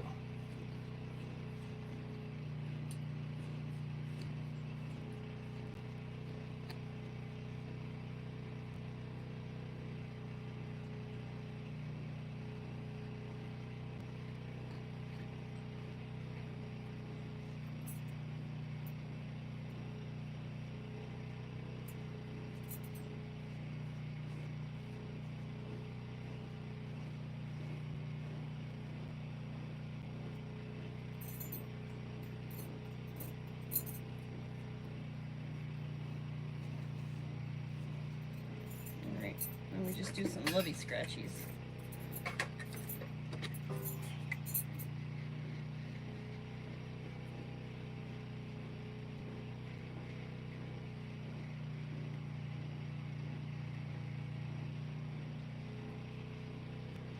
Let me just do some lovey scratchies.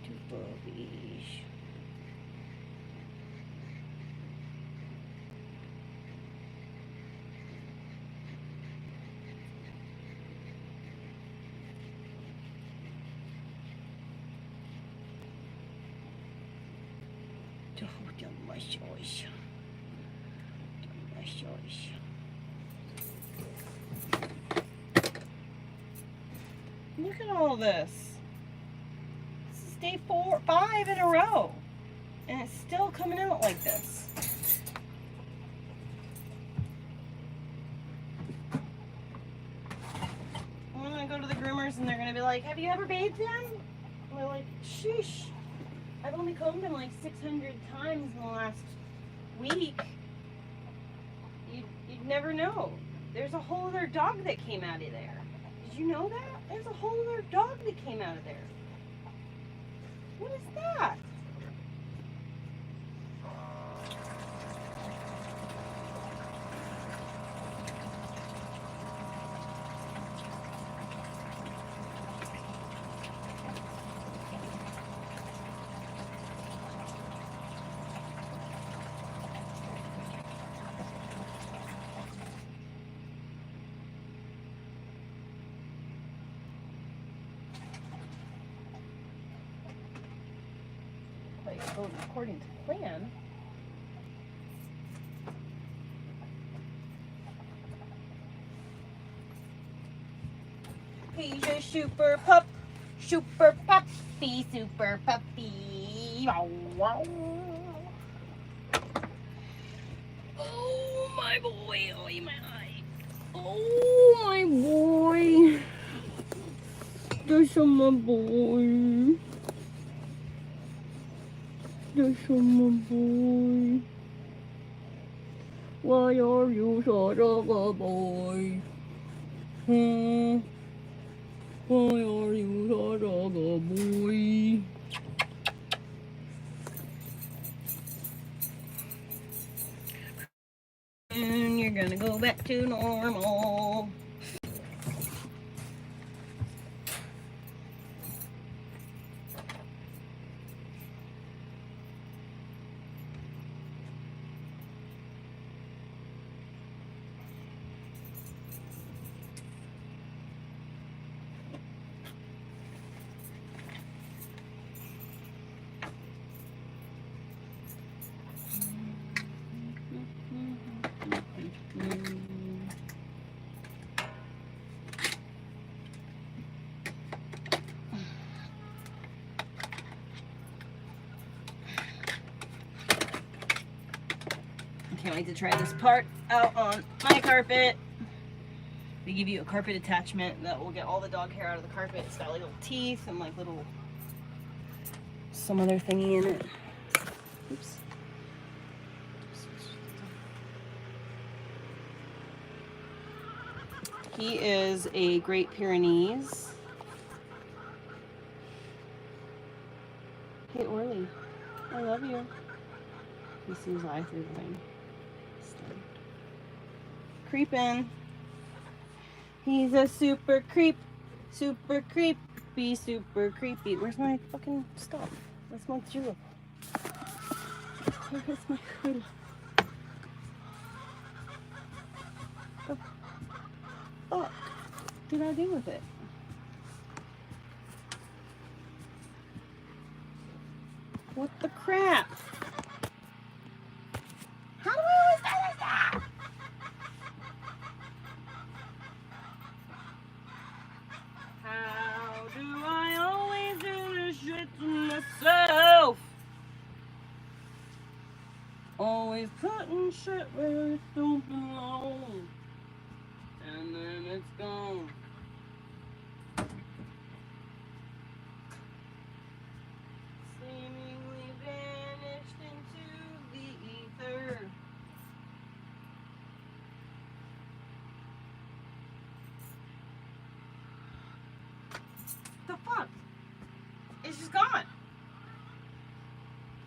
Two bubbies. Delicious. Delicious. Look at all this. This is day 5 in a row. And it's still coming out like this. I'm gonna go to the groomers and they're gonna be like, have you ever bathed him? And we're like, sheesh. I've only combed him like 600 times in the last week. You'd never know. There's a whole other dog that came out of there. Did you know that? There's a whole other dog that came out of there. What is that? According to plan. He's a super puppy, super puppy. Oh my boy, oh my eye. Oh my boy. There's my boy. There's my boy. Why are you such a boy? Huh? Why are you such a boy? And you're gonna go back to normal. Can't wait to try this part out on my carpet. They give you a carpet attachment that will get all the dog hair out of the carpet. It's got like little teeth and like little some other thingy in it. Oops. He is a Great Pyrenees. Hey Orly, I love you. He sees eye through the thing. Creepin'. He's a super creep. Super creepy, super creepy. Where's my fucking stuff? Where's my jewel? Where's my food? What the fuck did I do with it? What the crap? How do I always do this? How do I always do this shit to myself? Always putting shit where it don't belong. And then it's gone. Seemingly vanished into the ether. The fuck? It's just gone.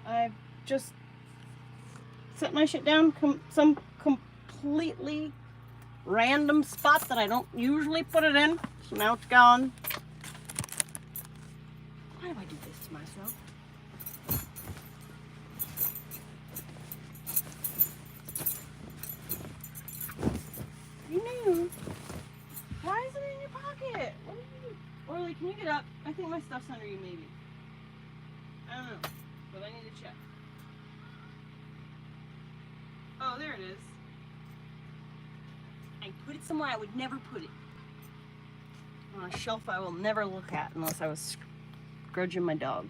I just set my shit down some completely random spot that I don't usually put it in. So now it's gone. Why do I do this to myself? You knew. Why is it in your pocket? What are you? Orly, can you get up? I think my stuff's under you, maybe. I don't know, but I need to check. Oh, there it is. I put it somewhere I would never put it. On a shelf I will never look at unless I was grudging my dog.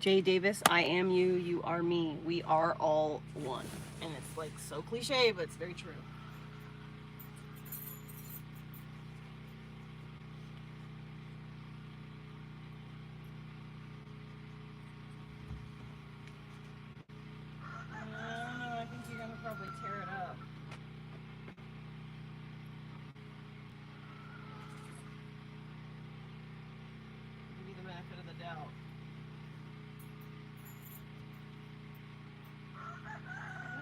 Jay Davis, I am you, you are me. We are all one. And it's like so cliche, but it's very true. I don't know, I think you're gonna probably tear it up. Give you the benefit of the doubt.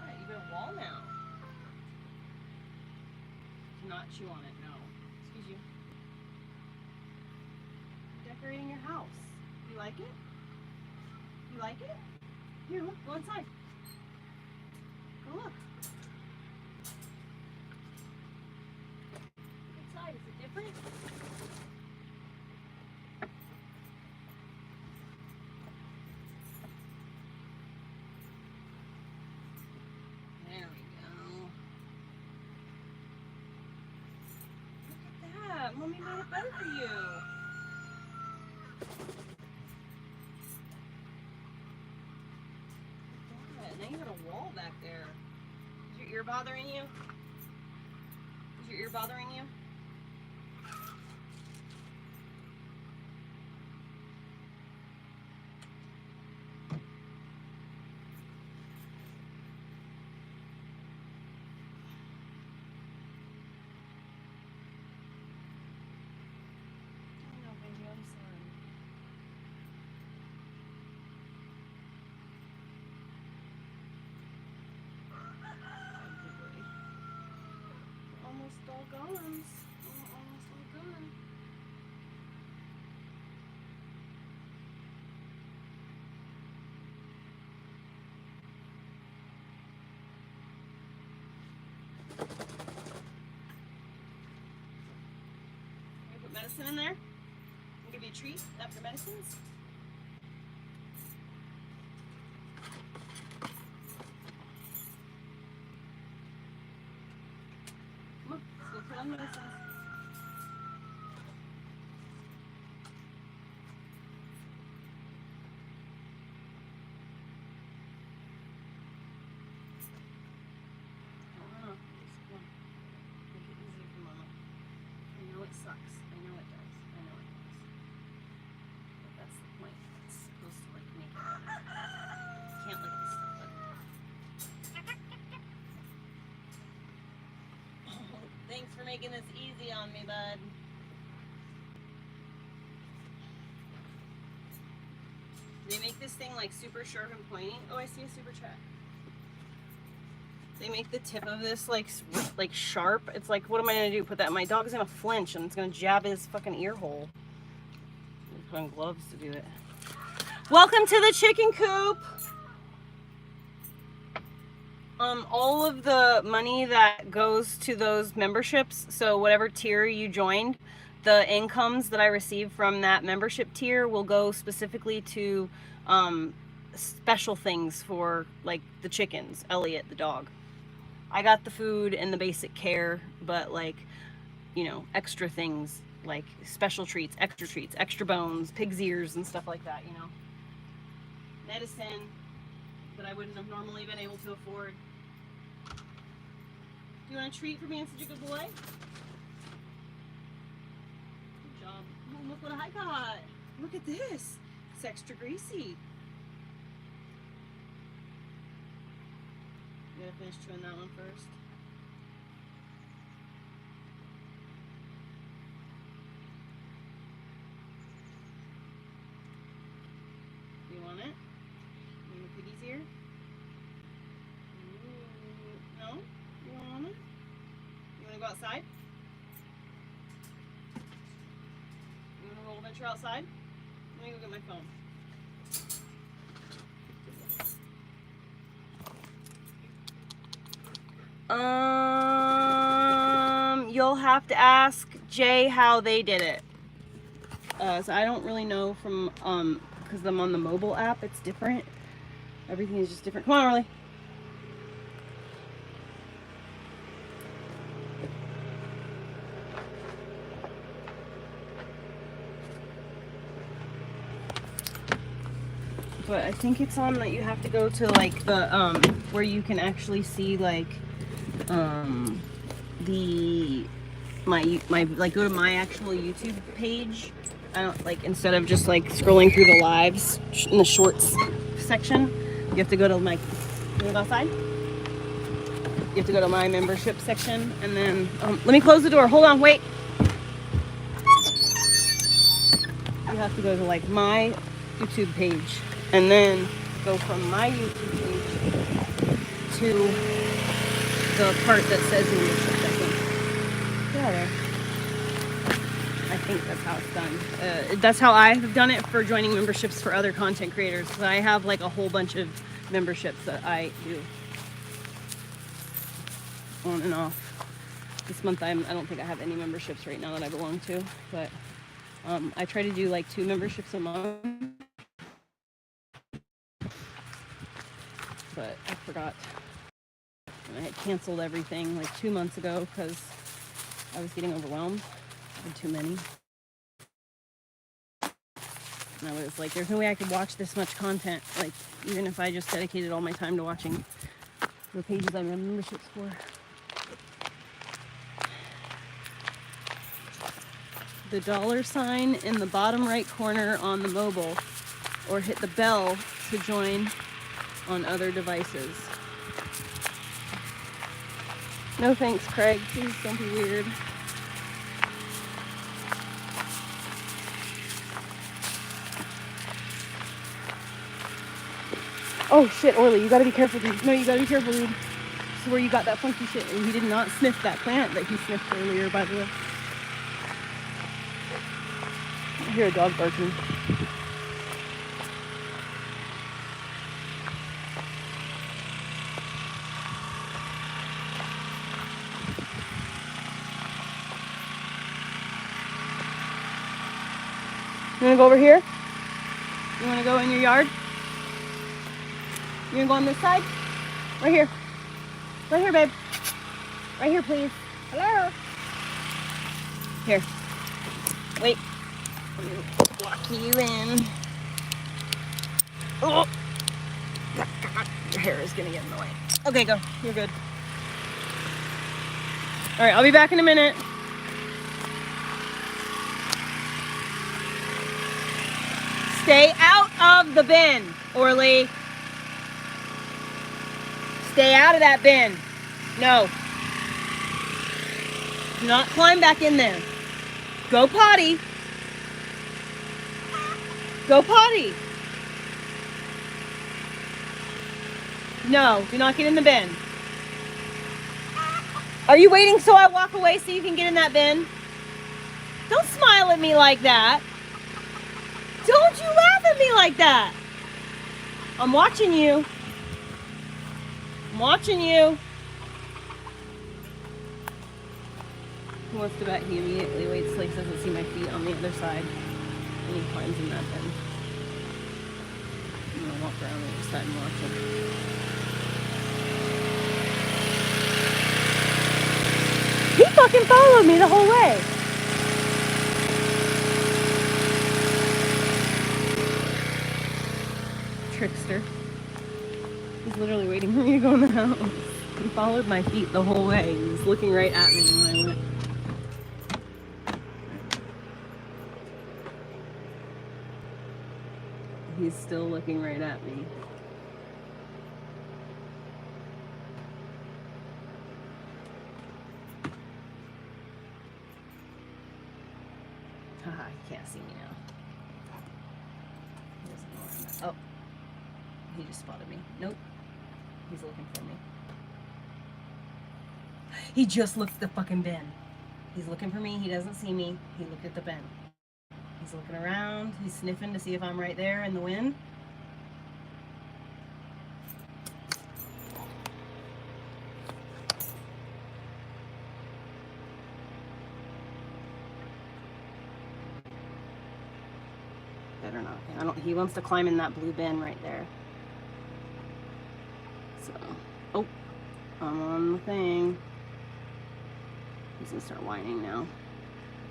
Yeah, you got a wall now. Do not chew on it, no. Excuse you. Decorating your house. You like it? You like it? Here, look, go inside. Go look. Look inside, is it different? There we go. Look at that. Mommy made it better for you. Now you got a wall back there. Is your ear bothering you? Is your ear bothering you? No, baby, I'm sorry. Almost all gone. Almost all gone. Can I put medicine in there? I'll give you a treat after medicines. Sucks. I know it does. I know it does. But that's the point. It's supposed to like make it better. Can't lick this stuff up. Oh, thanks for making this easy on me, bud. They make this thing like super sharp and pointy. Oh, I see a super chat. They make the tip of this like sharp. It's like, what am I gonna do? Put that? My dog's gonna flinch and it's gonna jab his fucking ear hole. I'm put on gloves to do it. Welcome to the chicken coop. All of the money that goes to those memberships, so whatever tier you joined, the incomes that I receive from that membership tier will go specifically to special things for like the chickens, Elliot, the dog. I got the food and the basic care, but like, you know, extra things like special treats, extra bones, pig's ears and stuff like that, you know. Medicine that I wouldn't have normally been able to afford. Do you want a treat for being such a good boy? Good job. Oh, look what I got. Look at this. It's extra greasy. You gotta finish chewing that one first. You want it? You want the piggy's ear? No? You don't want it? You wanna go outside? You wanna roll adventure outside? Let me go get my phone. You'll have to ask Jay how they did it. So I don't really know from, because I'm on the mobile app, it's different. Everything is just different. Come on, Orly. But I think it's on that you have to go to like the, where you can actually see like, like go to my actual YouTube page. I don't like, instead of just like scrolling through the lives in the shorts section, you have to go to my, you wanna go outside? You have to go to my membership section and then, let me close the door. Hold on, wait. You have to go to like my YouTube page and then go from my YouTube page to the part that says membership section. Get out of there. I think that's how it's done. That's how I've done it for joining memberships for other content creators. So I have like a whole bunch of memberships that I do on and off. This month I don't think I have any memberships right now that I belong to, but I try to do like 2 memberships a month. But I forgot. And I had canceled everything like 2 months ago because I was getting overwhelmed. I had too many. And I was like, there's no way I could watch this much content, like even if I just dedicated all my time to watching the pages I'm in memberships for. The $sign in the bottom right corner on the mobile, or hit the bell to join on other devices. No thanks, Craig. Please don't be weird. Oh shit, Orly, you gotta be careful, dude. No, you gotta be careful, dude. This is where you got that funky shit. And he did not sniff that plant that he sniffed earlier, by the way. I hear a dog barking. You wanna go over here? You wanna go in your yard? You gonna go on this side? Right here. Right here, babe. Right here, please. Hello? Here. Wait. Lock you in. Oh! Your hair is gonna get in the way. Okay, go. You're good. Alright, I'll be back in a minute. Stay out of the bin, Orly. Stay out of that bin. No. Do not climb back in there. Go potty. Go potty. No, do not get in the bin. Are you waiting so I walk away so you can get in that bin? Don't smile at me like that. Don't you laugh at me like that. I'm watching you. I'm watching you. He wants to bet he immediately waits till he doesn't see my feet on the other side. And he climbs in that bin. I'm gonna walk around the other side and watch him. He fucking followed me the whole way. Trickster. He's literally waiting for me to go in the house. He followed my feet the whole way. He was looking right at me when I went. He's still looking right at me. Haha, he can't see me now. He doesn't know where I'm at. Oh. He just spotted me. Nope. He's looking for me. He just looked at the fucking bin. He's looking for me. He doesn't see me. He looked at the bin. He's looking around. He's sniffing to see if I'm right there in the wind. Better not. He wants to climb in that blue bin right there. So, oh, I'm on the thing. He's gonna start whining now.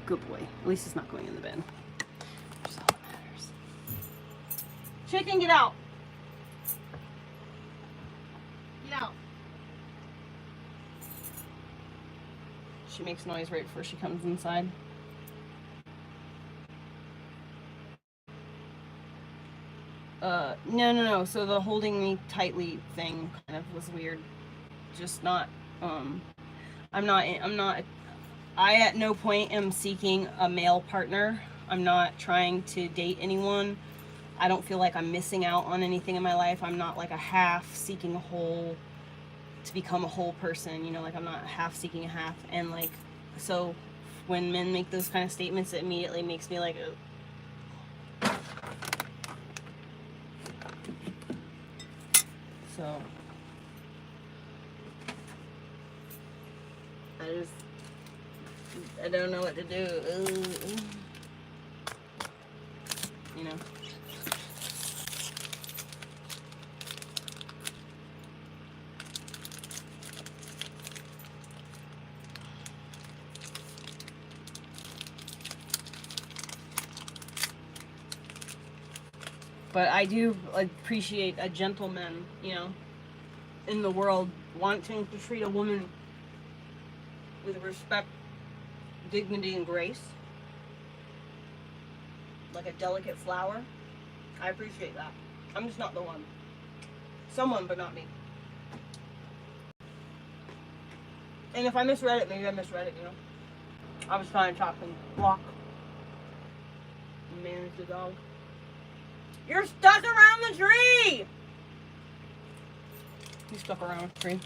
Good boy. At least he's not going in the bin. That's all that matters. Chicken, get out. Get out. She makes noise right before she comes inside. No. So the holding me tightly thing kind of was weird. Just not, I at no point am seeking a male partner. I'm not trying to date anyone. I don't feel like I'm missing out on anything in my life. I'm not like a half seeking a whole to become a whole person, you know, like I'm not half seeking a half. And like, so when men make those kind of statements, it immediately makes me like, so I don't know what to do. You know. But I do appreciate a gentleman, you know, in the world wanting to treat a woman with respect, dignity, and grace. Like a delicate flower. I appreciate that. I'm just not the one. Someone, but not me. And if I misread it, maybe I misread it, you know. I was trying to talk and block and manage the dog. You're stuck around the tree! He's stuck around the tree.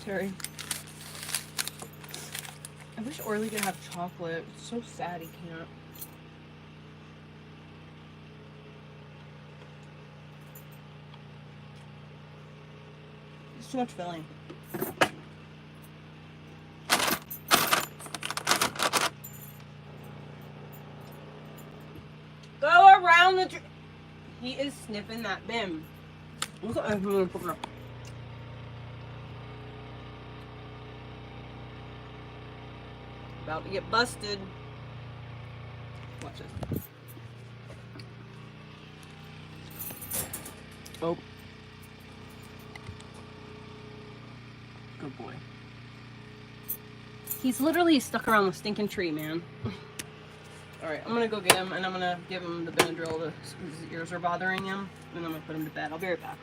Terry. I wish Orly could have chocolate. It's so sad he can't. It's too much filling. Go around the tree. He is sniffing that bin. Look at him. About to get busted. Watch this. Oh. Good boy. He's literally stuck around the stinking tree, man. Alright, I'm gonna go get him and I'm gonna give him the Benadryl because his ears are bothering him. And I'm gonna put him to bed. I'll be right back.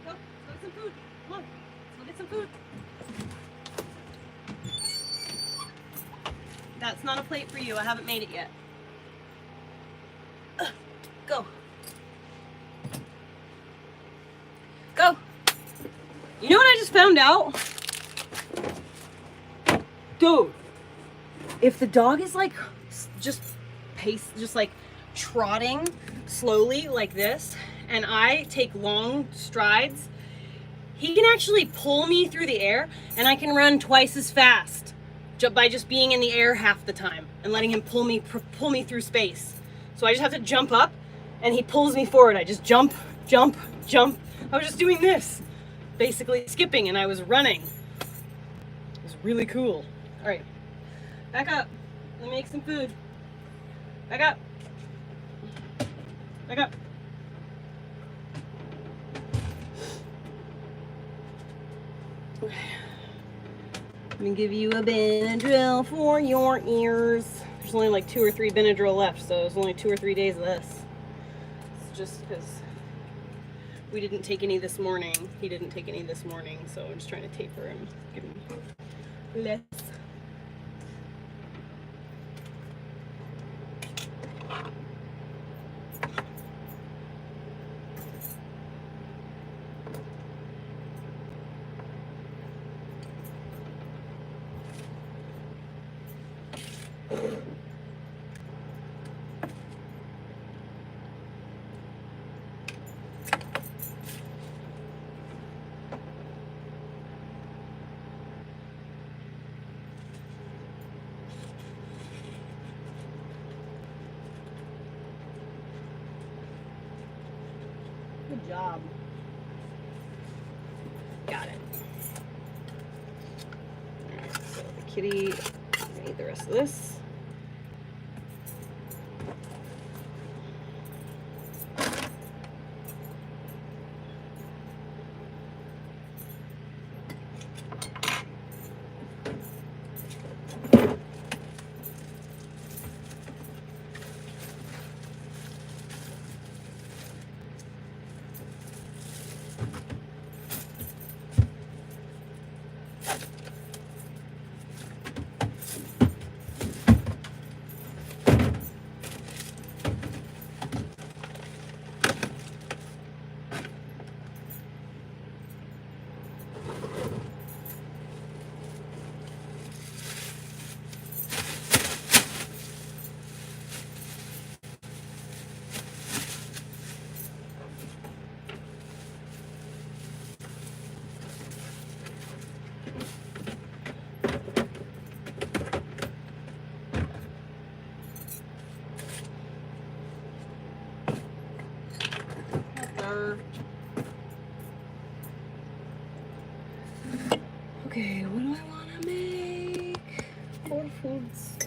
Go get some food. Come on, let's go get some food. That's not a plate for you. I haven't made it yet. Go. Go. You know what I just found out? Dude, if the dog is like just like trotting slowly like this, and I take long strides, he can actually pull me through the air, and I can run twice as fast by just being in the air half the time and letting him pull me through space. So I just have to jump up, and he pulls me forward. I just jump, jump, jump. I was just doing this, basically skipping, and I was running. It was really cool. All right, back up. Let me make some food. Back up. Back up. Okay. Let me give you a Benadryl for your ears. There's only like 2 or 3 Benadryl left, so it's only 2 or 3 days of this. It's just because we didn't take any this morning. He didn't take any this morning, so I'm just trying to taper him, give him less. Good job. Got it. Alright, so the kitty, I need the rest of this. Okay, what do I want to make? More foods.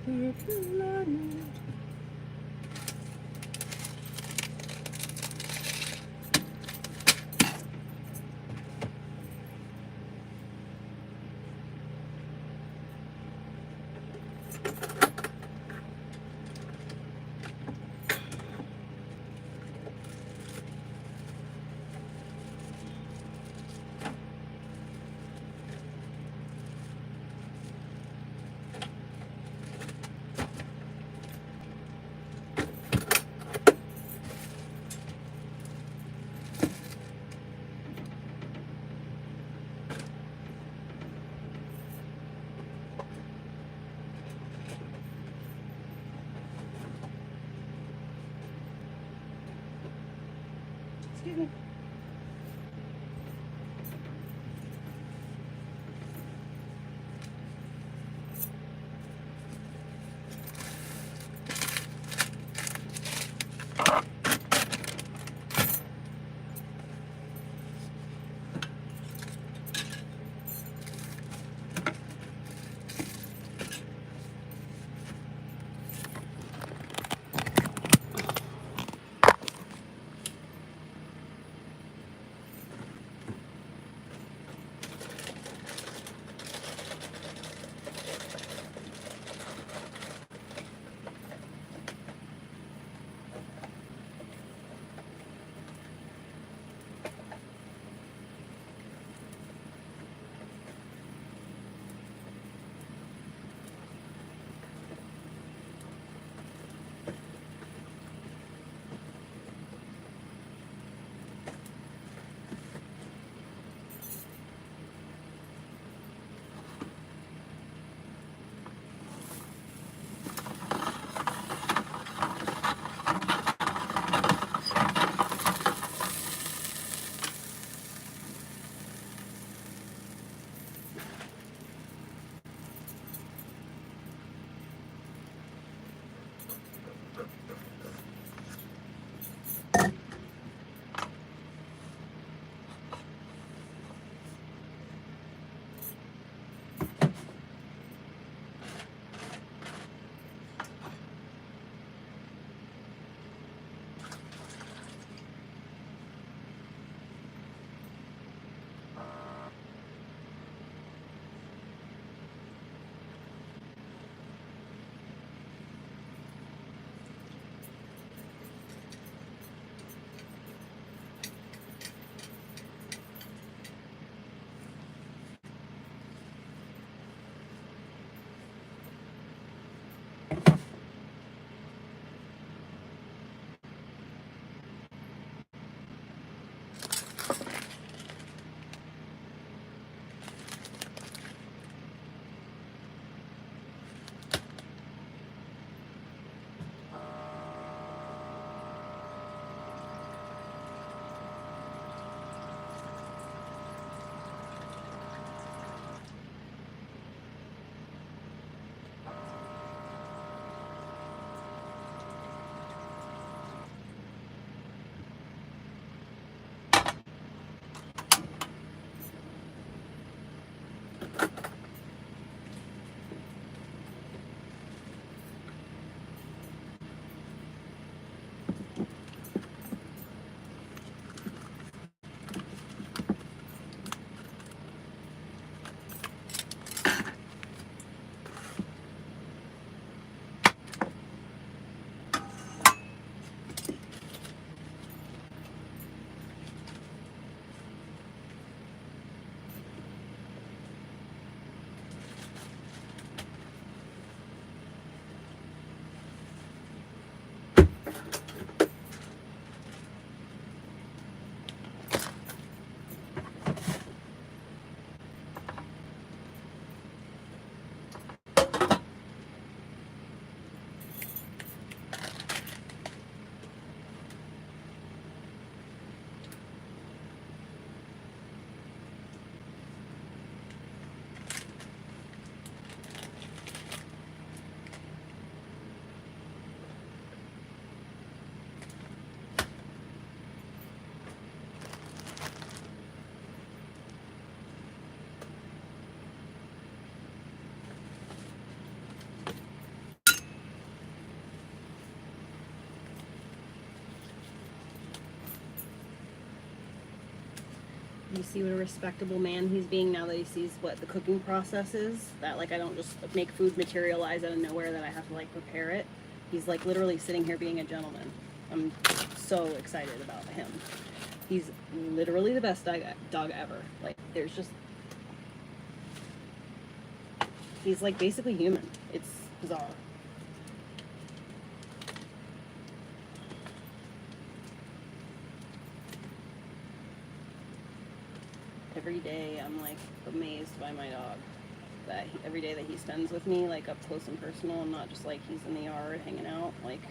Excuse me. you see what a respectable man he's being now that he sees what the cooking process is. That like I don't just make food materialize out of nowhere, that I have to like prepare it. He's like literally sitting here being a gentleman. I'm so excited about him. He's literally the best dog ever. Like there's just, he's like basically human. It's bizarre. Every day I'm like amazed by my dog. That every day that he spends with me, like up close and personal, and not just like he's in the yard hanging out. Like,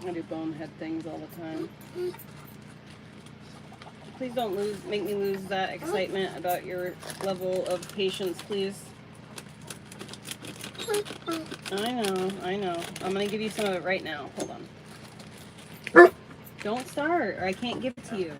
I do bonehead things all the time. Please don't make me lose that excitement about your level of patience, please. I know. I'm gonna give you some of it right now. Hold on. Don't start, or I can't give it to you.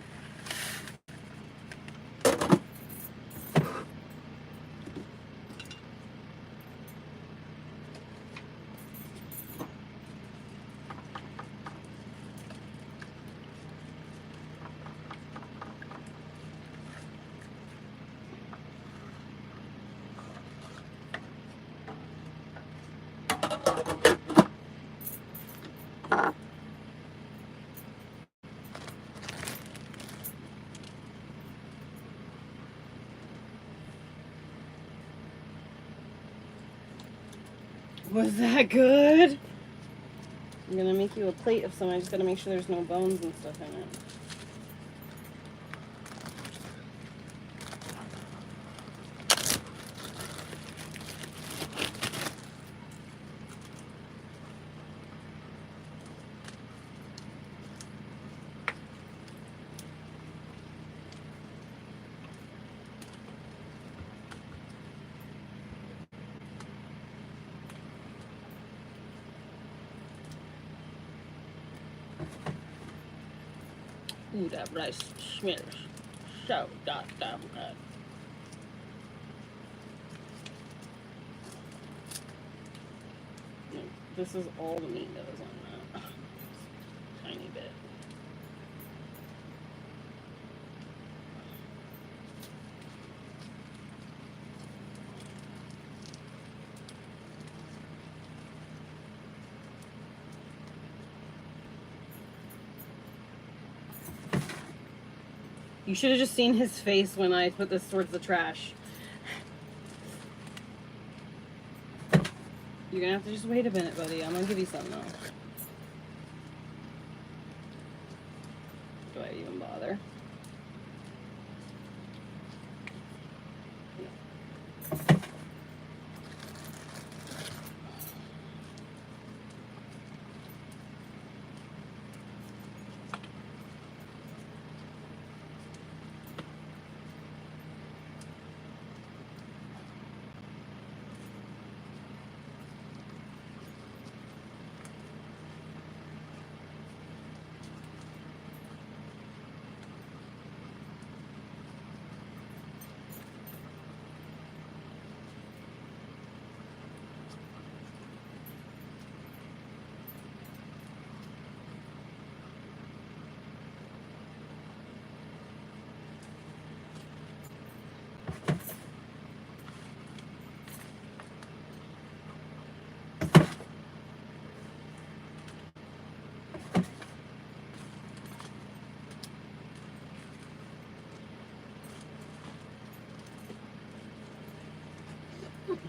Was that good? I'm gonna make you a plate of some. I just gotta make sure there's no bones and stuff in it. Ooh, that rice smells so goddamn good. This is all the meat that was on that. Tiny bit. You should have just seen his face when I put this towards the trash. You're gonna have to just wait a minute, buddy. I'm gonna give you some now. Do I even bother?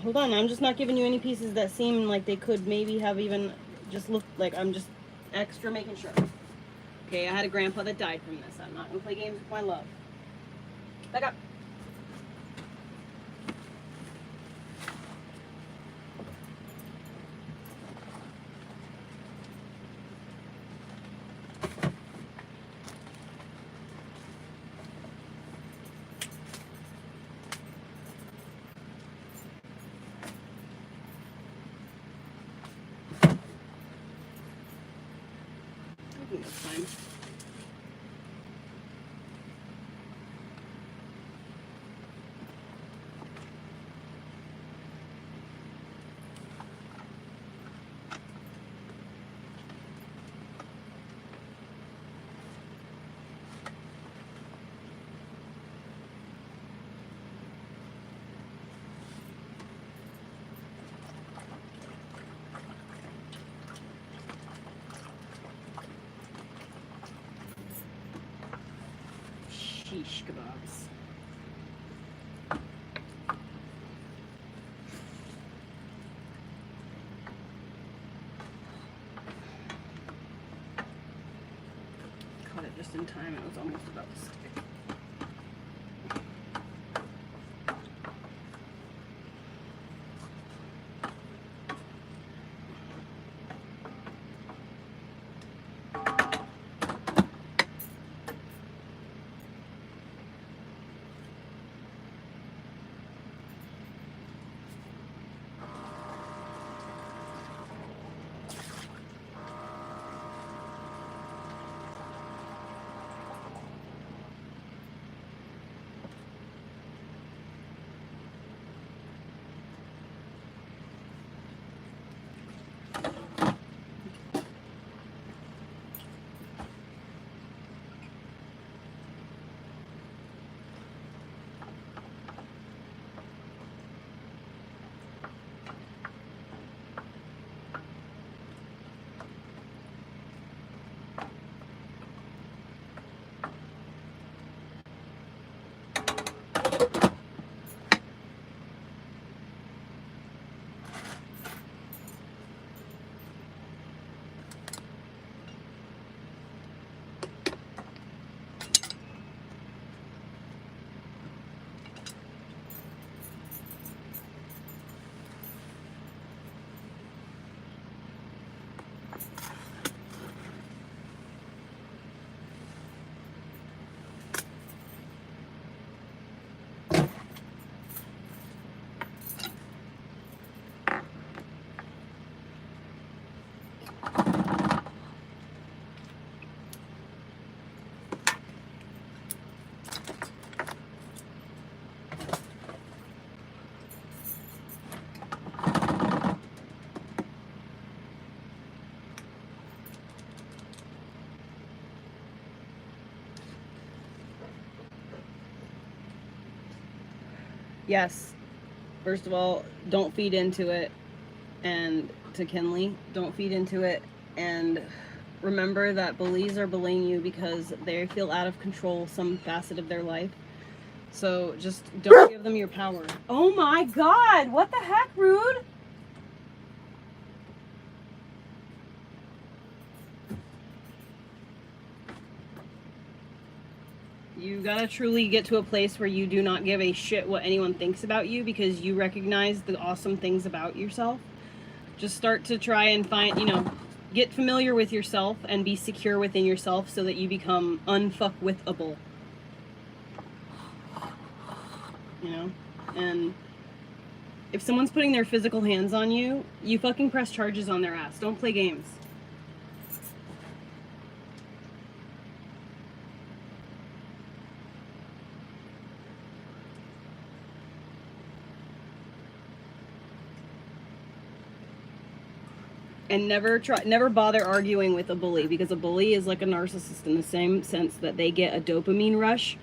Hold on, I'm just not giving you any pieces that seem like they could maybe have even just looked like. I'm just extra making sure. Okay, I had a grandpa that died from this. I'm not gonna play games with my love. Back up. I think that's fine. Sheesh kebabs. Caught it just in time. It was almost about to stick. Yes. First of all, don't feed into it. And to Kinley, don't feed into it. And remember that bullies are bullying you because they feel out of control some facet of their life. So just don't give them your power. Oh my God, what the heck, Rude? You gotta truly get to a place where you do not give a shit what anyone thinks about you because you recognize the awesome things about yourself. Just start to try and find, get familiar with yourself and be secure within yourself so that you become unfuckwithable. And if someone's putting their physical hands on you, you fucking press charges on their ass. Don't play games. And never bother arguing with a bully, because a bully is like a narcissist in the same sense that they get a dopamine rush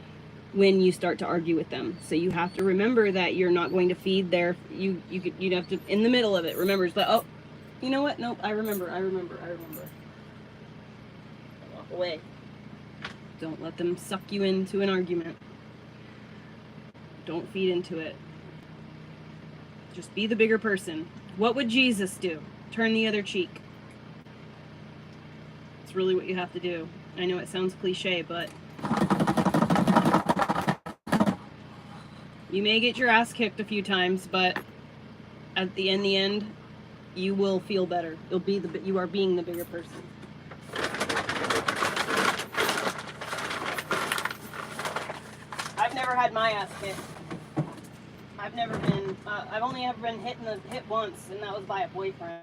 when you start to argue with them. So you have to remember that you're not going to feed their, you'd have to, in the middle of it, remember, it's like, oh, you know what? Nope, I remember. Walk away. Don't let them suck you into an argument. Don't feed into it. Just be the bigger person. What would Jesus do? Turn the other cheek. It's really what you have to do. I know it sounds cliche, but you may get your ass kicked a few times, but at the end, you will feel better. You are being the bigger person. I've never had my ass kicked. I've only ever been hit once, and that was by a boyfriend.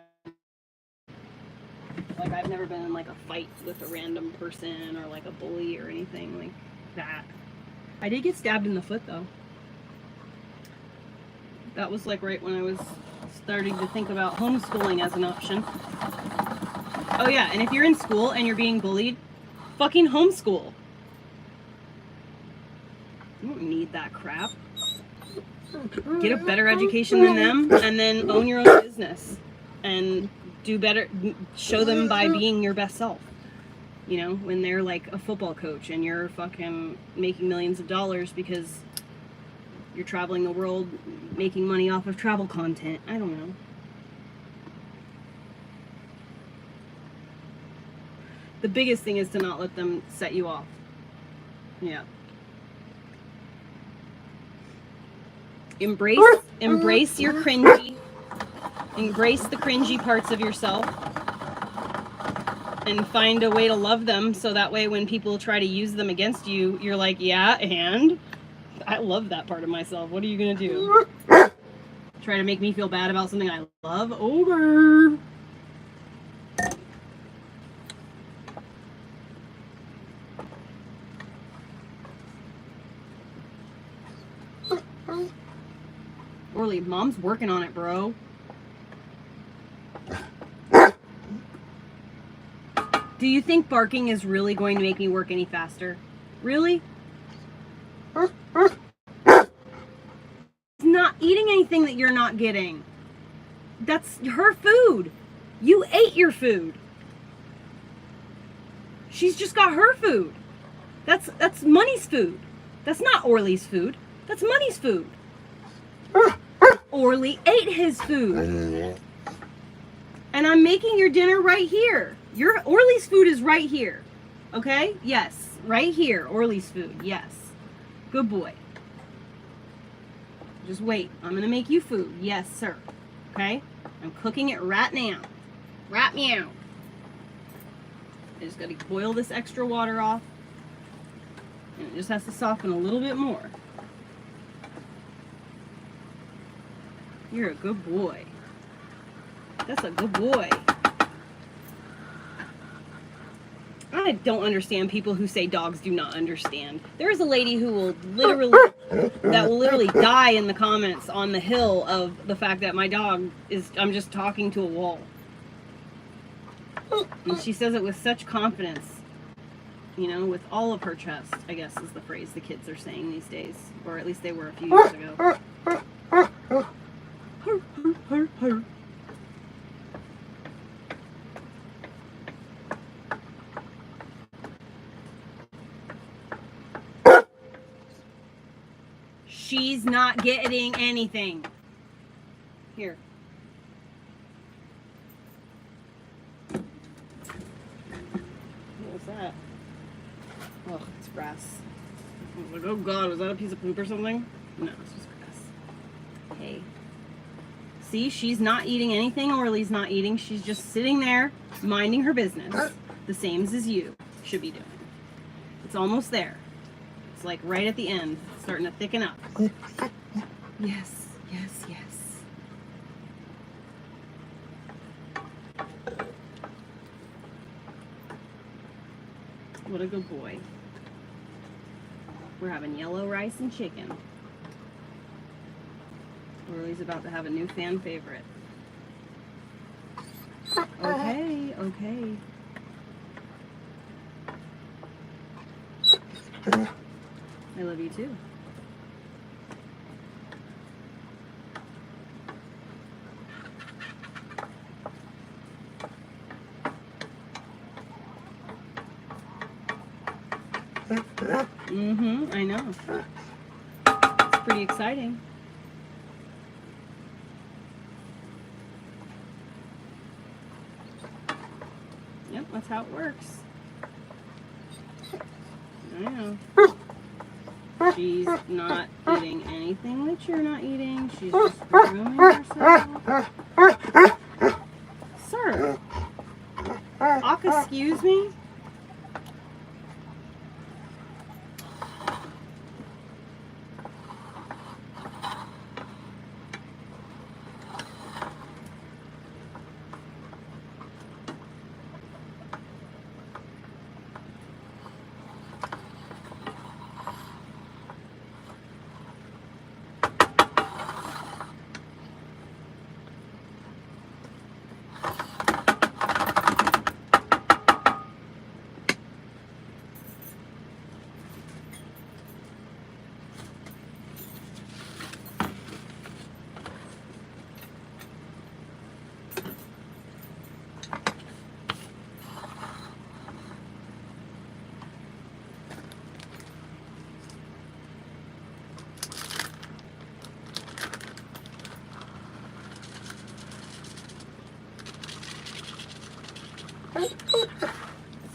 Like, I've never been in, like, a fight with a random person or, like, a bully or anything like that. I did get stabbed in the foot, though. That was, like, right when I was starting to think about homeschooling as an option. Oh, yeah, and if you're in school and you're being bullied, fucking homeschool. You don't need that crap. Get a better education than them, and then own your own business. And do better, show them by being your best self. You know, when they're like a football coach and you're fucking making millions of dollars because you're traveling the world making money off of travel content. I don't know. The biggest thing is to not let them set you off. Yeah. Embrace your cringy. Embrace the cringy parts of yourself. And find a way to love them so that way when people try to use them against you, you're like, yeah, and I love that part of myself. What are you gonna do? Try to make me feel bad about something I love? Over. Orly, mom's working on it, bro. Do you think barking is really going to make me work any faster? Really? Not eating anything that you're not getting. That's her food. You ate your food. She's just got her food. That's Money's food. That's not Orly's food. That's Money's food. Orly ate his food. And I'm making your dinner right here. Your Orly's food is right here. Okay? Yes. Right here. Orly's food. Yes. Good boy. Just wait. I'm going to make you food. Yes, sir. Okay? I'm cooking it right now. Right meow. I just got to boil this extra water off. And it just has to soften a little bit more. You're a good boy. That's a good boy. I don't understand people who say dogs do not understand. There is a lady who will literally die in the comments on the hill of the fact that my dog is, I'm just talking to a wall. And she says it with such confidence. You know, with all of her chest, I guess is the phrase the kids are saying these days. Or at least they were a few years ago. She's not getting anything. Here. What was that? Oh, it's grass. I was like, oh god, was that a piece of poop or something? No, it's just grass. Hey. See, she's not eating anything Orly's not eating. She's just sitting there, minding her business. The same as you should be doing. It's almost there. It's like right at the end. It's starting to thicken up. Yes, yes, yes. What a good boy. We're having yellow rice and chicken. Orly's about to have a new fan favorite. Okay, okay. I love you too. I know. It's pretty exciting. how it works. I know. She's not eating anything that you're not eating. She's just grooming herself. Sir. Excuse me?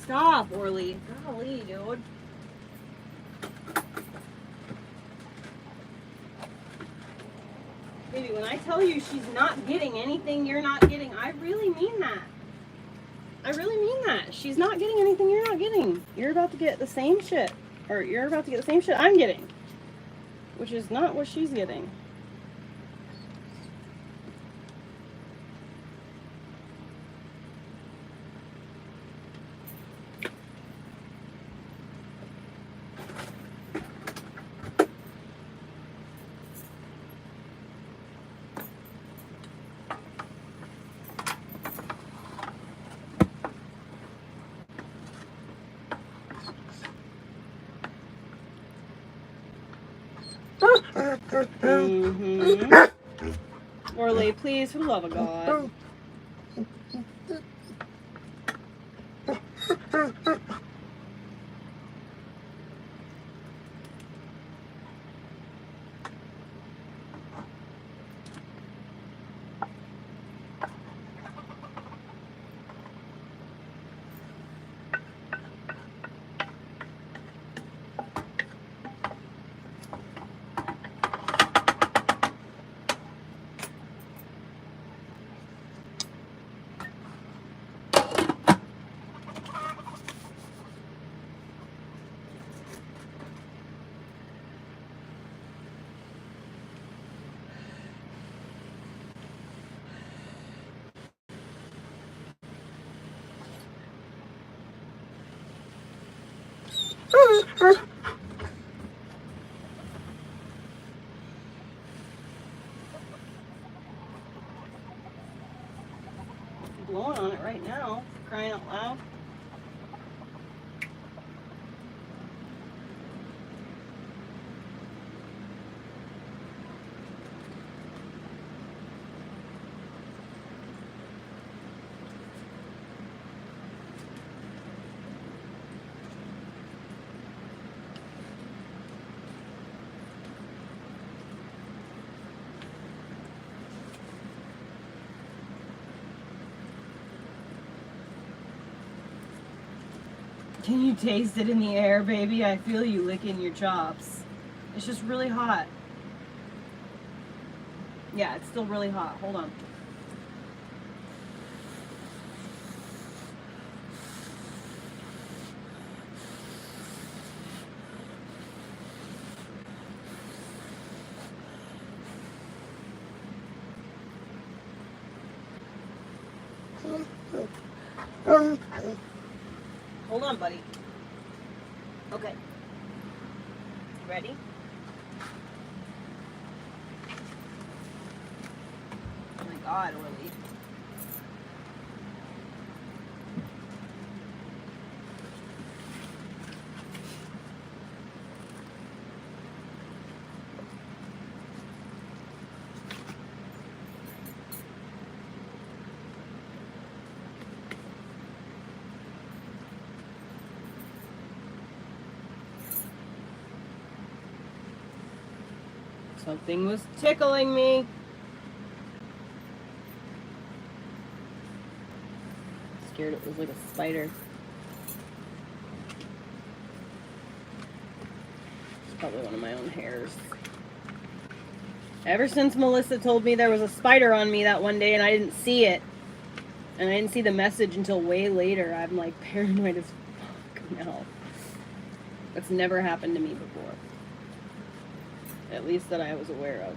Stop, Orly. Golly, dude. Baby, when I tell you she's not getting anything you're not getting, I really mean that. I really mean that. She's not getting anything you're not getting. You're about to get the same shit. Or you're about to get the same shit I'm getting. Which is not what she's getting. Orly, please, for the love of God. Blowing on it right now, crying out loud. Can you taste it in the air, baby? I feel you licking your chops. It's just really hot. Yeah, it's still really hot. Hold on. Hold on, buddy. Okay. Ready? Oh my God, Orly. Something was tickling me. scared it was like a spider. It's probably one of my own hairs. Ever since Melissa told me there was a spider on me that one day and I didn't see it, and I didn't see the message until way later, I'm like paranoid as fuck now. That's never happened to me before. At least that I was aware of.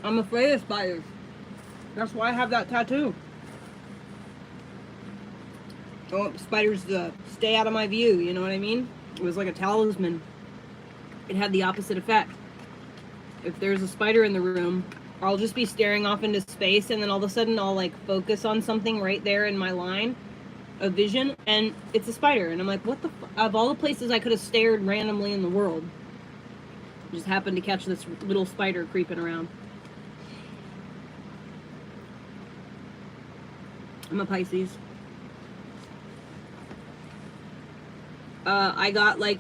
I'm afraid of spiders. That's why I have that tattoo. I want spiders to stay out of my view, you know what I mean? It was like a talisman. It had the opposite effect. If there's a spider in the room, I'll just be staring off into space, and then all of a sudden I'll like focus on something right there in my line of vision, and it's a spider. And I'm like, what the of all the places I could have stared randomly in the world, I just happened to catch this little spider creeping around. I'm a Pisces. I got like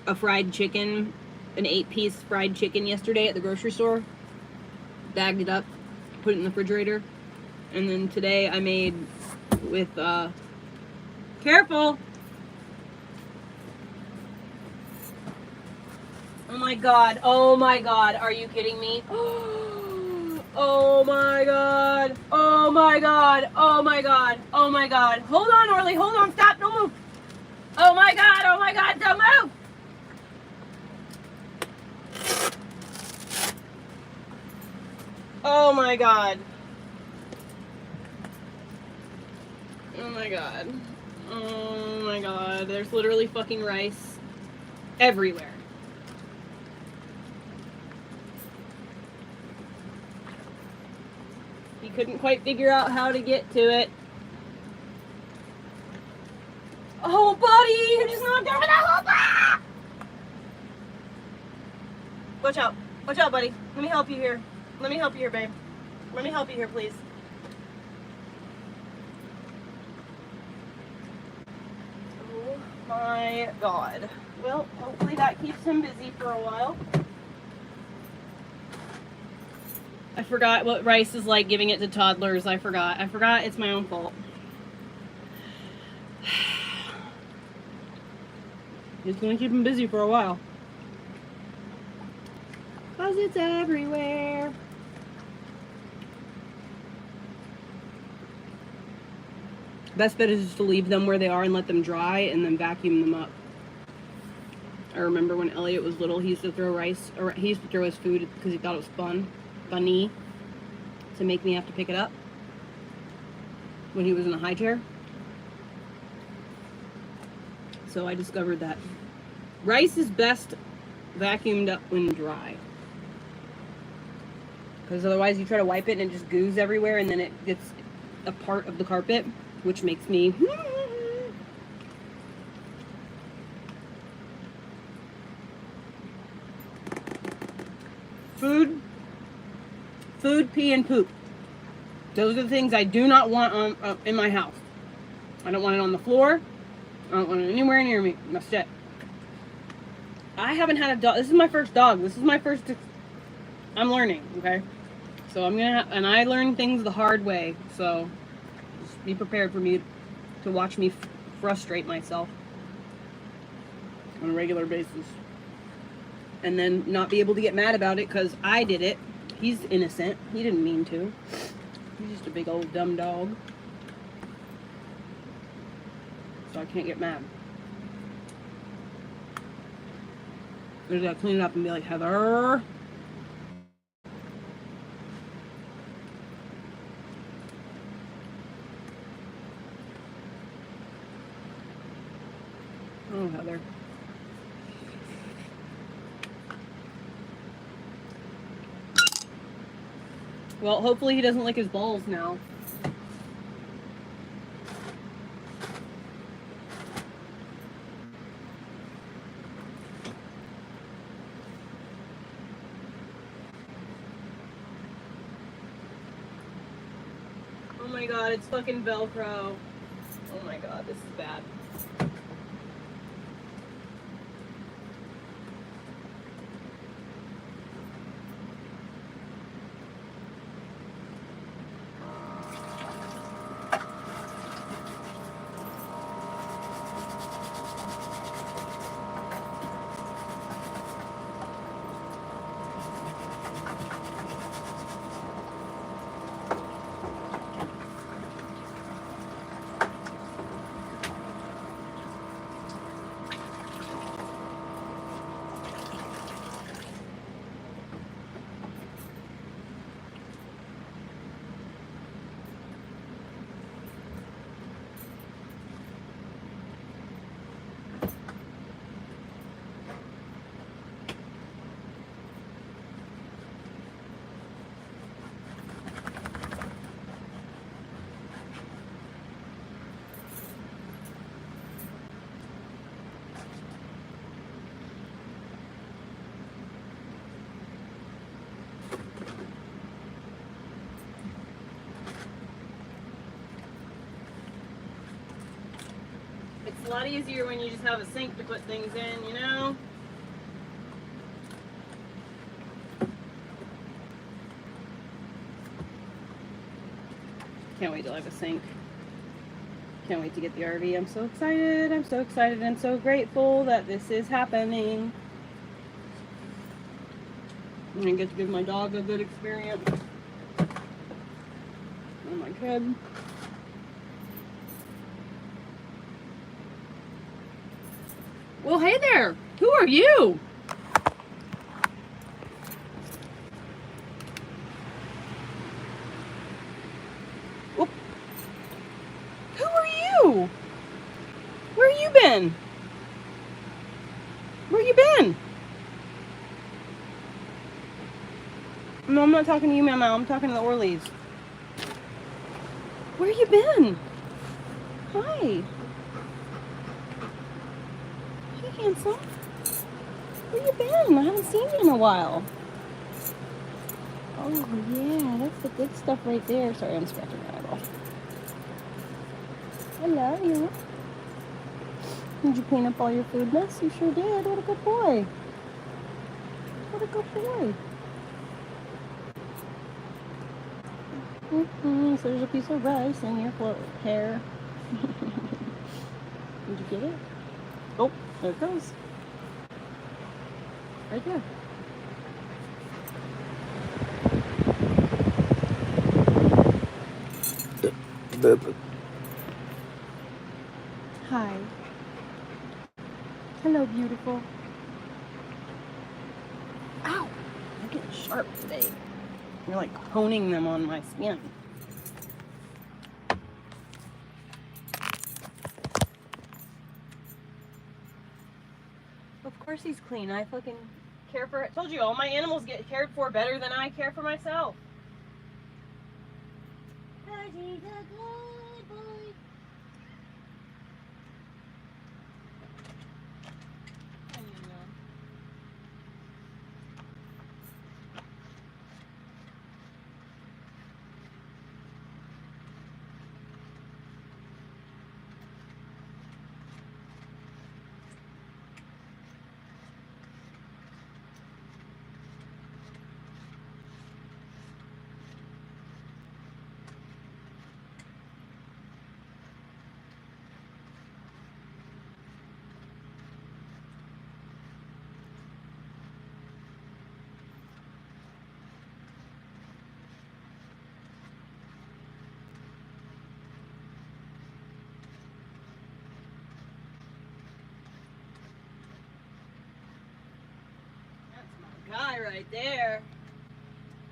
a fried chicken, an 8-piece fried chicken yesterday at the grocery store. Bagged it up, put it in the refrigerator. And then today I made with, careful! Oh my god, are you kidding me? Oh my god, oh my god, oh my god, oh my god. Hold on, Orly, hold on, stop, don't move. Oh my god, don't move. Oh my god. Oh my god. Oh my god, there's literally fucking rice everywhere. He couldn't quite figure out how to get to it. Oh, buddy, you just knocked over that whole block! Watch out, buddy. Let me help you here. Let me help you here, babe. Let me help you here, please. Oh my god. Well, hopefully that keeps him busy for a while. I forgot what rice is like giving it to toddlers. I forgot. It's my own fault. Just gonna keep him busy for a while. 'Cause it's everywhere. Best bet is just to leave them where they are and let them dry and then vacuum them up. I remember when Elliot was little, he used to throw rice, or he used to throw his food because he thought it was funny to make me have to pick it up when he was in a high chair. So I discovered that rice is best vacuumed up when dry. Because otherwise you try to wipe it and it just goos everywhere and then it gets a part of the carpet, which makes me... Food, pee, and poop. Those are the things I do not want on in my house. I don't want it on the floor. I don't want it anywhere near me. That's it. I haven't had a dog. This is my first dog. This is my first... I'm learning, okay? So I'm gonna... And I learn things the hard way. So just be prepared for me to watch me frustrate myself on a regular basis. And then not be able to get mad about it because I did it. He's innocent. He didn't mean to. He's just a big old dumb dog. So I can't get mad. I just gotta clean it up and be like, Heather. Oh, Heather. Well, hopefully he doesn't lick his balls now. my god, it's fucking Velcro. Oh my god, this is bad. It's a lot easier when you just have a sink to put things in, you know? Can't wait till I have a sink. Can't wait to get the RV. I'm so excited. I'm so excited. I'm so grateful that this is happening. I'm gonna get to give my dog a good experience. Oh my god. Well, hey there. Who are you? Well, who are you? Where you been? Where you been? No, I'm not talking to you, Mama. I'm talking to the Orleys. Where you been? Hi. Hey, handsome. Where you been? I haven't seen you in a while. Oh, yeah. That's the good stuff right there. Sorry, I'm scratching my eyeball. I love you. Did you clean up all your food mess? You sure did. What a good boy. What a good boy. So there's a piece of rice in your hair. Did you get it? Oh, there it goes. Right there. Hi. Hello, beautiful. Ow! You're getting sharp today. You're like honing them on my skin. Of course he's clean. I fucking care for it. Told you, all my animals get cared for better than I care for myself. Cause he's a good boy. Guy right there.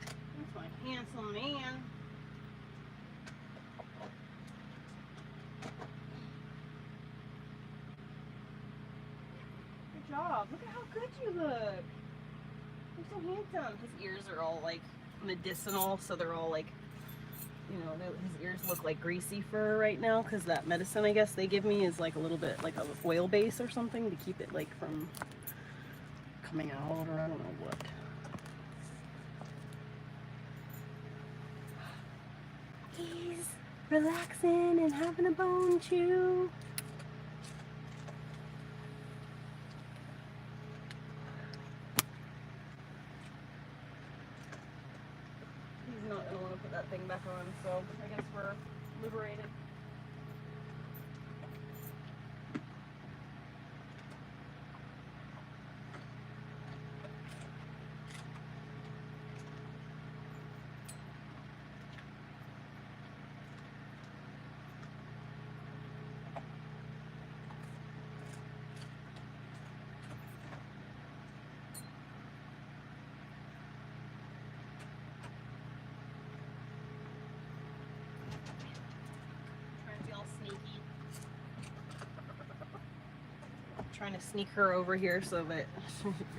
That's my handsome man. Good job. Look at how good you look. You're so handsome. His ears are all like medicinal, so they're all like, you know, his ears look like greasy fur right now because that medicine I guess they give me is like a little bit like an oil base or something to keep it like from coming out, or I don't know what. Geez. relaxing and having a bone chew. He's not gonna want to put that thing back on, so I guess we're liberated. Trying to sneak her over here so that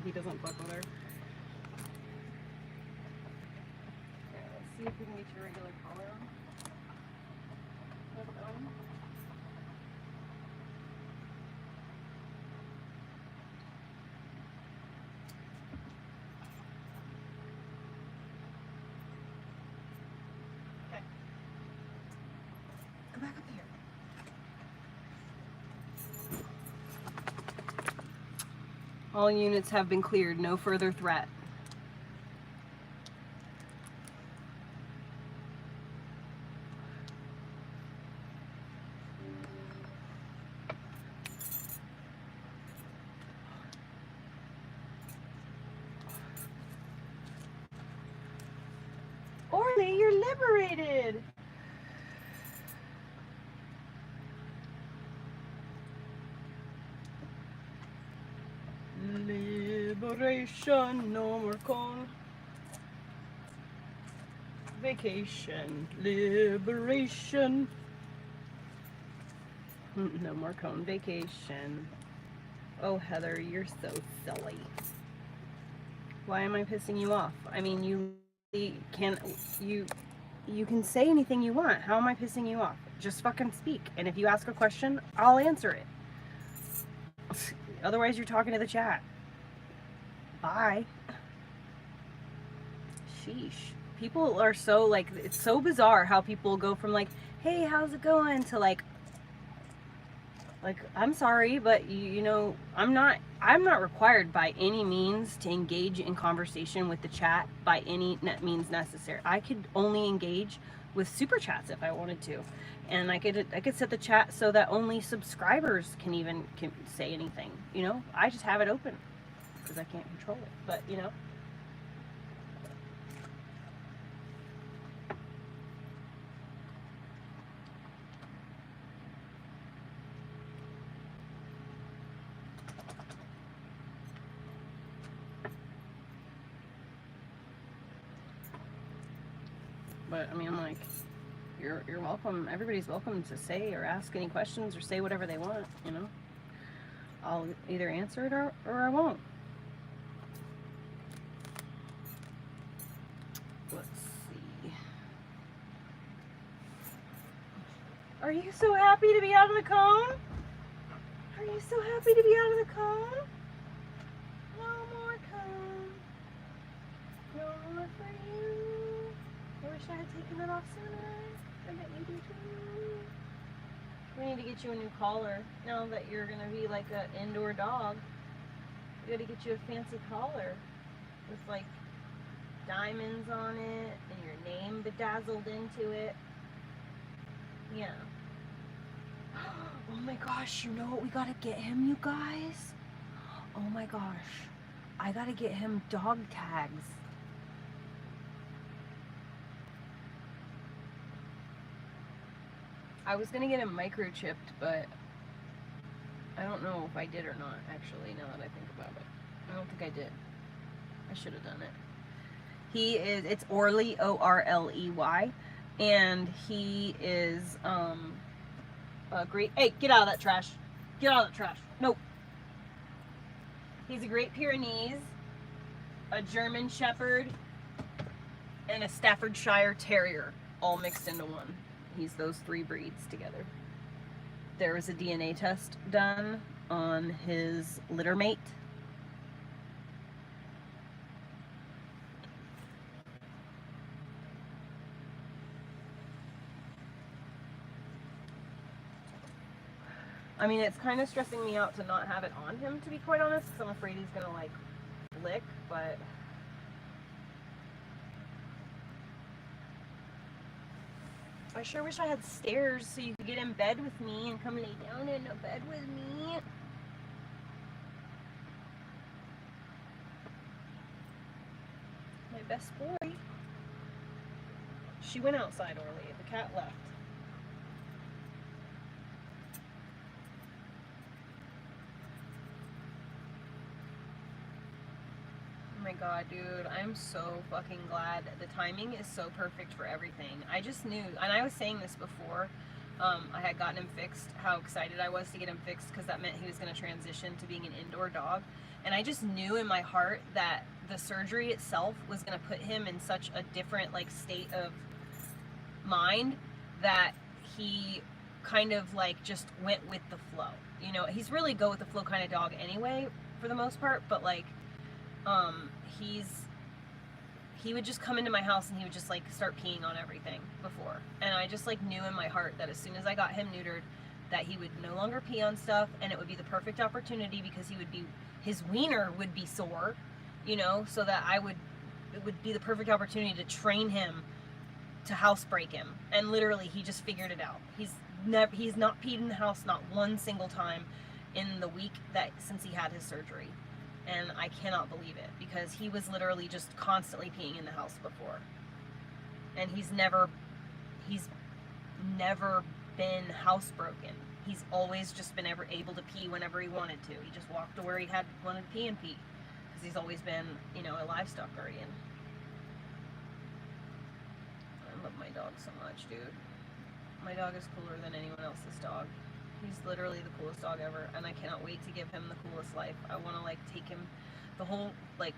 he doesn't fuck with her. Okay, let's see if we can get your regular collar on. Okay. Go back up here. All units have been cleared. No further threat. Orly, you're liberated! Liberation, no more con. Vacation, liberation. No more cone vacation. Oh, Heather, you're so silly. Why am I pissing you off? I mean, you can say anything you want. How am I pissing you off? Just fucking speak. And if you ask a question, I'll answer it. Otherwise, you're talking to the chat. Bye. Sheesh. People are so, like, it's so bizarre how people go from, like, hey, how's it going, to, like, I'm sorry, but you know, I'm not required by any means to engage in conversation with the chat by any means necessary. I could only engage with super chats if I wanted to, and I could set the chat so that only subscribers can say anything. You know, I just have it open because I can't control it. But you know. But I mean, like, you're welcome. Everybody's welcome to say or ask any questions or say whatever they want. You know, I'll either answer it or I won't. Let's see. Are you so happy to be out of the cone? Are you so happy to be out of the cone? No more cone. No more for you. I wish I had taken it off sooner. I bet you do too. We need to get you a new collar. Now that you're gonna be like an indoor dog, we gotta get you a fancy collar with like diamonds on it and your name bedazzled into it. Yeah. Oh my gosh, you know what we gotta get him, you guys? Oh my gosh. I gotta get him dog tags. I was gonna get him microchipped, but I don't know if I did or not, actually, now that I think about it. I don't think I did. I should have done it. It's Orly, O-R-L-E-Y, and he is, a great, hey, get out of that trash. Get out of that trash. Nope. He's a Great Pyrenees, a German Shepherd, and a Staffordshire Terrier, all mixed into one. He's those three breeds together. There was a DNA test done on his litter mate. I mean, it's kind of stressing me out to not have it on him, to be quite honest, because I'm afraid he's gonna like lick, but I sure wish I had stairs so you could get in bed with me and come lay down in a bed with me. My best boy. She went outside, Orly. The cat left. Oh my god, dude, I'm so fucking glad. The timing is so perfect for everything. I just knew, and I was saying this before I had gotten him fixed, how excited I was to get him fixed because that meant he was going to transition to being an indoor dog. And I just knew in my heart that the surgery itself was going to put him in such a different like state of mind that he kind of like just went with the flow. You know, he's really go with the flow kind of dog anyway for the most part, but like he would just come into my house and he would just like start peeing on everything before. And I just like knew in my heart that as soon as I got him neutered that he would no longer pee on stuff, and it would be the perfect opportunity because his wiener would be sore, you know, so that it would be the perfect opportunity to train him to housebreak him. And literally he just figured it out. He's not peed in the house not one single time in the week since he had his surgery. And I cannot believe it because he was literally just constantly peeing in the house before. And he's never been housebroken. He's always just been able to pee whenever he wanted to. He just walked to where he wanted to pee and pee because he's always been, you know, a livestock guardian. I love my dog so much, dude. My dog is cooler than anyone else's dog. He's literally the coolest dog ever, and I cannot wait to give him the coolest life. I want to like take him the whole, like,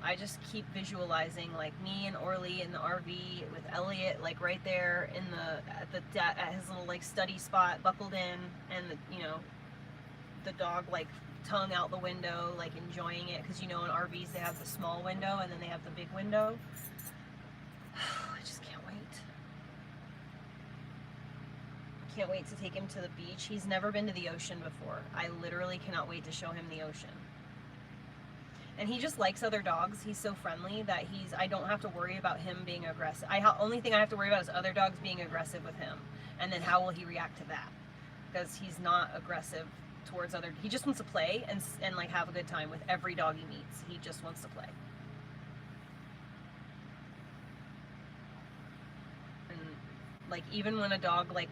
I just keep visualizing like me and Orly in the RV with Elliot like right there in at his little like study spot, buckled in, and you know, the dog like tongue out the window, like enjoying it, because you know in RVs they have the small window and then they have the big window. I just can't wait. Can't wait to take him to the beach. He's never been to the ocean before. I literally cannot wait to show him the ocean. And he just likes other dogs. He's so friendly that I don't have to worry about him being aggressive. Only thing I have to worry about is other dogs being aggressive with him. And then how will he react to that? Because he's not aggressive towards he just wants to play and like have a good time with every dog he meets. He just wants to play. Like even when a dog like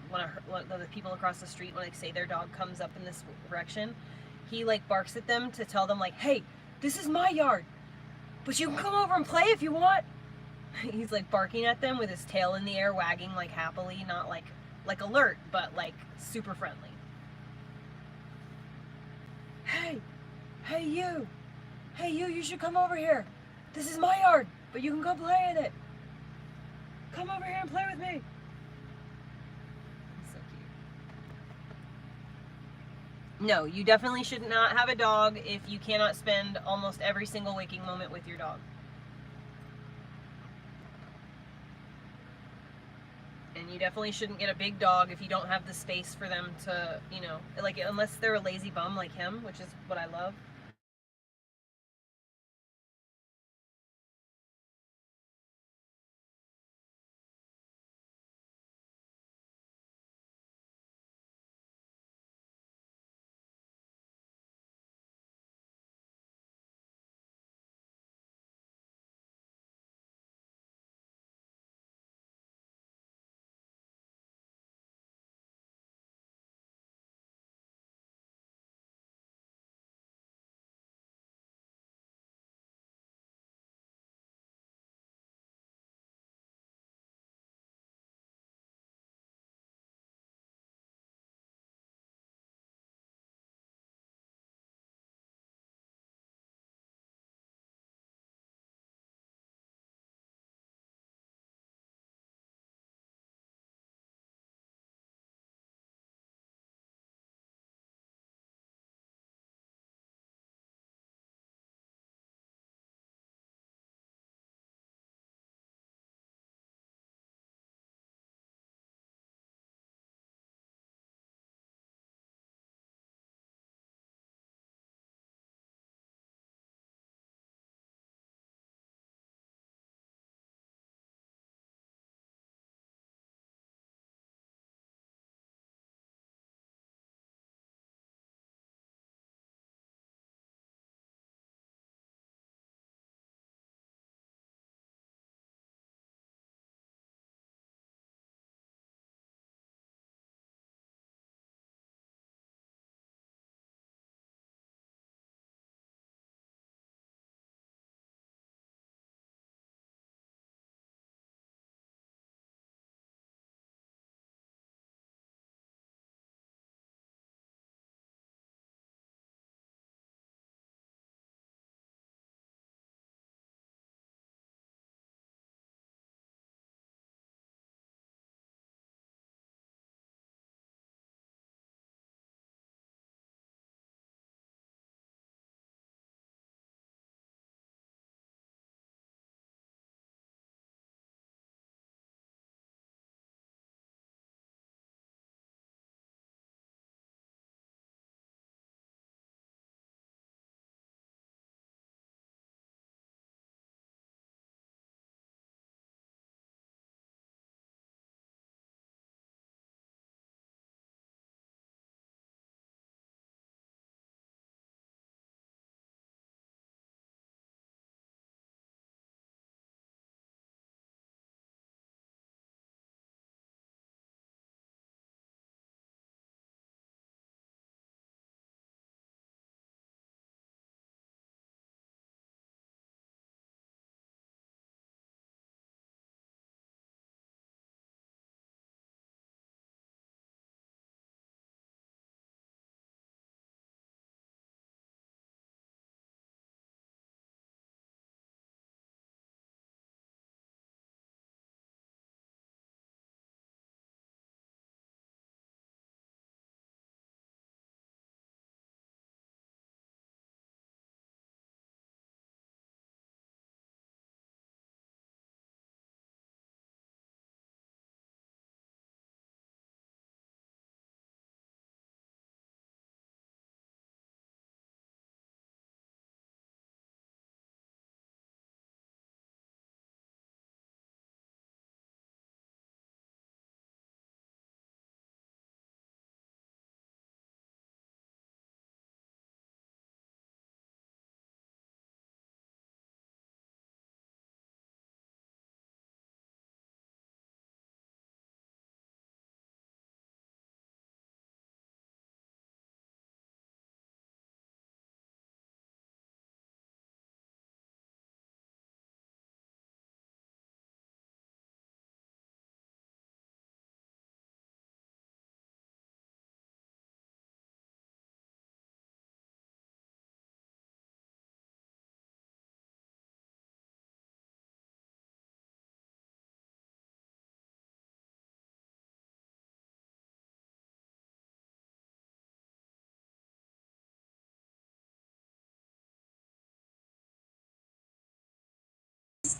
when the people across the street when like say their dog comes up in this direction, he like barks at them to tell them like, hey, this is my yard, but you can come over and play if you want. He's like barking at them with his tail in the air, wagging like happily, not like alert, but like super friendly. Hey you, you should come over here. This is my yard, but you can go play in it. Come over here and play with me. So cute. No, you definitely should not have a dog if you cannot spend almost every single waking moment with your dog. And you definitely shouldn't get a big dog if you don't have the space for them to, you know, like unless they're a lazy bum like him, which is what I love.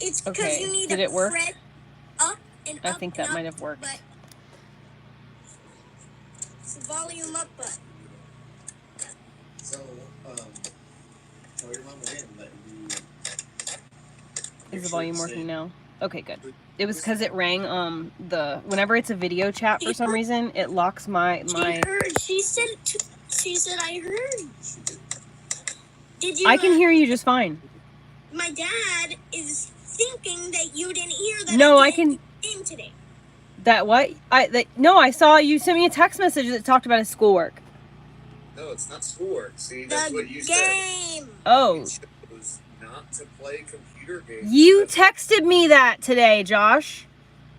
It's because Okay, you need did to it work? press up and up. I think that and up, might have worked. But it's the volume up button. So, tell your mom again that you. Is the volume working now? Okay, good. It was because it rang whenever it's a video chat for some reason, it locks my. She heard. She said I heard. Did you? I can hear you just fine. My dad is thinking that you didn't hear that. No, I can. in today. That what? No, I saw you sent me a text message that talked about his schoolwork. No, it's not schoolwork. See, that's what you said. Game. Oh. It chose not to play computer games. You texted me that today, Josh.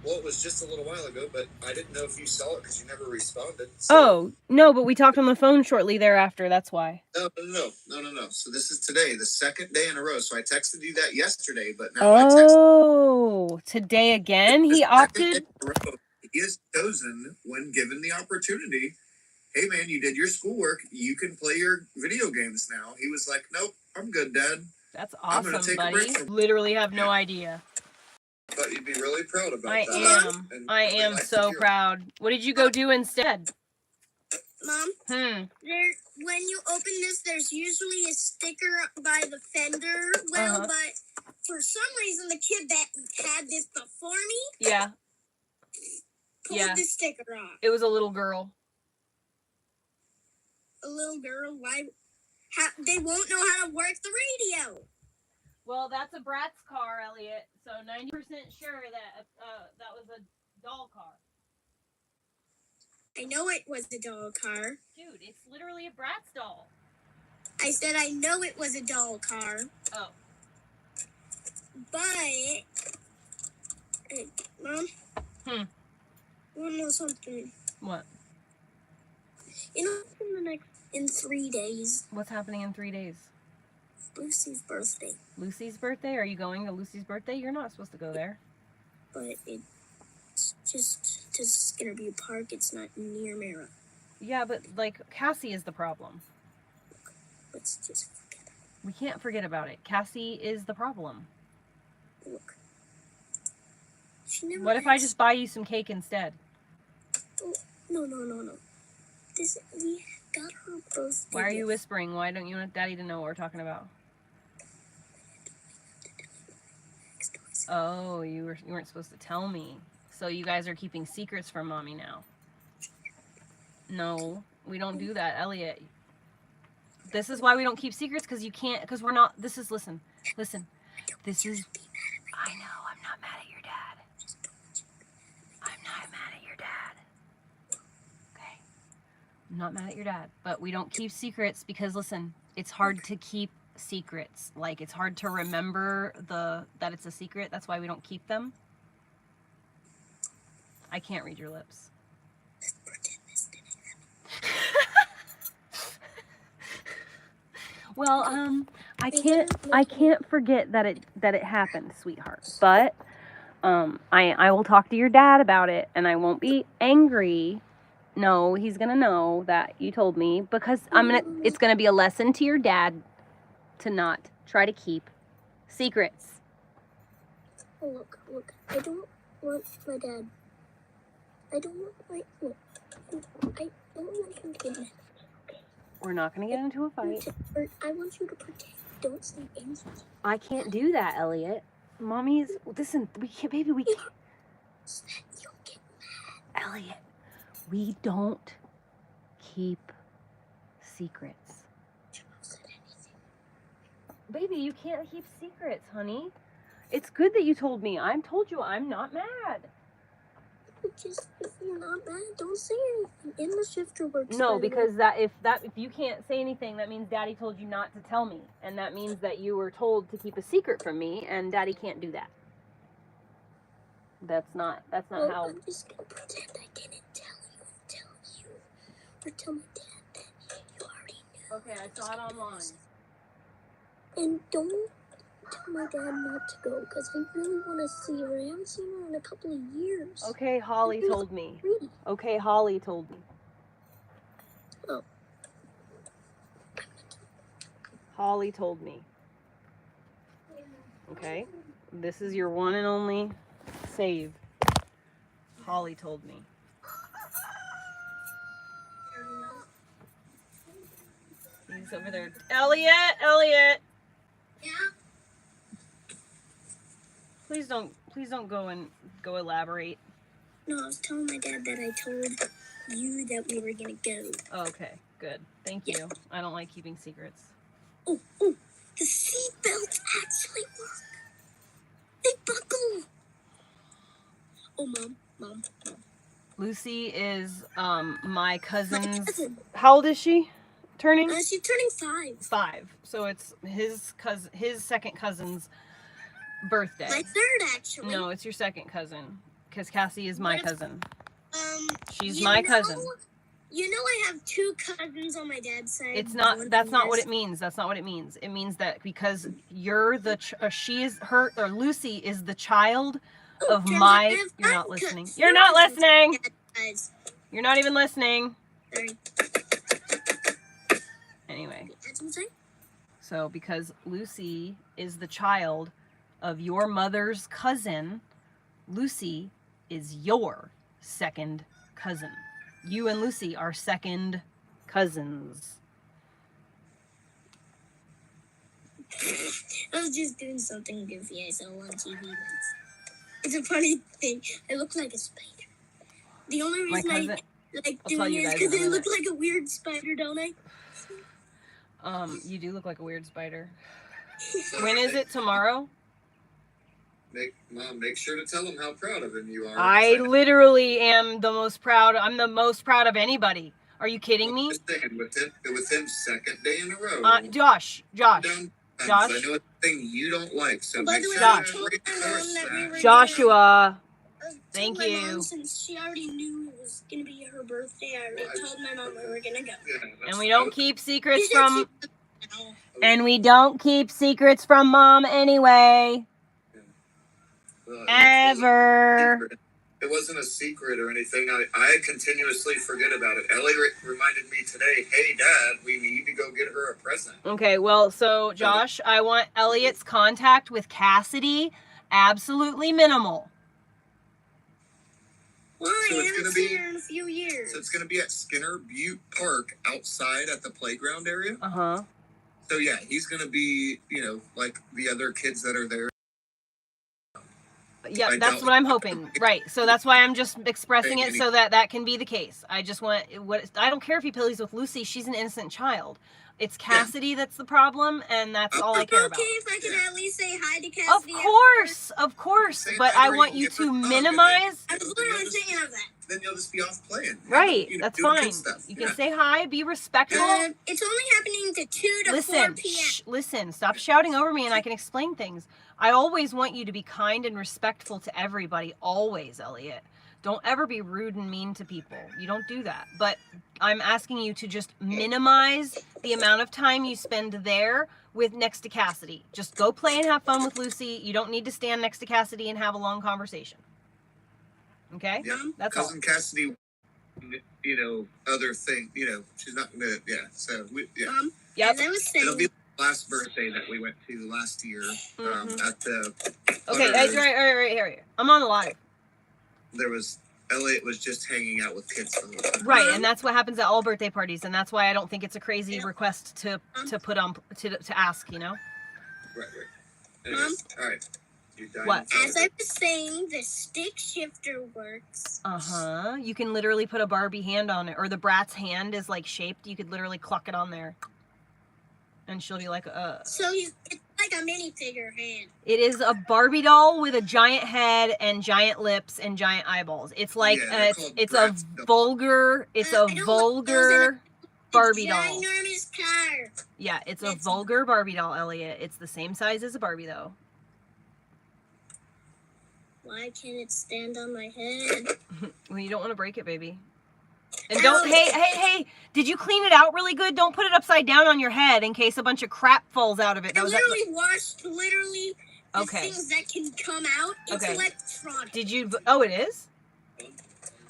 Well, it was just a little while ago, but I didn't know if you saw it because you never responded. So. Oh, no, but we talked on the phone shortly thereafter. That's why. No. So this is today, the second day in a row. So I texted you that yesterday, but now I texted. Oh, today again? He opted? He is chosen when given the opportunity. Hey, man, you did your schoolwork. You can play your video games now. He was like, nope, I'm good, Dad. That's awesome, buddy. Literally have no idea. But you'd be really proud about that. I am like so proud. What did you go do instead? Mom? When you open this, there's usually a sticker by the fender well, but for some reason, the kid that had this before me pulled the sticker off. It was a little girl. A little girl? Why? They won't know how to work the radio. Well, that's a Bratz car, Elliot. So 90% sure that that was a doll car. I know it was a doll car. Dude, it's literally a Bratz doll. I said I know it was a doll car. Oh. But, Mom? I want to know something. What? You know, in 3 days. What's happening in 3 days? Lucy's birthday. Lucy's birthday? Are you going to Lucy's birthday? You're not supposed to go there. But it's just gonna be a park. It's not near Mara. Yeah, but like Cassie is the problem. Let's just forget about it. We can't forget about it. Cassie is the problem. Look. What if I just buy you some cake instead? Oh, no. We got her birthday. Why are you whispering? Why don't you want Daddy to know what we're talking about? Oh, you weren't supposed to tell me. So you guys are keeping secrets from Mommy now. No, we don't do that, Elliot. This is why we don't keep secrets, because you can't, because we're not, listen. This is, I know, I'm not mad at your dad. I'm not mad at your dad. Okay. I'm not mad at your dad, but we don't keep secrets because, listen, it's hard to keep secrets. Like, it's hard to remember that it's a secret. That's why we don't keep them. I can't read your lips. Well, I can't forget that it happened, sweetheart. But I will talk to your dad about it, and I won't be angry. No, he's gonna know that you told me, because it's gonna be a lesson to your dad to not try to keep secrets. Oh, look. I don't want my dad. I don't want him to get mad. We're not gonna get into a fight. I want you to pretend. Don't say anything. I can't do that, Elliot. Mommy's. Listen, we can't, baby. We can't. You'll get mad. Elliot, we don't keep secrets. Baby, you can't keep secrets, honey. It's good that you told me. I told you I'm not mad. Just if you're not mad, don't say anything. In the shifter works. No, because if you can't say anything, that means Daddy told you not to tell me, and that means that you were told to keep a secret from me, and Daddy can't do that. That's not how. I'm just gonna pretend I didn't tell you, or tell my dad that you already knew. Okay, I saw it online. And don't tell my dad not to go, because I really want to see her. I haven't seen her in a couple of years. Okay, Holly told me. Okay, Holly told me. Oh. Holly told me. Okay? This is your one and only save. Holly told me. He's over there. Elliot! Yeah. Please don't go elaborate. No, I was telling my dad that I told you that we were gonna go. Okay, good. Thank you. I don't like keeping secrets. Oh, the seatbelts actually work. They buckle. Oh, mom. Lucy is my cousin's. My cousin. How old is she? Turning? She's turning 5. 5. So it's his second cousin's birthday. My third, actually. No, it's your second cousin. Because Cassie is my cousin. She's you my know- cousin. You know I have 2 cousins on my dad's side. It's not. That's not what it means. That's not what it means. It means that because you're the Lucy is the child of turns my. out I have You're 5 not listening. cousins. You're not listening. Guys, You're not even listening. sorry. Anyway, That's what I'm saying. so because Lucy is the child of your mother's cousin, Lucy is your second cousin. You and Lucy are second cousins. I was just doing something goofy I saw on TV once. It's a funny thing. I look like a spider. The only My reason cousin. I like I'll tell doing you it is guys because in a I look minute. like a weird spider, don't I? You do look like a weird spider. When is it? Tomorrow? Make sure to tell him how proud of him you are. I literally am the most proud. I'm the most proud of anybody. Are you kidding me? Just saying, with him second day in a row. Josh. Down, Josh. I know it's a thing you don't like, so By make the way, sure I Josh. told to my mom that we were Joshua. gonna, Thank told my you. Mom, since she already knew it was gonna be her birthday, I already told my mom we were gonna go. And we don't keep secrets She said from. No. And we don't keep secrets from Mom anyway. Ever. It wasn't a secret or anything. I continuously forget about it. Ellie reminded me today, hey, Dad, we need to go get her a present. Okay, well, so Josh, I want Elliot's contact with Cassidy absolutely minimal. Why? So I it's haven't gonna seen be- her in a few years. So it's going to be at Skinner Butte Park outside at the playground area. Uh-huh. So yeah, he's going to be, like the other kids that are there. Yeah, I that's doubt- what I'm hoping. Right. So that's why I'm just expressing it so that can be the case. I just want I don't care if he plays with Lucy. She's an innocent child. It's Cassidy that's the problem, and that's all I care about. Okay, if I could at least say hi to Of Cassidy. course. Say But hi I to her, want you you give her to a hug, minimize. I was literally thinking of that. Then you'll just be off playing. Right. That's do the good fine. stuff. You can Yeah. say hi, be respectful. It's only happening to 2 to 4 Listen, p.m. listen, stop shouting over me and I can explain things. I always want you to be kind and respectful to everybody, always, Elliot. Don't ever be rude and mean to people. You don't do that. But I'm asking you to just minimize the amount of time you spend there next to Cassidy. Just go play and have fun with Lucy. You don't need to stand next to Cassidy and have a long conversation. Okay? Yeah. That's Cousin Cassidy, other thing, she's not gonna, so yeah. Yep. As I was It'll saying, be the last birthday that we went to last year at the. Okay, right here. I'm on live. Elliot was just hanging out with kids the whole time. Right, and that's what happens at all birthday parties, and that's why I don't think it's a crazy request to put on to ask, Right. Mom? All right. You dying What? inside? as I was saying, the stick shifter works. Uh-huh. You can literally put a Barbie hand on it, or the Bratz hand is like shaped. You could literally cluck it on there. And she'll be like, So it's like a minifigure hand. It is a Barbie doll with a giant head and giant lips and giant eyeballs. It's like, Yeah, they're called it's a Bratz. vulgar, I don't want those Barbie doll. Ginormous car. Yeah, it's a It's- vulgar Barbie doll, Elliot. It's the same size as a Barbie, though. Why can't it stand on my head? Well, you don't want to break it, baby. And don't, hey, did you clean it out really good? Don't put it upside down on your head in case a bunch of crap falls out of it. I That was literally washed the Okay. things that can come out. It's Okay. electronic. Did you, oh, it is?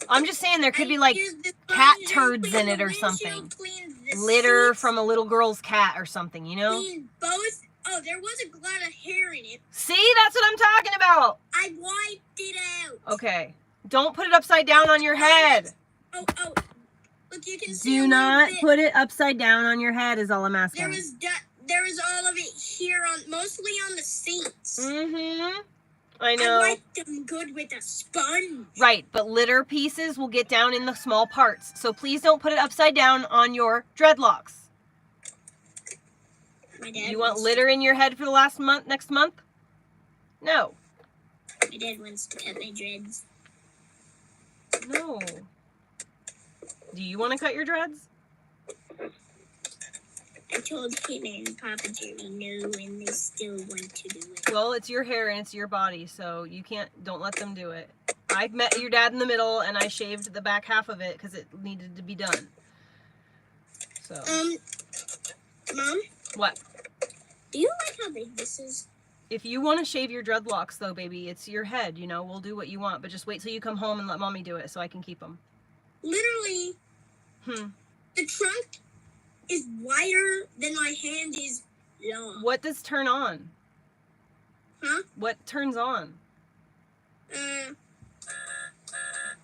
I'm just saying there could be like used the cat sponge, turds cleaned in it the or windshield, something. cleaned the Litter seats, from a little girl's cat or something, you know? cleaned both Oh, there was a lot of hair in it. See, that's what I'm talking about. I wiped it out. Okay. Don't put it upside down on your head. Oh. Look, you can see Do a little not bit. put it upside down on your head is all I'm asking. There was all of it here mostly on the seats. Mm-hmm. I know. I wiped them good with a sponge. Right, but litter pieces will get down in the small parts. So please don't put it upside down on your dreadlocks. You want litter in your head for the next month? No. My dad wants to cut my dreads. No. Do you want to cut your dreads? I told him and Papa Jerry no, and they still want to do it. Well, it's your hair and it's your body, so don't let them do it. I met your dad in the middle and I shaved the back half of it because it needed to be done. So. Mom? What? Do you like how big this is? If you want to shave your dreadlocks, though, baby, it's your head, you know. We'll do what you want, but just wait till you come home and let Mommy do it so I can keep them. Literally, the trunk is wider than my hand is long. What does turn on? Huh? What turns on?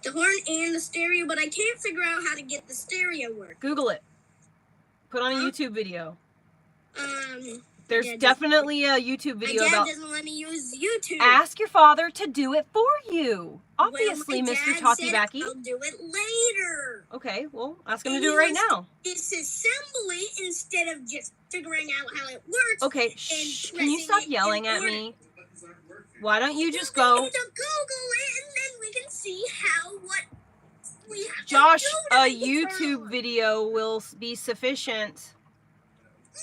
The horn and the stereo, but I can't figure out how to get the stereo work. Google it. Put on a YouTube video. There's Dad definitely a YouTube video my dad about. doesn't let me use YouTube. Ask your father to do it for you. Obviously, well, Mr. Talkie Backy. I'll do it later. Okay, well, ask him to do it right now. Disassembly instead of just figuring out how it works. Okay, shh. Can you stop yelling at me? Why don't you just go? We need to Google it and then we can see what we have Josh, to do to a make it turn YouTube on. video will be sufficient. No,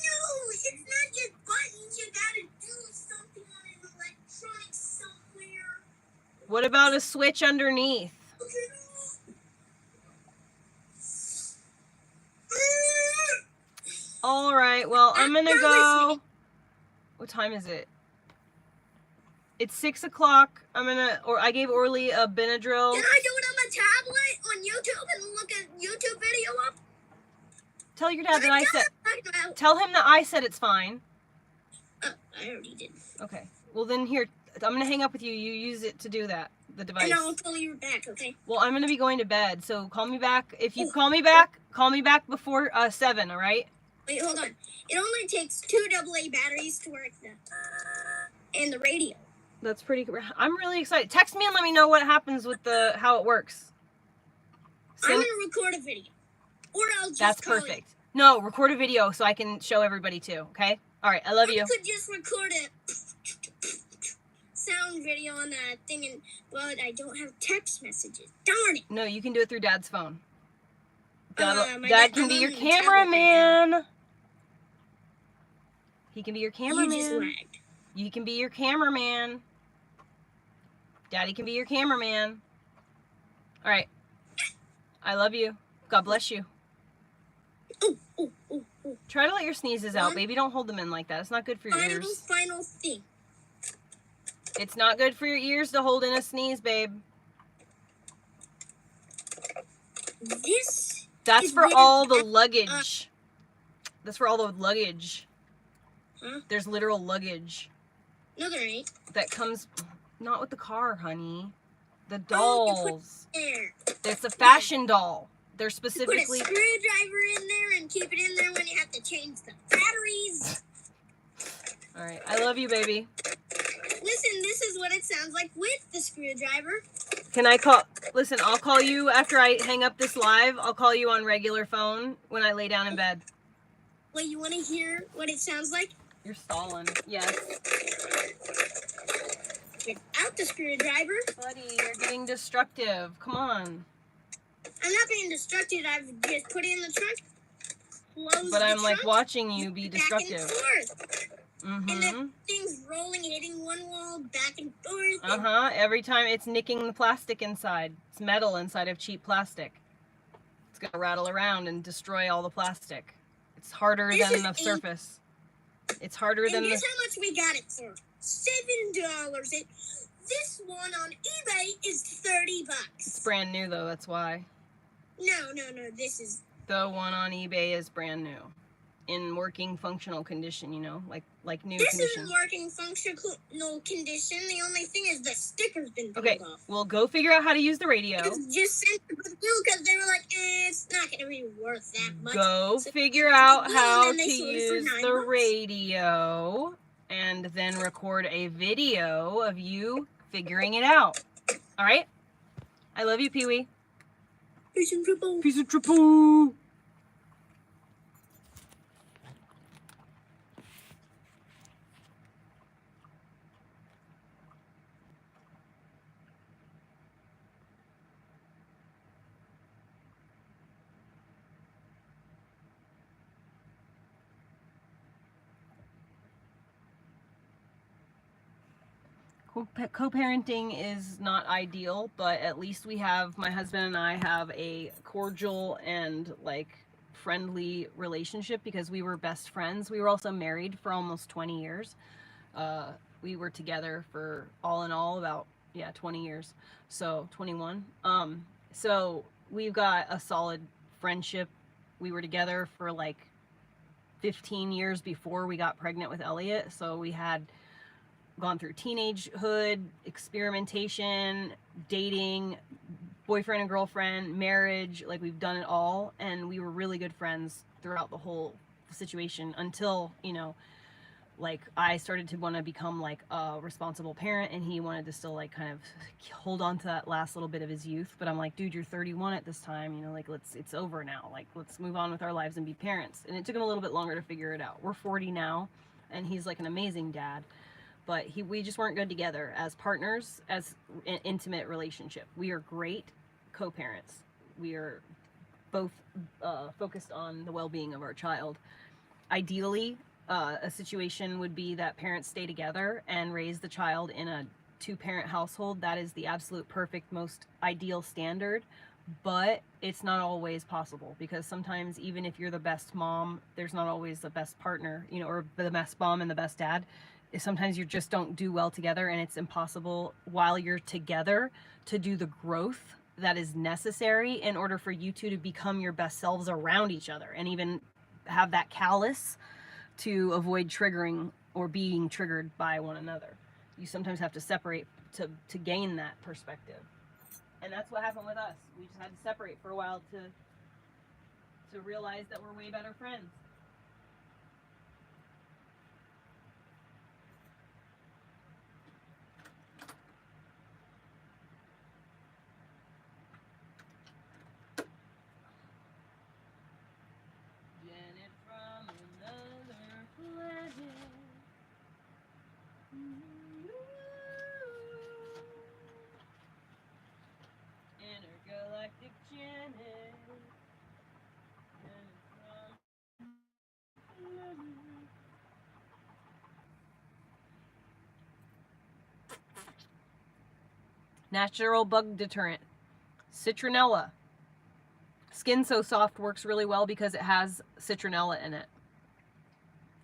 it's not just buttons. You gotta do something on an electronic somewhere. What about a switch underneath? All right, well, I'm gonna go. What time is it? It's 6 o'clock. I gave Orly a Benadryl. Can I do it on my tablet on YouTube and look at YouTube video up? Tell your dad that I said. About. Tell him that I said it's fine. I already did. Okay. Well, then here, I'm gonna hang up with you. You use it to do that. The device. And I'll call you back, okay? Well, I'm gonna be going to bed, so call me back. If you call me back before 7. All right? Wait, hold on. It only takes 2 AA batteries to work and the radio. That's pretty. I'm really excited. Text me and let me know what happens with how it works. I'm gonna record a video, or I'll just. That's call perfect. No, record a video so I can show everybody too. Okay. All right. I love you. I could just record a sound video on that thing, but I don't have text messages. Darn it! No, you can do it through Dad's phone. Dad can be your cameraman. He can be your cameraman. You just lagged. You can be your cameraman. Daddy can be your cameraman. All right. I love you. God bless you. Oh. Try to let your sneezes out, baby. Don't hold them in like that. It's not good for your ears. Final thing. It's not good for your ears to hold in a sneeze, babe. That's for all the luggage. That's for all the luggage. Huh? There's literal luggage. No, there ain't. That comes not with the car, honey. The dolls. It's a fashion doll. They're specifically. Put a screwdriver in there and keep it in there when you have to change the batteries. All right, I love you, baby. Listen, this is what it sounds like with the screwdriver. Can I call? Listen, I'll call you after I hang up this live. I'll call you on regular phone when I lay down in bed. Wait, you want to hear what it sounds like? You're stalling. Yes. Without the screwdriver. Buddy, you're getting destructive. Come on. I'm not being destructive. I've just put it in the trunk. But I'm like watching you be destructive. Back and forth. Mm-hmm. And the thing's rolling, hitting one wall, back and forth. Uh-huh. Every time it's nicking the plastic inside. It's metal inside of cheap plastic. It's gonna rattle around and destroy all the plastic. It's harder than the surface. It's harder than guess how much we got it for? $7. This one on eBay is $30. It's brand new though, that's why. No. This is. The one on eBay is brand new. in working functional condition, you know, like new This condition. isn't working functional condition. The only thing is the sticker's been peeled Okay, off. well, go figure out how to use the radio. It's just sent to the blue because they were like, it's not going to be worth that much. Go So figure out how to use the radio and then record a video of you figuring it out. All right? I love you, Pee-wee. Peace and triple. Peace and triple. Co-parenting is not ideal, but at least my husband and I have a cordial and like friendly relationship because we were best friends. We were also married for almost 20 years. We were together for all in all about 20 years. So 21. So we've got a solid friendship. We were together for like 15 years before we got pregnant with Elliot. So we had gone through teenagehood, experimentation, dating, boyfriend and girlfriend, marriage, like we've done it all, and we were really good friends throughout the whole situation until, you know, like I started to want to become like a responsible parent and he wanted to still like kind of hold on to that last little bit of his youth. But I'm like, dude, you're 31 at this time, you know, like it's over now. Like let's move on with our lives and be parents. And it took him a little bit longer to figure it out. We're 40 now and he's like an amazing dad. But we just weren't good together as partners, as an intimate relationship. We are great co-parents. We are both focused on the well-being of our child. Ideally, a situation would be that parents stay together and raise the child in a two-parent household. That is the absolute perfect, most ideal standard. But it's not always possible because sometimes even if you're the best mom, there's not always the best partner, you know, or the best mom and the best dad. Sometimes you just don't do well together and it's impossible while you're together to do the growth that is necessary in order for you two to become your best selves around each other and even have that callous to avoid triggering or being triggered by one another. You sometimes have to separate to gain that perspective. And that's what happened with us. We just had to separate for a while to realize that we're way better friends. Intergalactic Janet. Natural bug deterrent. Citronella. Skin So Soft works really well because it has citronella in it.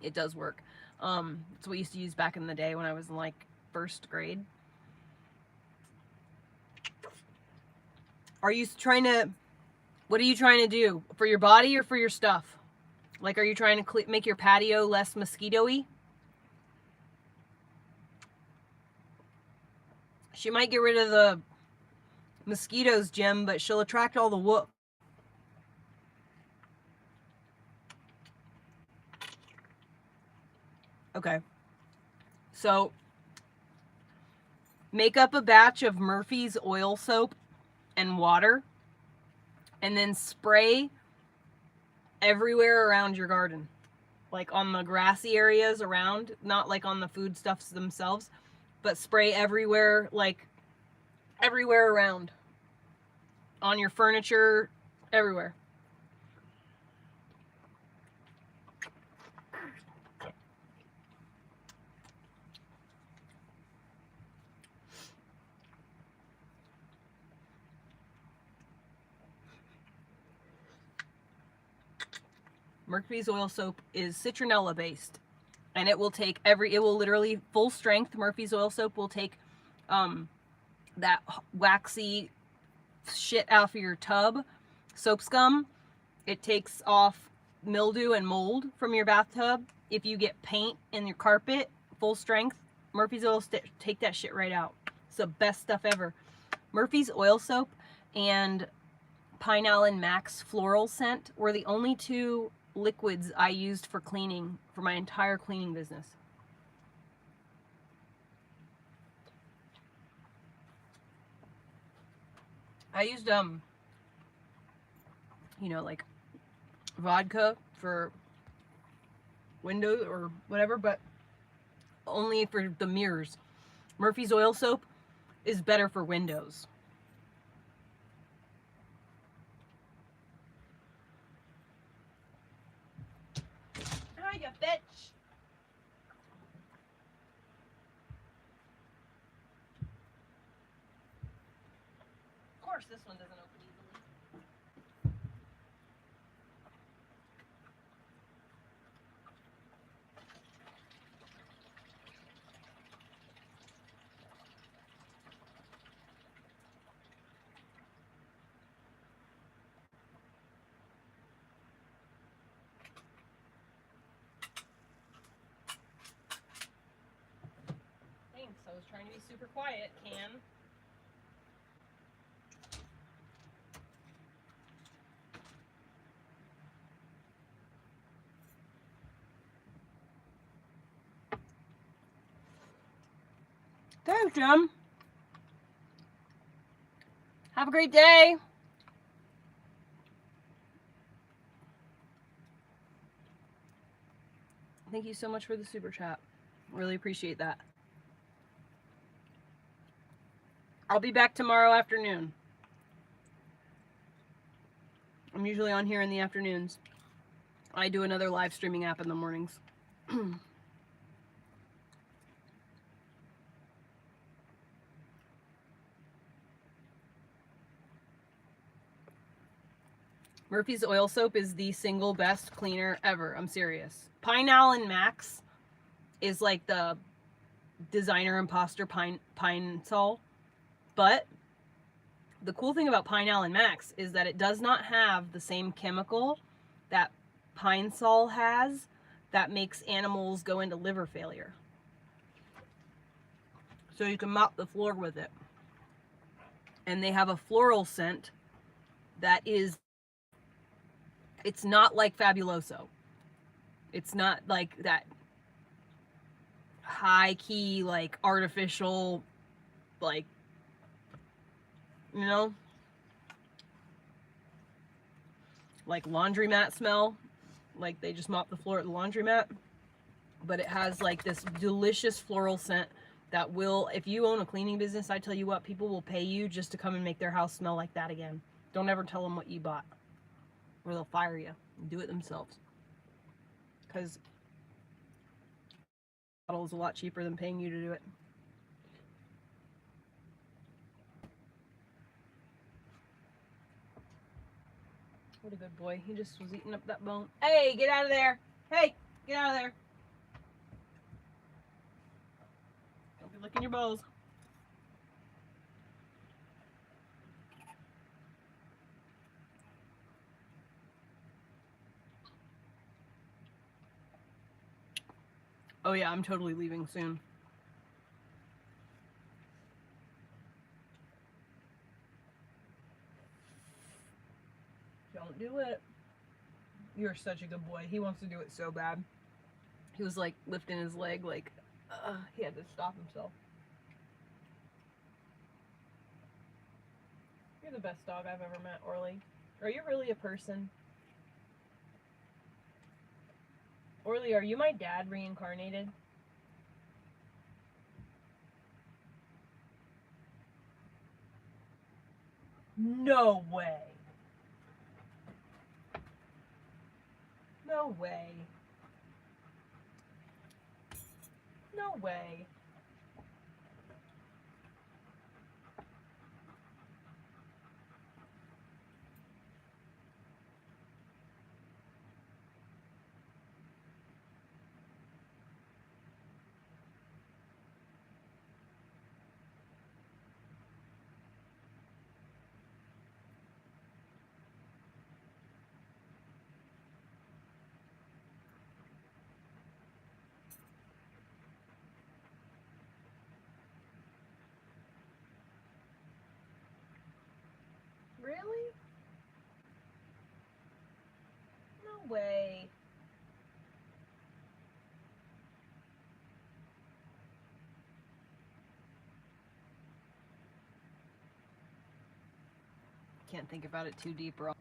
It does work. It's what we used to use back in the day when I was in like first grade. What are you trying to do? For your body or for your stuff? Like, are you trying to make your patio less mosquito-y? She might get rid of the mosquitoes, Jim, but she'll attract all the whoop. Okay. So, make up a batch of Murphy's oil soap and water, and then spray everywhere around your garden. Like on the grassy areas around, not like on the foodstuffs themselves, but spray everywhere, like everywhere around. On your furniture, everywhere. Murphy's oil soap is citronella based, and it will literally full strength. Murphy's oil soap will take that waxy shit out of your tub, soap scum. It takes off mildew and mold from your bathtub, if you get paint in your carpet, full strength, Murphy's Oil take that shit right out. It's the best stuff ever. Murphy's Oil Soap and Pine Allen Max Floral Scent were the only two liquids I used for cleaning for my entire cleaning business. I used you know, like vodka for windows or whatever, but only for the mirrors. Murphy's Oil Soap is better for windows. Hi, you bitch. Of course, this one doesn't open easily. Thanks, I was trying to be super quiet, Can. Thanks, Jim. Have a great day. Thank you so much for the super chat. Really appreciate that. I'll be back tomorrow afternoon. I'm usually on here in the afternoons. I do another live streaming app in the mornings. Murphy's Oil Soap is the single best cleaner ever. I'm serious. Pine Allen Max is like the designer imposter pine sol. But the cool thing about Pine Allen Max is that it does not have the same chemical that pine sol has that makes animals go into liver failure. So you can mop the floor with it. And they have a floral scent that is, it's not like Fabuloso. It's not like that high key, like artificial, like, you know, like laundromat smell. Like they just mop the floor at the laundromat. But it has like this delicious floral scent that will, if you own a cleaning business, I tell you what, people will pay you just to come and make their house smell like that again. Don't ever tell them what you bought, or they'll fire you and do it themselves. Because the bottle is a lot cheaper than paying you to do it. What a good boy. He just was eating up that bone. Hey, get out of there. Hey, get out of there. Don't be licking your bowls. Oh yeah, I'm totally leaving soon. Don't do it. You're such a good boy. He wants to do it so bad. He was like lifting his leg like he had to stop himself. You're the best dog I've ever met, Orly. Are you really a person? Orly, are you my dad reincarnated? No way. No way. No way. way. Can't think about it too deep, bro.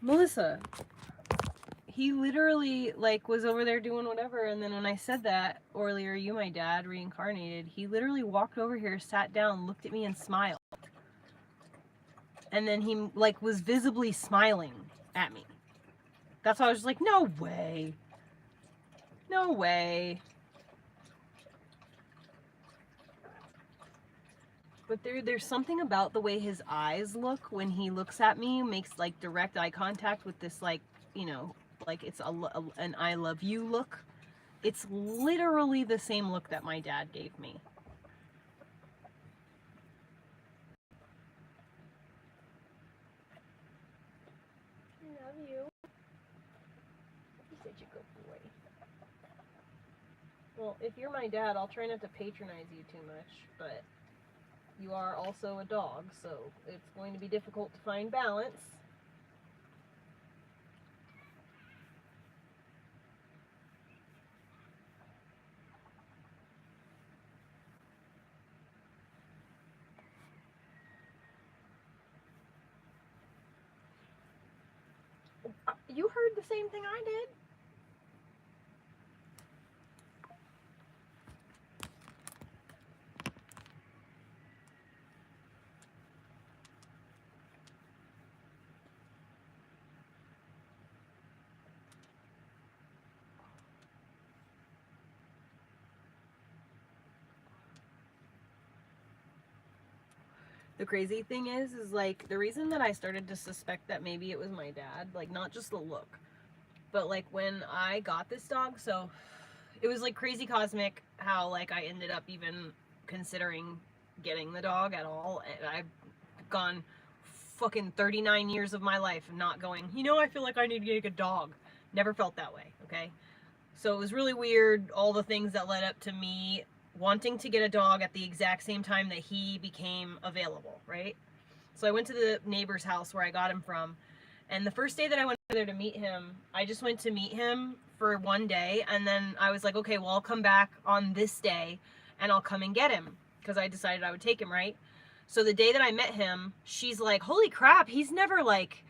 Melissa, he literally, like, was over there doing whatever, and then when I said that, Orly, are you my dad, reincarnated, he literally walked over here, sat down, looked at me, and smiled. And then he, like, was visibly smiling at me. That's why I was just like, no way. No way. But there's something about the way his eyes look when he looks at me, makes, like, direct eye contact with this, like, you know, like it's an I love you look. It's literally the same look that my dad gave me. I love you. You're such a good boy. Well, if you're my dad, I'll try not to patronize you too much, but you are also a dog, so it's going to be difficult to find balance. You heard the same thing I did. The crazy thing is like, the reason that I started to suspect that maybe it was my dad, like, not just the look, but like when I got this dog, so it was like crazy cosmic how like I ended up even considering getting the dog at all. And I've gone fucking 39 years of my life not going, you know, I feel like I need to get a dog. Never felt that way, okay? So it was really weird, all the things that led up to me wanting to get a dog at the exact same time that he became available, right? So I went to the neighbor's house where I got him from, and the first day that I went there to meet him, I just went to meet him for one day, and then I was like, okay, well, I'll come back on this day, and I'll come and get him, because I decided I would take him, right? So the day that I met him, she's like, holy crap, he's never, like,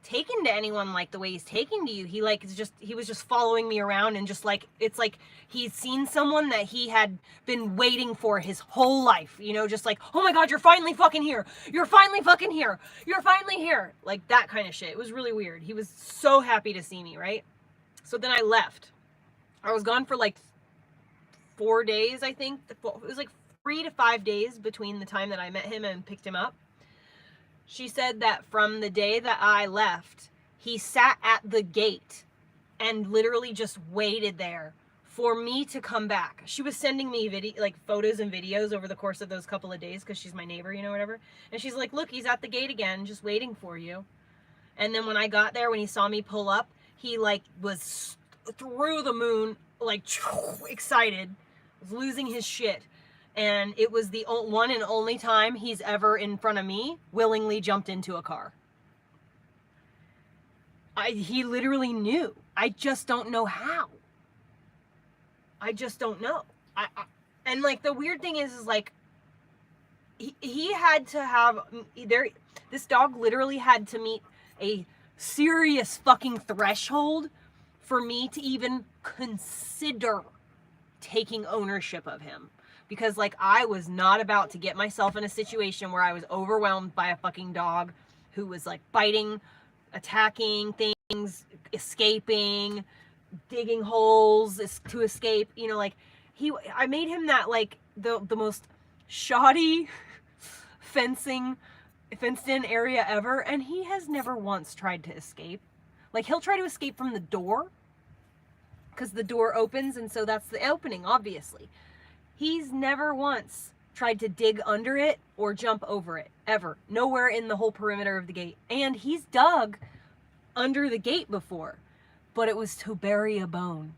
taken to anyone like the way he's taking to you. He was just following me around, and just like, it's like he's seen someone that he had been waiting for his whole life, you know, just like, oh my god, you're finally fucking here, you're finally fucking here, you're finally here, like that kind of shit. It was really weird. He was so happy to see me, right? So then I left. I was gone for like 4 days, I think. It was like 3 to 5 days between the time that I met him and picked him up. She said that from the day that I left, he sat at the gate and literally just waited there for me to come back. She was sending me photos and videos over the course of those couple of days, because she's my neighbor, you know, whatever. And she's like, look, he's at the gate again, just waiting for you. And then when I got there, when he saw me pull up, he like was through the moon, like excited, was losing his shit. And it was the one and only time he's ever, in front of me, willingly jumped into a car. He literally knew. I just don't know how. I just don't know. And like the weird thing is like, he had to have, this dog literally had to meet a serious fucking threshold for me to even consider taking ownership of him. Because, like, I was not about to get myself in a situation where I was overwhelmed by a fucking dog who was, like, biting, attacking things, escaping, digging holes to escape. You know, like, I made him that, like, the most shoddy fenced-in area ever, and he has never once tried to escape. Like, he'll try to escape from the door, because the door opens, and so that's the opening, obviously. He's never once tried to dig under it or jump over it, ever. Nowhere in the whole perimeter of the gate. And he's dug under the gate before, but it was to bury a bone.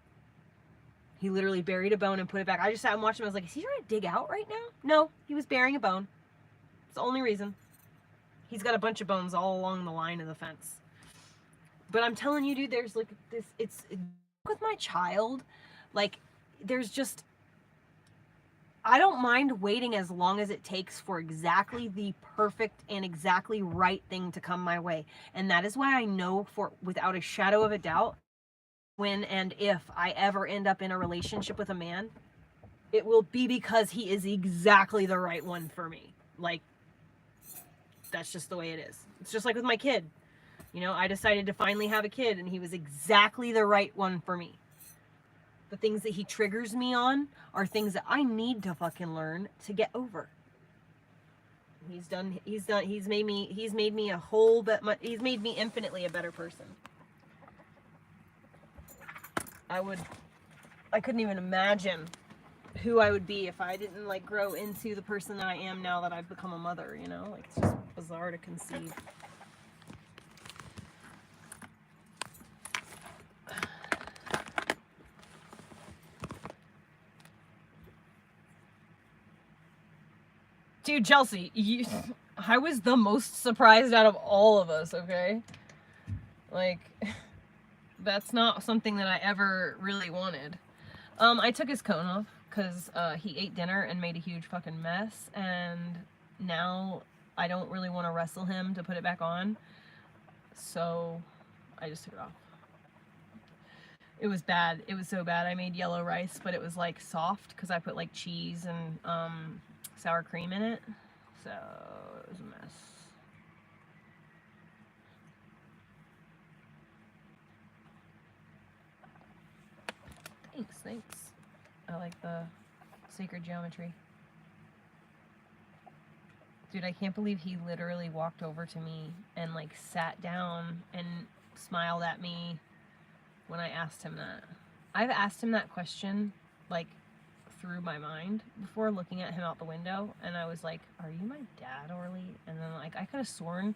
He literally buried a bone and put it back. I just sat and watched him. I was like, is he trying to dig out right now? No, he was burying a bone. It's the only reason. He's got a bunch of bones all along the line of the fence. But I'm telling you, dude, there's like this, it's with my child, like there's just, I don't mind waiting as long as it takes for exactly the perfect and exactly right thing to come my way. And that is why I know for without a shadow of a doubt, when and if I ever end up in a relationship with a man, it will be because he is exactly the right one for me. Like, that's just the way it is. It's just like with my kid. You know, I decided to finally have a kid and he was exactly the right one for me. The things that he triggers me on are things that I need to fucking learn to get over. He's made me he's made me infinitely a better person. I couldn't even imagine who I would be if I didn't like grow into the person that I am now that I've become a mother, you know? Like, it's just bizarre to conceive. Dude, Chelsea, I was the most surprised out of all of us, okay? Like, that's not something that I ever really wanted. I took his cone off because he ate dinner and made a huge fucking mess, and now I don't really want to wrestle him to put it back on, so I just took it off. It was bad. It was so bad. I made yellow rice, but it was like soft because I put like cheese and sour cream in it, so it was a mess. Thanks. I like the sacred geometry. Dude, I can't believe he literally walked over to me and like sat down and smiled at me when I asked him that. I've asked him that question like through my mind before, looking at him out the window, and I was like, are you my dad, Orly? And then like I could have sworn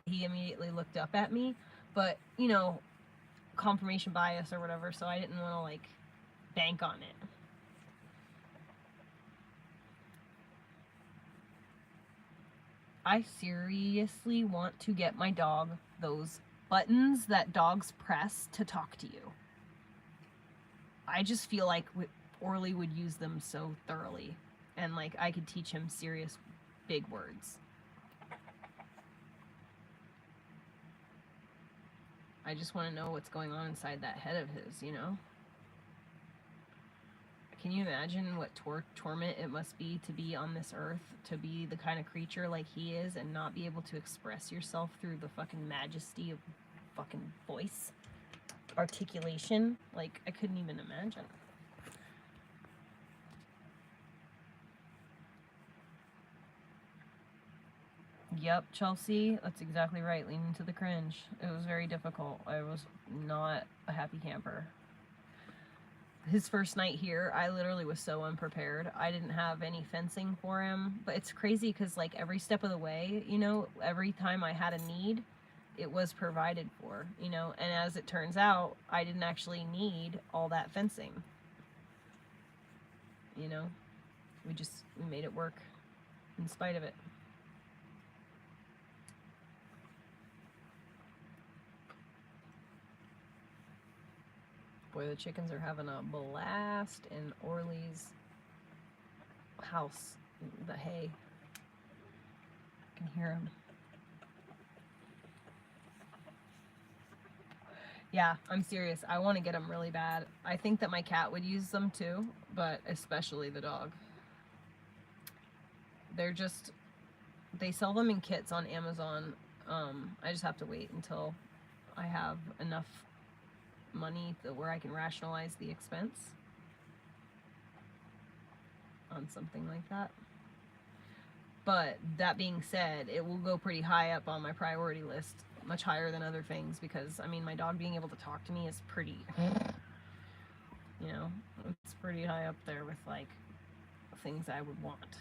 he immediately looked up at me, but you know, confirmation bias or whatever, so I didn't want to like bank on it. I seriously want to get my dog those buttons that dogs press to talk to you. I just feel like Orly would use them so thoroughly, and like I could teach him serious big words. I just want to know what's going on inside that head of his, you know? Can you imagine what torment it must be to be on this earth, to be the kind of creature like he is and not be able to express yourself through the fucking majesty of fucking voice, articulation? Like, I couldn't even imagine. Yep, Chelsea, that's exactly right. Lean into the cringe. It was very difficult. I was not a happy camper. His first night here, I literally was so unprepared. I didn't have any fencing for him. But it's crazy because, like, every step of the way, you know, every time I had a need, it was provided for, you know. And as it turns out, I didn't actually need all that fencing. You know, we made it work in spite of it. Boy, the chickens are having a blast in Orly's house. The hay. I can hear them. Yeah, I'm serious. I want to get them really bad. I think that my cat would use them too, but especially the dog. They sell them in kits on Amazon. I just have to wait until I have enough money where I can rationalize the expense on something like that. But that being said, it will go pretty high up on my priority list, much higher than other things, because I mean, my dog being able to talk to me is pretty, you know, it's pretty high up there with like things I would want.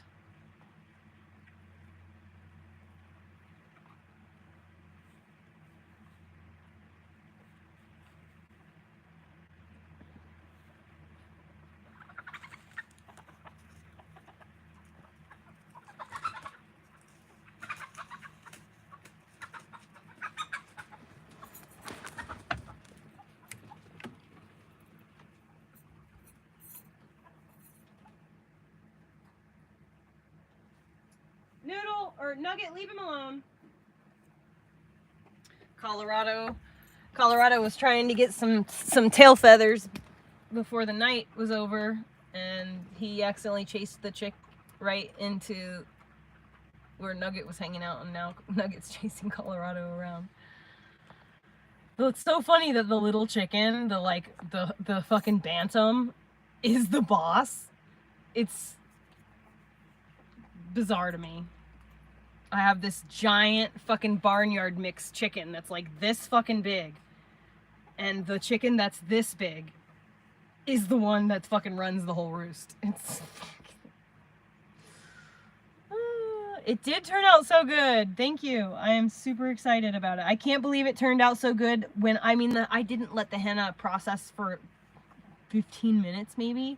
Or Nugget, leave him alone. Colorado was trying to get some tail feathers before the night was over, and he accidentally chased the chick right into where Nugget was hanging out, and now Nugget's chasing Colorado around. Well, it's so funny that the little chicken, the fucking bantam, is the boss. It's bizarre to me. I have this giant fucking barnyard mixed chicken that's like this fucking big. And the chicken that's this big is the one that fucking runs the whole roost. It's it did turn out so good. Thank you. I am super excited about it. I can't believe it turned out so good when, I mean, I didn't let the henna process for 15 minutes maybe.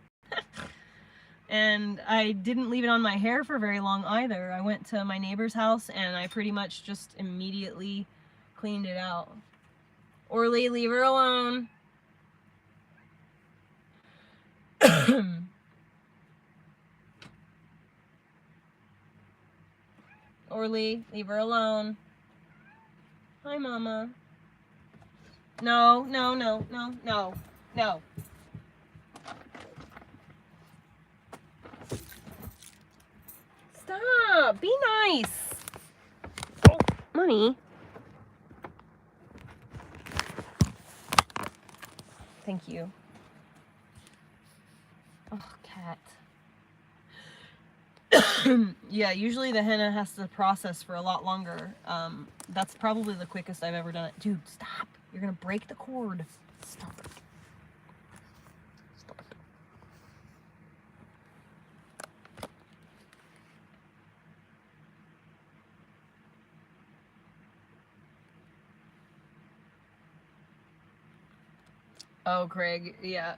And I didn't leave it on my hair for very long either. I went to my neighbor's house and I pretty much just immediately cleaned it out. Orly, leave her alone. Orly, leave her alone. Hi, Mama. No, no, no, no, no, no. Stop! Be nice! Oh, Money. Thank you. Oh, cat. Yeah, usually the henna has to process for a lot longer. That's probably the quickest I've ever done it. Dude, stop! You're gonna break the cord. Stop it. Stop it. Oh, Craig, yeah.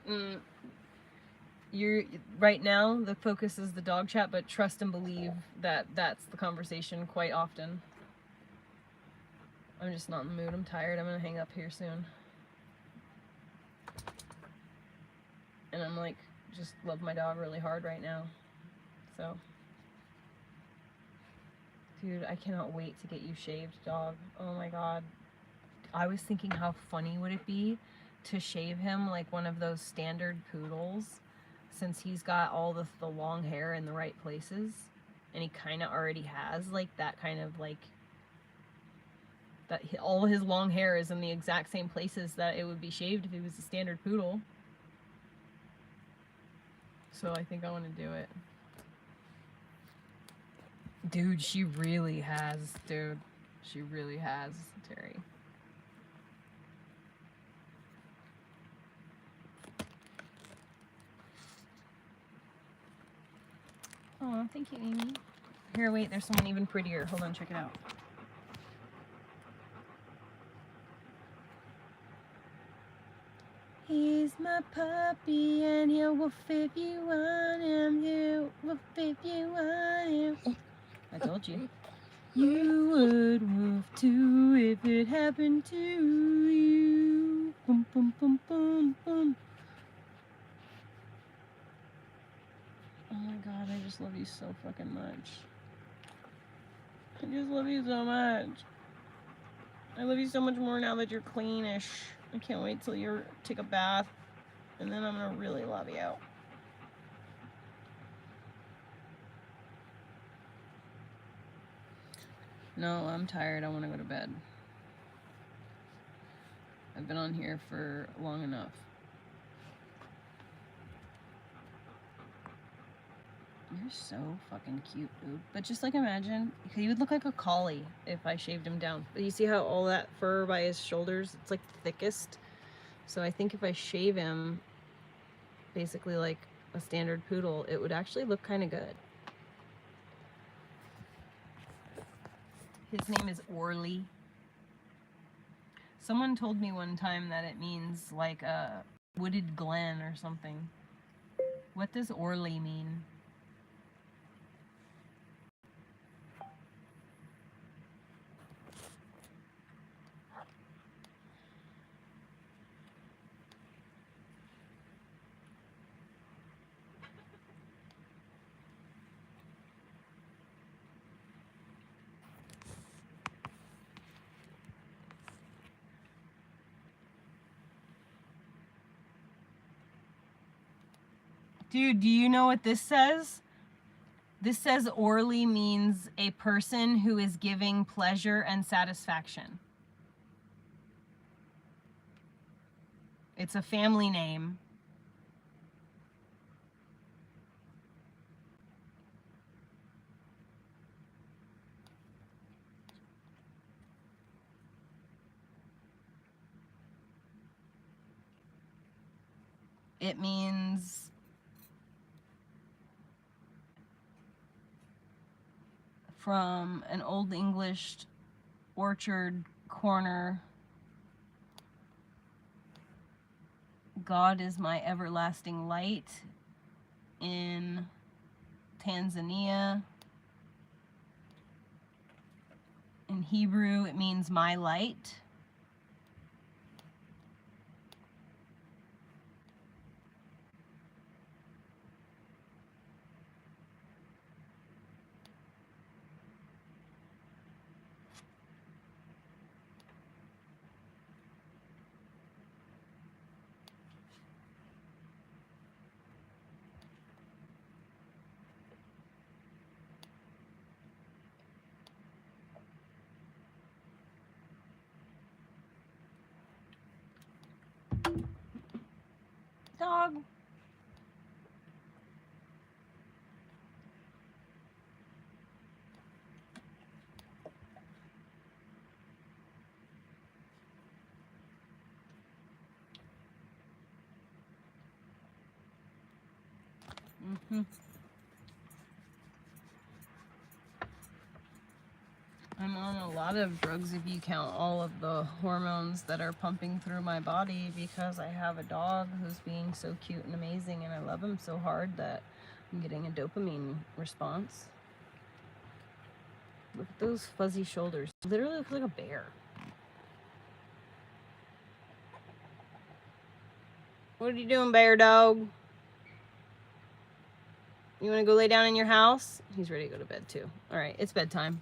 You're right now, the focus is the dog chat, but trust and believe that that's the conversation quite often. I'm just not in the mood. I'm tired. I'm gonna hang up here soon. And I'm like, just love my dog really hard right now. So, dude, I cannot wait to get you shaved, dog. Oh my god. I was thinking, how funny would it be to shave him like one of those standard poodles, since he's got all the long hair in the right places, and he kind of already has like that kind of like that, all his long hair is in the exact same places that it would be shaved if he was a standard poodle. So I think I want to do it. Dude, she really has, dude. She really has, Terry. Oh, thank you, Amy. Here, wait, there's someone even prettier. Hold on, check it out. He's my puppy and he'll woof if you want him. He'll woof if you want him. Oh, I told you. You would woof too if it happened to you. Boom, boom, boom, boom, boom. Oh my god, I just love you so fucking much. I just love you so much. I love you so much more now that you're cleanish. I can't wait till you take a bath, and then I'm gonna really love you. No, I'm tired. I want to go to bed. I've been on here for long enough. You're so fucking cute, dude. But just like imagine, he would look like a collie if I shaved him down. But you see how all that fur by his shoulders, it's like the thickest. So I think if I shave him basically like a standard poodle, it would actually look kind of good. His name is Orly. Someone told me one time that it means like a wooded glen or something. What does Orly mean? Dude, do you know what this says? This says Orly means a person who is giving pleasure and satisfaction. It's a family name. It means from an Old English orchard corner, God is my everlasting light. In Tanzania, in Hebrew, it means my light. Dog. I'm on a lot of drugs if you count all of the hormones that are pumping through my body because I have a dog who's being so cute and amazing and I love him so hard that I'm getting a dopamine response. Look at those fuzzy shoulders. Literally looks like a bear. What are you doing, bear dog? You want to go lay down in your house? He's ready to go to bed too. All right, it's bedtime.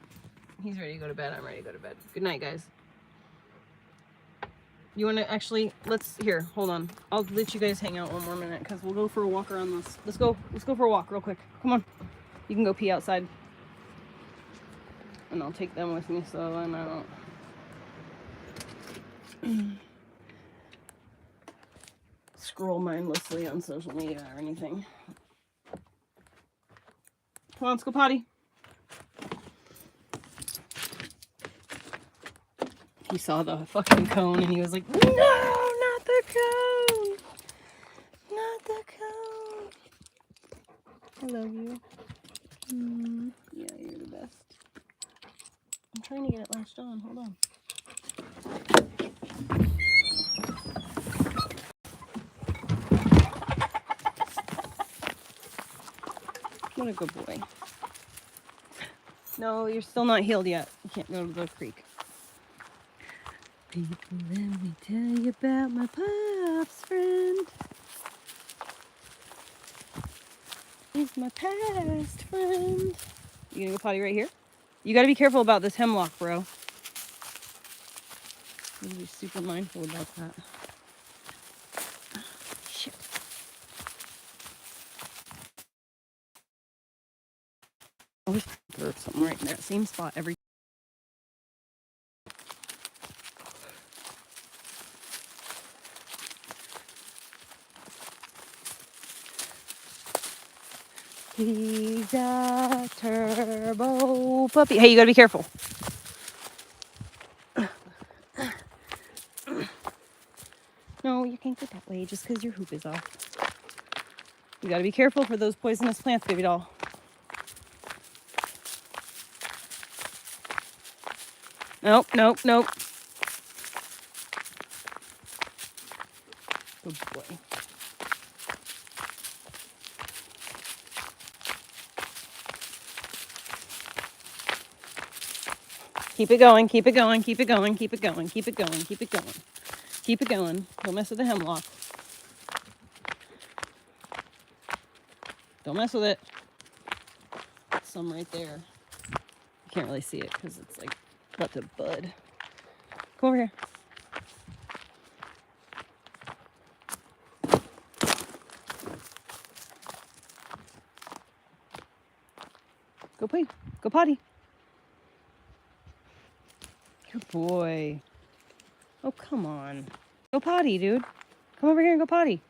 He's ready to go to bed. I'm ready to go to bed. Good night, guys. You want to actually, here, hold on. I'll let you guys hang out one more minute because we'll go for a walk around this. Let's go for a walk real quick. Come on. You can go pee outside. And I'll take them with me so I'm not scroll mindlessly on social media or anything. Come on, let's go potty. He saw the fucking cone and he was like, no, not the cone. Not the cone. I love you. Yeah, you're the best. I'm trying to get it latched on. Hold on. What a good boy. No, you're still not healed yet. You can't go to the creek. People, let me tell you about my pop's friend. He's my past friend. You gonna go potty right here? You gotta be careful about this hemlock, bro. You gotta be super mindful about that. Shit. Always throw something right in that same spot every. He's a turbo puppy. Hey, you gotta be careful. No, you can't go that way just because your hoop is off. You gotta be careful for those poisonous plants, baby doll. Nope, nope, nope. Good boy. Keep it going, keep it going, keep it going, keep it going, keep it going, keep it going. Keep it going. Don't mess with the hemlock. Don't mess with it. Some right there. You can't really see it because it's like about to bud. Come over here. Go pee. Go potty. Good boy. Oh, come on. Go potty, dude. Come over here and go potty.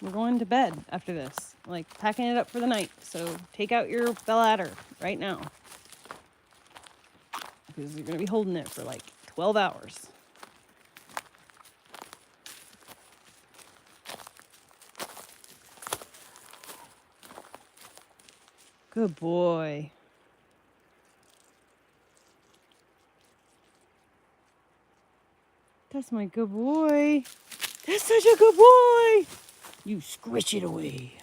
We're going to bed after this. Like, packing it up for the night. So take out your bladder right now. Because you're going to be holding it for like 12 hours. Good boy. That's my good boy. That's such a good boy. You squish it away.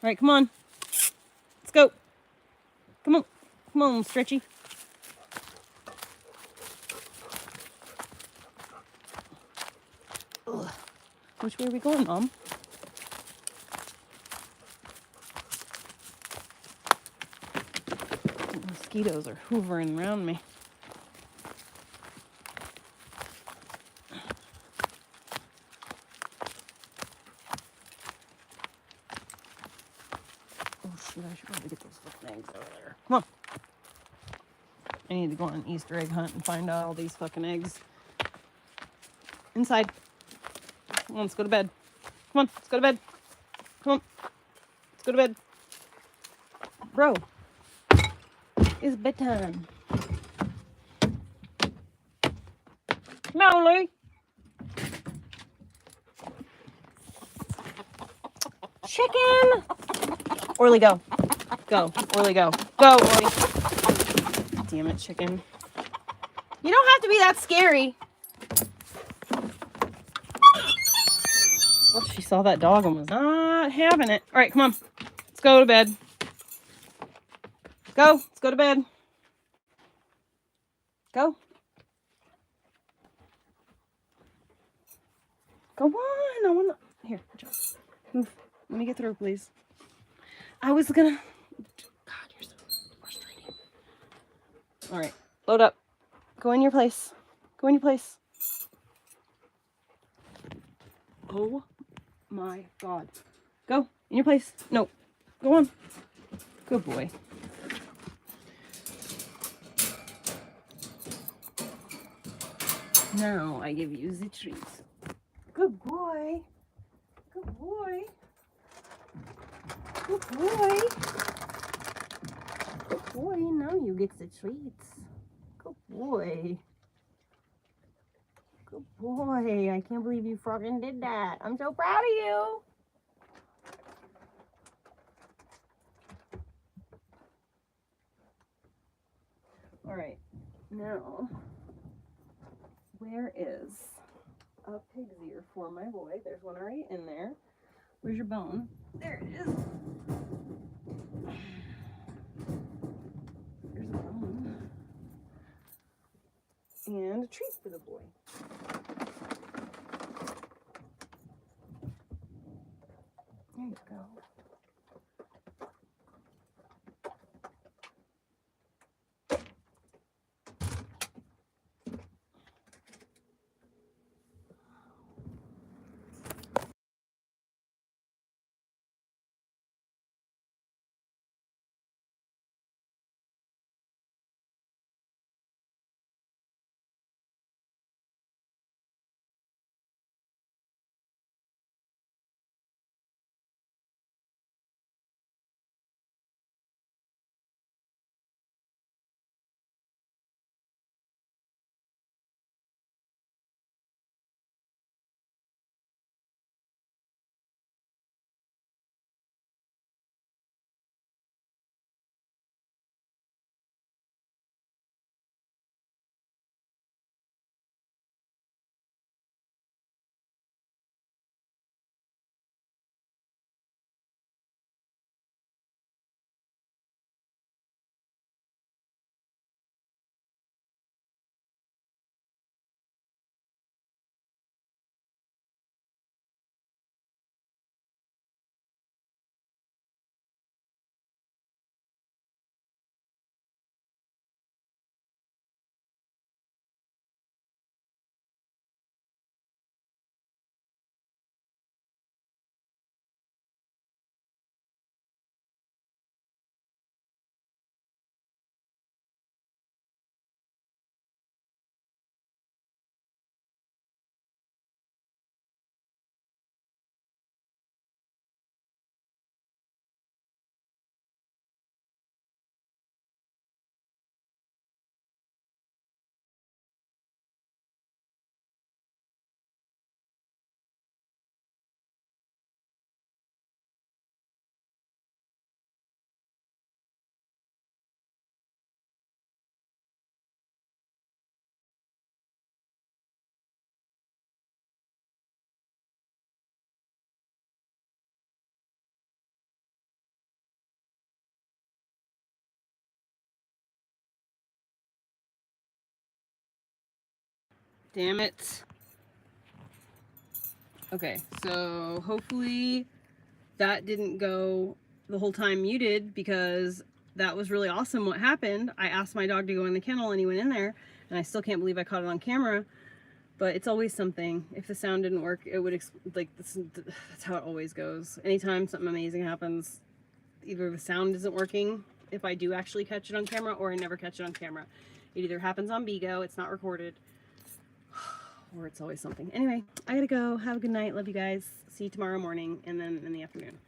All right, come on. Let's go. Come on. Come on, Stretchy. Ugh. Which way are we going, Mom? Mosquitoes are hoovering around me. Oh shoot, I should probably get those fucking eggs over there. Come on. I need to go on an Easter egg hunt and find out all these fucking eggs. Inside. Come on, let's go to bed. Come on, let's go to bed. Come on. Let's go to bed. Bro. It's bedtime. Come on, Orly. Chicken. Orly, go. Go. Orly, go. Go, Orly. Damn it, chicken. You don't have to be that scary. Well, she saw that dog and was not having it. All right, come on. Let's go to bed. Go. Let's go to bed. Go. Go on. I want to. Here, move. Let me get through, please. I was gonna. God, you're so frustrating. All right, load up. Go in your place. Go in your place. Oh my God. Go in your place. No. Go on. Good boy. Now I give you the treats. Good boy. Good boy. Good boy. Good boy. Now you get the treats. Good boy. Good boy. I can't believe you fucking did that. I'm so proud of you. All right. Now, where is a pig's ear for my boy? There's one right in there. Where's your bone? There it is. There's a bone. And a treat for the boy. There you go. Damn it. Okay, so hopefully that didn't go the whole time muted, because that was really awesome what happened. I asked my dog to go in the kennel and he went in there, and I still can't believe I caught it on camera. But it's always something. If the sound didn't work, it would, that's how it always goes. Anytime something amazing happens, either the sound isn't working if I do actually catch it on camera, or I never catch it on camera. It either happens on Bigo, it's not recorded, or it's always something. Anyway, I gotta go. Have a good night. Love you guys. See you tomorrow morning and then in the afternoon.